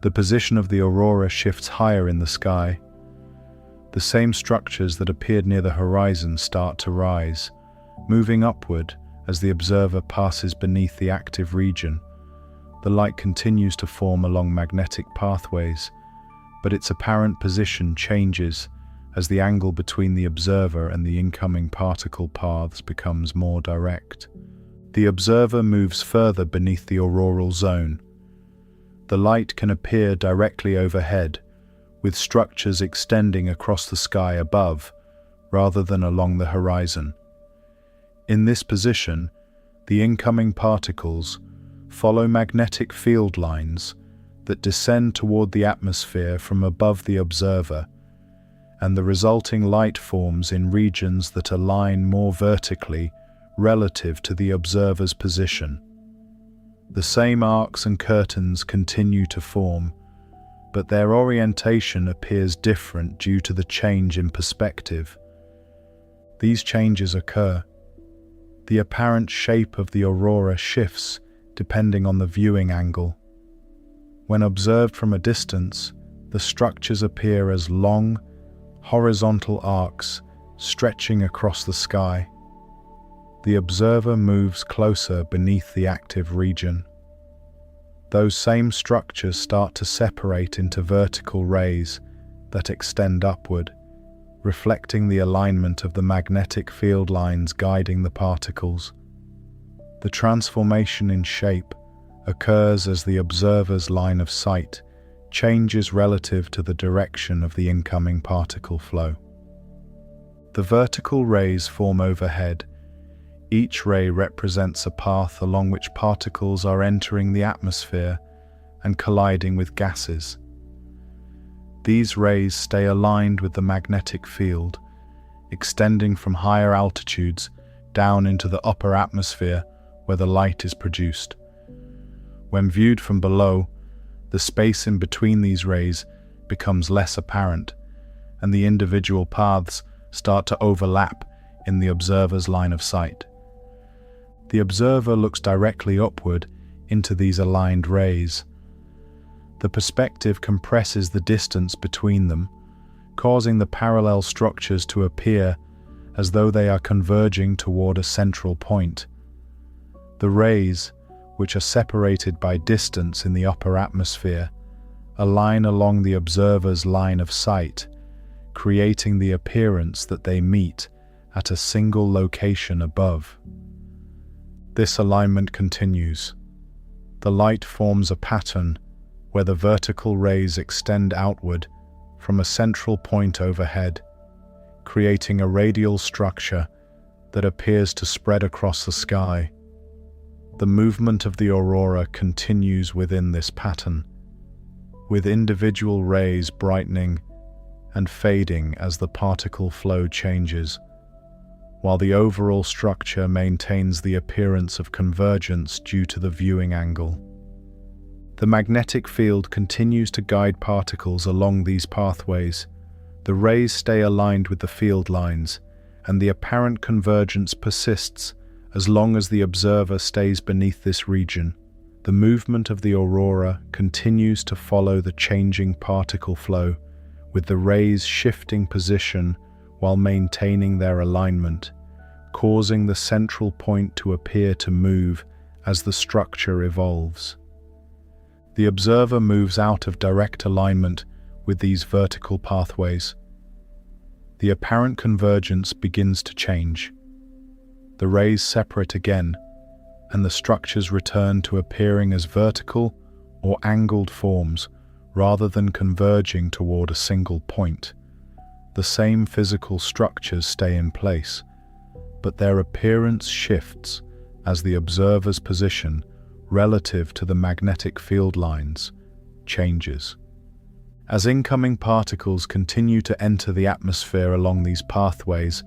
The position of the aurora shifts higher in the sky. The same structures that appeared near the horizon start to rise, moving upward as the observer passes beneath the active region. The light continues to form along magnetic pathways, but its apparent position changes as the angle between the observer and the incoming particle paths becomes more direct. The observer moves further beneath the auroral zone. The light can appear directly overhead, with structures extending across the sky above, rather than along the horizon. In this position, the incoming particles follow magnetic field lines that descend toward the atmosphere from above the observer, and the resulting light forms in regions that align more vertically relative to the observer's position. The same arcs and curtains continue to form, but their orientation appears different due to the change in perspective. These changes occur. The apparent shape of the aurora shifts depending on the viewing angle. When observed from a distance, the structures appear as long, horizontal arcs stretching across the sky. The observer moves closer beneath the active region. Those same structures start to separate into vertical rays that extend upward, reflecting the alignment of the magnetic field lines guiding the particles. The transformation in shape occurs as the observer's line of sight changes relative to the direction of the incoming particle flow. The vertical rays form overhead. Each ray represents a path along which particles are entering the atmosphere and colliding with gases. These rays stay aligned with the magnetic field, extending from higher altitudes down into the upper atmosphere where the light is produced. When viewed from below, the space in between these rays becomes less apparent, and the individual paths start to overlap in the observer's line of sight. The observer looks directly upward into these aligned rays. The perspective compresses the distance between them, causing the parallel structures to appear as though they are converging toward a central point. The rays, which are separated by distance in the upper atmosphere, align along the observer's line of sight, creating the appearance that they meet at a single location above. This alignment continues. The light forms a pattern where the vertical rays extend outward from a central point overhead, creating a radial structure that appears to spread across the sky. The movement of the aurora continues within this pattern, with individual rays brightening and fading as the particle flow changes, while the overall structure maintains the appearance of convergence due to the viewing angle. The magnetic field continues to guide particles along these pathways. The rays stay aligned with the field lines, and the apparent convergence persists as long as the observer stays beneath this region. The movement of the aurora continues to follow the changing particle flow, with the rays shifting position while maintaining their alignment, causing the central point to appear to move as the structure evolves. The observer moves out of direct alignment with these vertical pathways. The apparent convergence begins to change. The rays separate again, and the structures return to appearing as vertical or angled forms rather than converging toward a single point. The same physical structures stay in place, but their appearance shifts as the observer's position relative to the magnetic field lines changes. As incoming particles continue to enter the atmosphere along these pathways,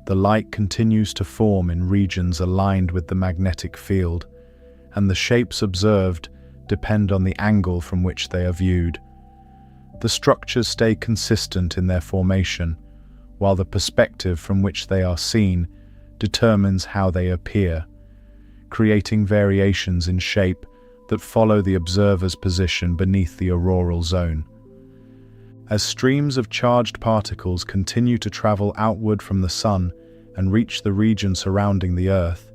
the light continues to form in regions aligned with the magnetic field, and the shapes observed depend on the angle from which they are viewed. The structures stay consistent in their formation, while the perspective from which they are seen determines how they appear, creating variations in shape that follow the observer's position beneath the auroral zone. As streams of charged particles continue to travel outward from the Sun and reach the region surrounding the Earth,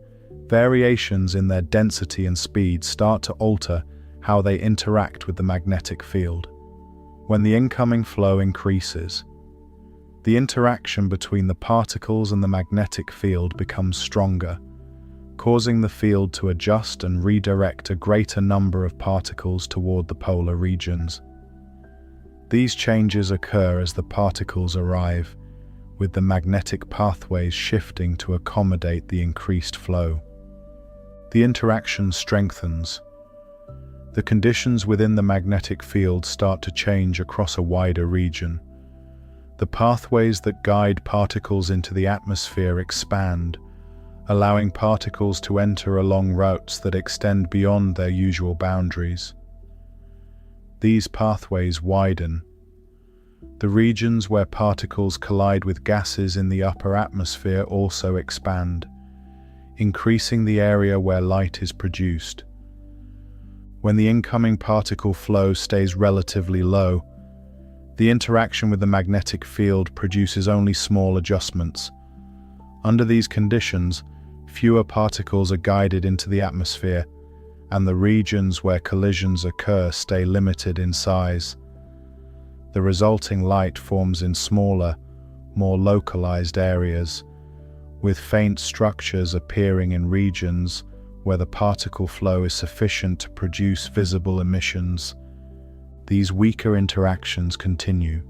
variations in their density and speed start to alter how they interact with the magnetic field. When the incoming flow increases, the interaction between the particles and the magnetic field becomes stronger, causing the field to adjust and redirect a greater number of particles toward the polar regions. These changes occur as the particles arrive, with the magnetic pathways shifting to accommodate the increased flow. The interaction strengthens. The conditions within the magnetic field start to change across a wider region. The pathways that guide particles into the atmosphere expand, allowing particles to enter along routes that extend beyond their usual boundaries. These pathways widen. The regions where particles collide with gases in the upper atmosphere also expand, increasing the area where light is produced. When the incoming particle flow stays relatively low, the interaction with the magnetic field produces only small adjustments. Under these conditions, fewer particles are guided into the atmosphere, and the regions where collisions occur stay limited in size. The resulting light forms in smaller, more localized areas, with faint structures appearing in regions where the particle flow is sufficient to produce visible emissions. These weaker interactions continue.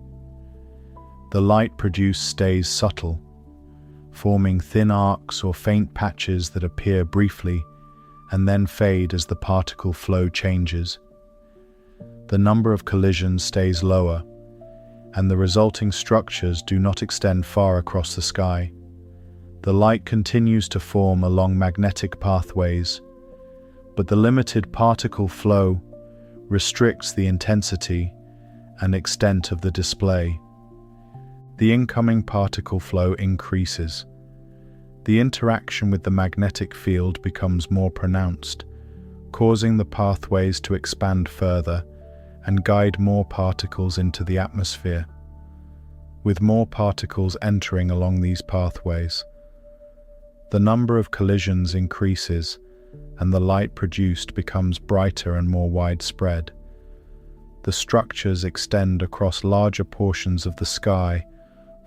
The light produced stays subtle, forming thin arcs or faint patches that appear briefly and then fade as the particle flow changes. The number of collisions stays lower, and the resulting structures do not extend far across the sky. The light continues to form along magnetic pathways, but the limited particle flow restricts the intensity and extent of the display. The incoming particle flow increases. The interaction with the magnetic field becomes more pronounced, causing the pathways to expand further and guide more particles into the atmosphere. With more particles entering along these pathways, the number of collisions increases and the light produced becomes brighter and more widespread. The structures extend across larger portions of the sky,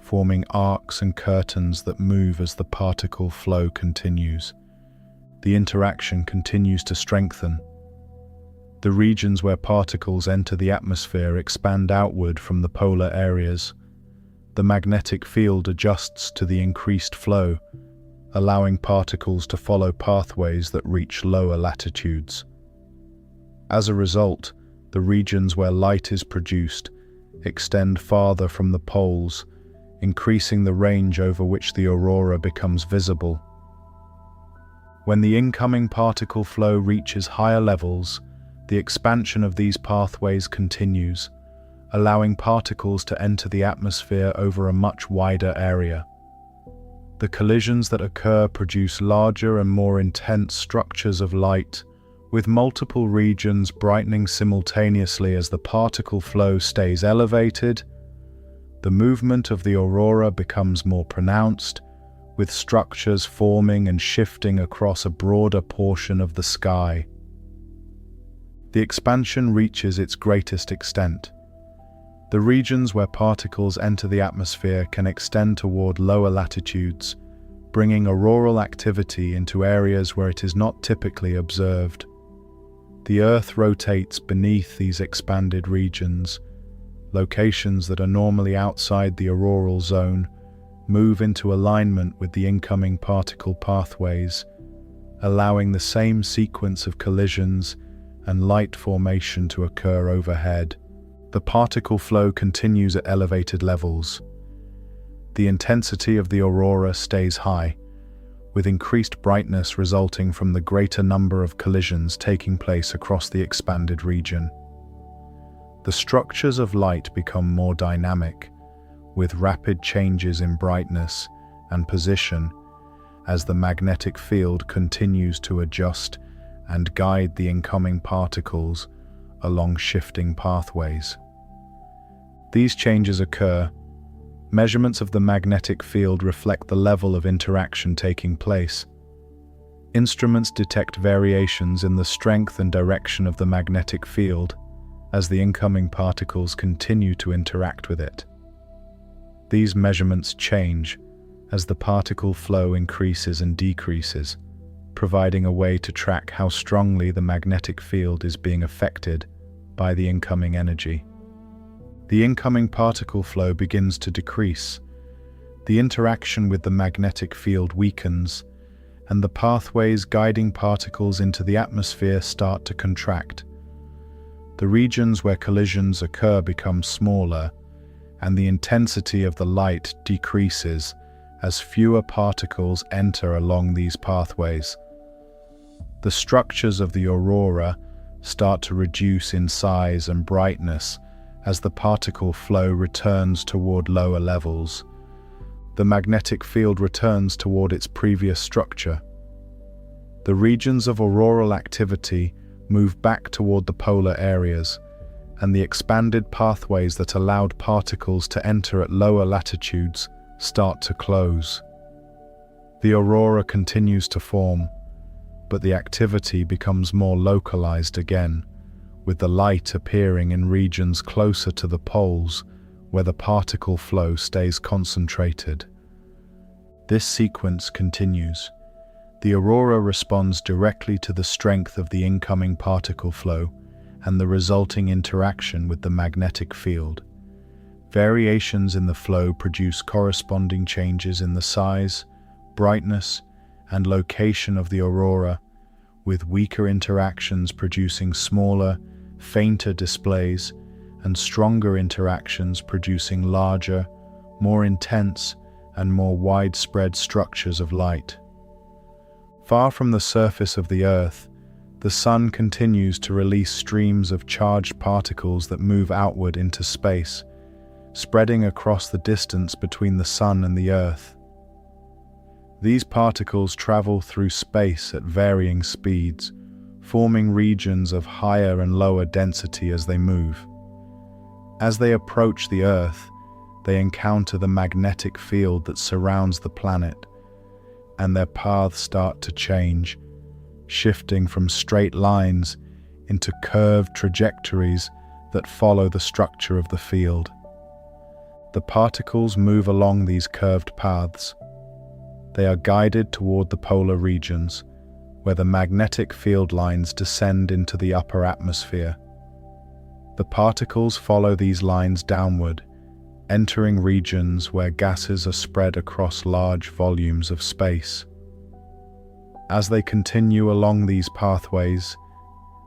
forming arcs and curtains that move as the particle flow continues. The interaction continues to strengthen. The regions where particles enter the atmosphere expand outward from the polar areas. The magnetic field adjusts to the increased flow, allowing particles to follow pathways that reach lower latitudes. As a result, the regions where light is produced extend farther from the poles, increasing the range over which the aurora becomes visible. When the incoming particle flow reaches higher levels, the expansion of these pathways continues, allowing particles to enter the atmosphere over a much wider area. The collisions that occur produce larger and more intense structures of light, with multiple regions brightening simultaneously as the particle flow stays elevated. The movement of the aurora becomes more pronounced, with structures forming and shifting across a broader portion of the sky. The expansion reaches its greatest extent. The regions where particles enter the atmosphere can extend toward lower latitudes, bringing auroral activity into areas where it is not typically observed. The Earth rotates beneath these expanded regions. Locations that are normally outside the auroral zone move into alignment with the incoming particle pathways, allowing the same sequence of collisions and light formation to occur overhead. The particle flow continues at elevated levels. The intensity of the aurora stays high, with increased brightness resulting from the greater number of collisions taking place across the expanded region. The structures of light become more dynamic, with rapid changes in brightness and position as the magnetic field continues to adjust and guide the incoming particles along shifting pathways. These changes occur. Measurements of the magnetic field reflect the level of interaction taking place. Instruments detect variations in the strength and direction of the magnetic field as the incoming particles continue to interact with it. These measurements change as the particle flow increases and decreases, providing a way to track how strongly the magnetic field is being affected by the incoming energy. The incoming particle flow begins to decrease. The interaction with the magnetic field weakens, and the pathways guiding particles into the atmosphere start to contract. The regions where collisions occur become smaller, and the intensity of the light decreases as fewer particles enter along these pathways. The structures of the aurora start to reduce in size and brightness as the particle flow returns toward lower levels. The magnetic field returns toward its previous structure. The regions of auroral activity move back toward the polar areas, and the expanded pathways that allowed particles to enter at lower latitudes start to close. The aurora continues to form, but the activity becomes more localized again, with the light appearing in regions closer to the poles where the particle flow stays concentrated. This sequence continues. The aurora responds directly to the strength of the incoming particle flow and the resulting interaction with the magnetic field. Variations in the flow produce corresponding changes in the size, brightness, and location of the aurora, with weaker interactions producing smaller, fainter displays, and stronger interactions producing larger, more intense, and more widespread structures of light. Far from the surface of the Earth, the Sun continues to release streams of charged particles that move outward into space, spreading across the distance between the Sun and the Earth. These particles travel through space at varying speeds, forming regions of higher and lower density as they move. As they approach the Earth, they encounter the magnetic field that surrounds the planet, and their paths start to change, shifting from straight lines into curved trajectories that follow the structure of the field. The particles move along these curved paths. They are guided toward the polar regions, where the magnetic field lines descend into the upper atmosphere. The particles follow these lines downward, entering regions where gases are spread across large volumes of space. As they continue along these pathways,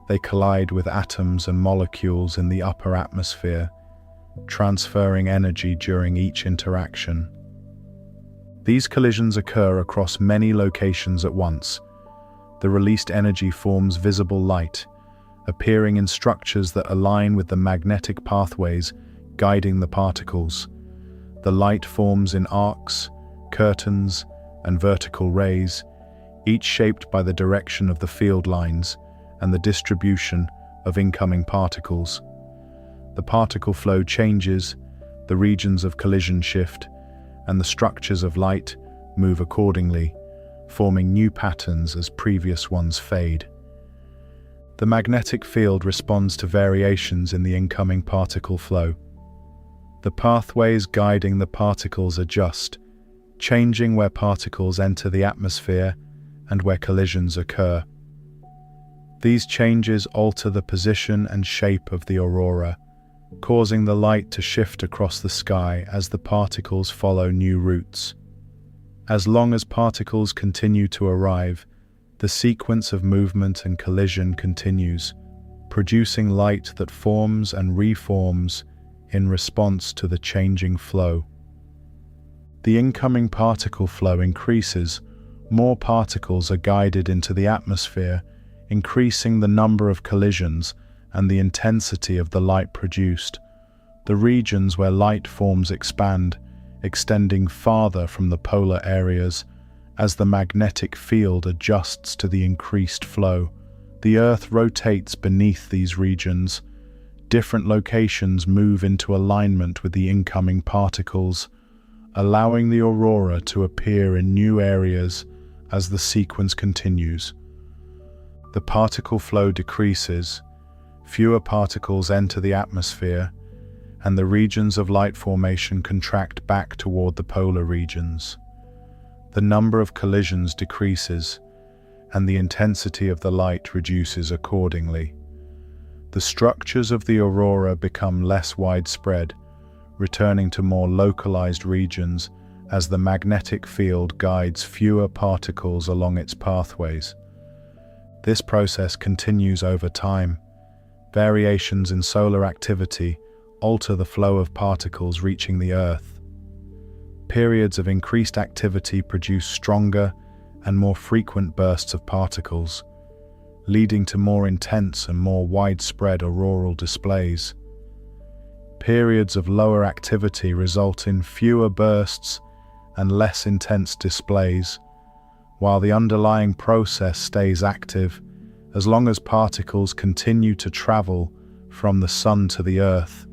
they collide with atoms and molecules in the upper atmosphere, transferring energy during each interaction. These collisions occur across many locations at once. The released energy forms visible light, appearing in structures that align with the magnetic pathways guiding the particles. The light forms in arcs, curtains, and vertical rays, each shaped by the direction of the field lines and the distribution of incoming particles. The particle flow changes, the regions of collision shift, and the structures of light move accordingly, forming new patterns as previous ones fade. The magnetic field responds to variations in the incoming particle flow. The pathways guiding the particles adjust, changing where particles enter the atmosphere and where collisions occur. These changes alter the position and shape of the aurora, causing the light to shift across the sky as the particles follow new routes. As long as particles continue to arrive, the sequence of movement and collision continues, producing light that forms and reforms in response to the changing flow. The incoming particle flow increases, more particles are guided into the atmosphere, increasing the number of collisions and the intensity of the light produced. The regions where light forms expand, extending farther from the polar areas. As the magnetic field adjusts to the increased flow, the Earth rotates beneath these regions. Different locations move into alignment with the incoming particles, allowing the aurora to appear in new areas as the sequence continues. The particle flow decreases, fewer particles enter the atmosphere, and the regions of light formation contract back toward the polar regions. The number of collisions decreases, and the intensity of the light reduces accordingly. The structures of the aurora become less widespread, returning to more localized regions as the magnetic field guides fewer particles along its pathways. This process continues over time. Variations in solar activity alter the flow of particles reaching the Earth. Periods of increased activity produce stronger and more frequent bursts of particles, leading to more intense and more widespread auroral displays. Periods of lower activity result in fewer bursts and less intense displays, while the underlying process stays active as long as particles continue to travel from the Sun to the Earth.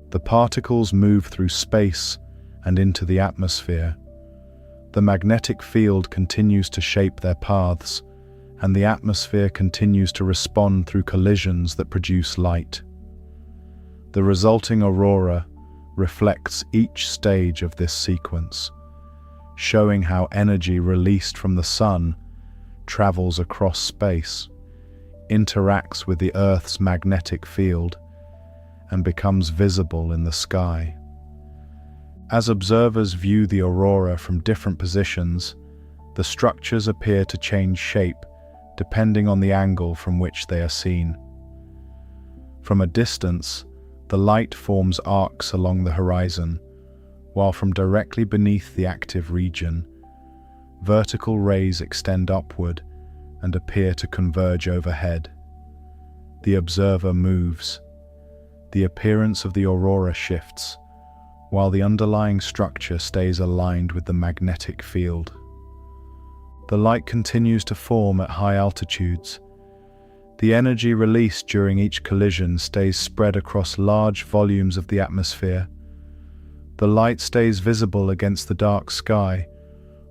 The particles move through space and into the atmosphere. The magnetic field continues to shape their paths, and the atmosphere continues to respond through collisions that produce light. The resulting aurora, reflects each stage of this sequence, showing how energy released from the sun travels across space, interacts with the Earth's magnetic field, and becomes visible in the sky. As observers view the aurora from different positions, the structures appear to change shape depending on the angle from which they are seen. From a distance, the light forms arcs along the horizon, while from directly beneath the active region, vertical rays extend upward and appear to converge overhead. The observer moves. The appearance of the aurora shifts, while the underlying structure stays aligned with the magnetic field. The light continues to form at high altitudes. The energy released during each collision stays spread across large volumes of the atmosphere. The light stays visible against the dark sky,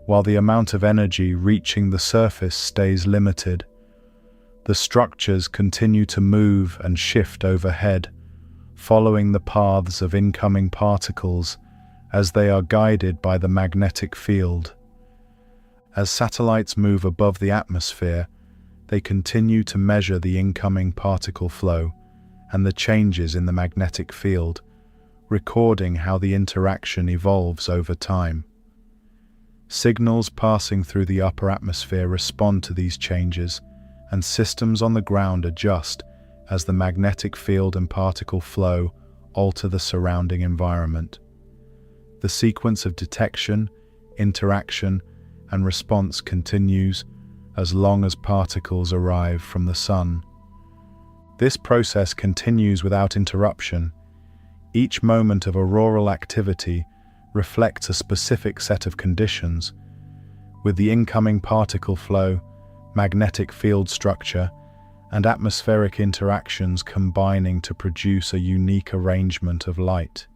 while the amount of energy reaching the surface stays limited. The structures continue to move and shift overhead, following the paths of incoming particles as they are guided by the magnetic field. As satellites move above the atmosphere, they continue to measure the incoming particle flow and the changes in the magnetic field, recording how the interaction evolves over time. Signals passing through the upper atmosphere respond to these changes, and systems on the ground adjust as the magnetic field and particle flow alter the surrounding environment. The sequence of detection, interaction, and response continues as long as particles arrive from the sun. This process continues without interruption. Each moment of auroral activity reflects a specific set of conditions, with the incoming particle flow, magnetic field structure, and atmospheric interactions combining to produce a unique arrangement of light.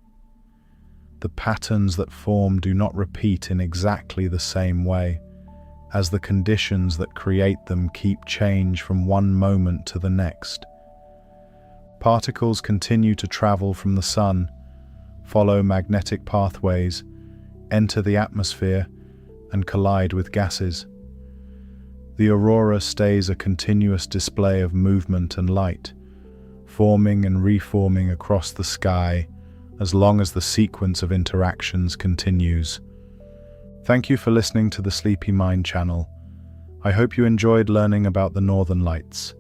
The patterns that form do not repeat in exactly the same way, as the conditions that create them keep change from one moment to the next. Particles continue to travel from the sun, follow magnetic pathways, enter the atmosphere, and collide with gases. The aurora stays a continuous display of movement and light, forming and reforming across the sky as long as the sequence of interactions continues. Thank you for listening to the Sleepy Mind channel. I hope you enjoyed learning about the Northern Lights.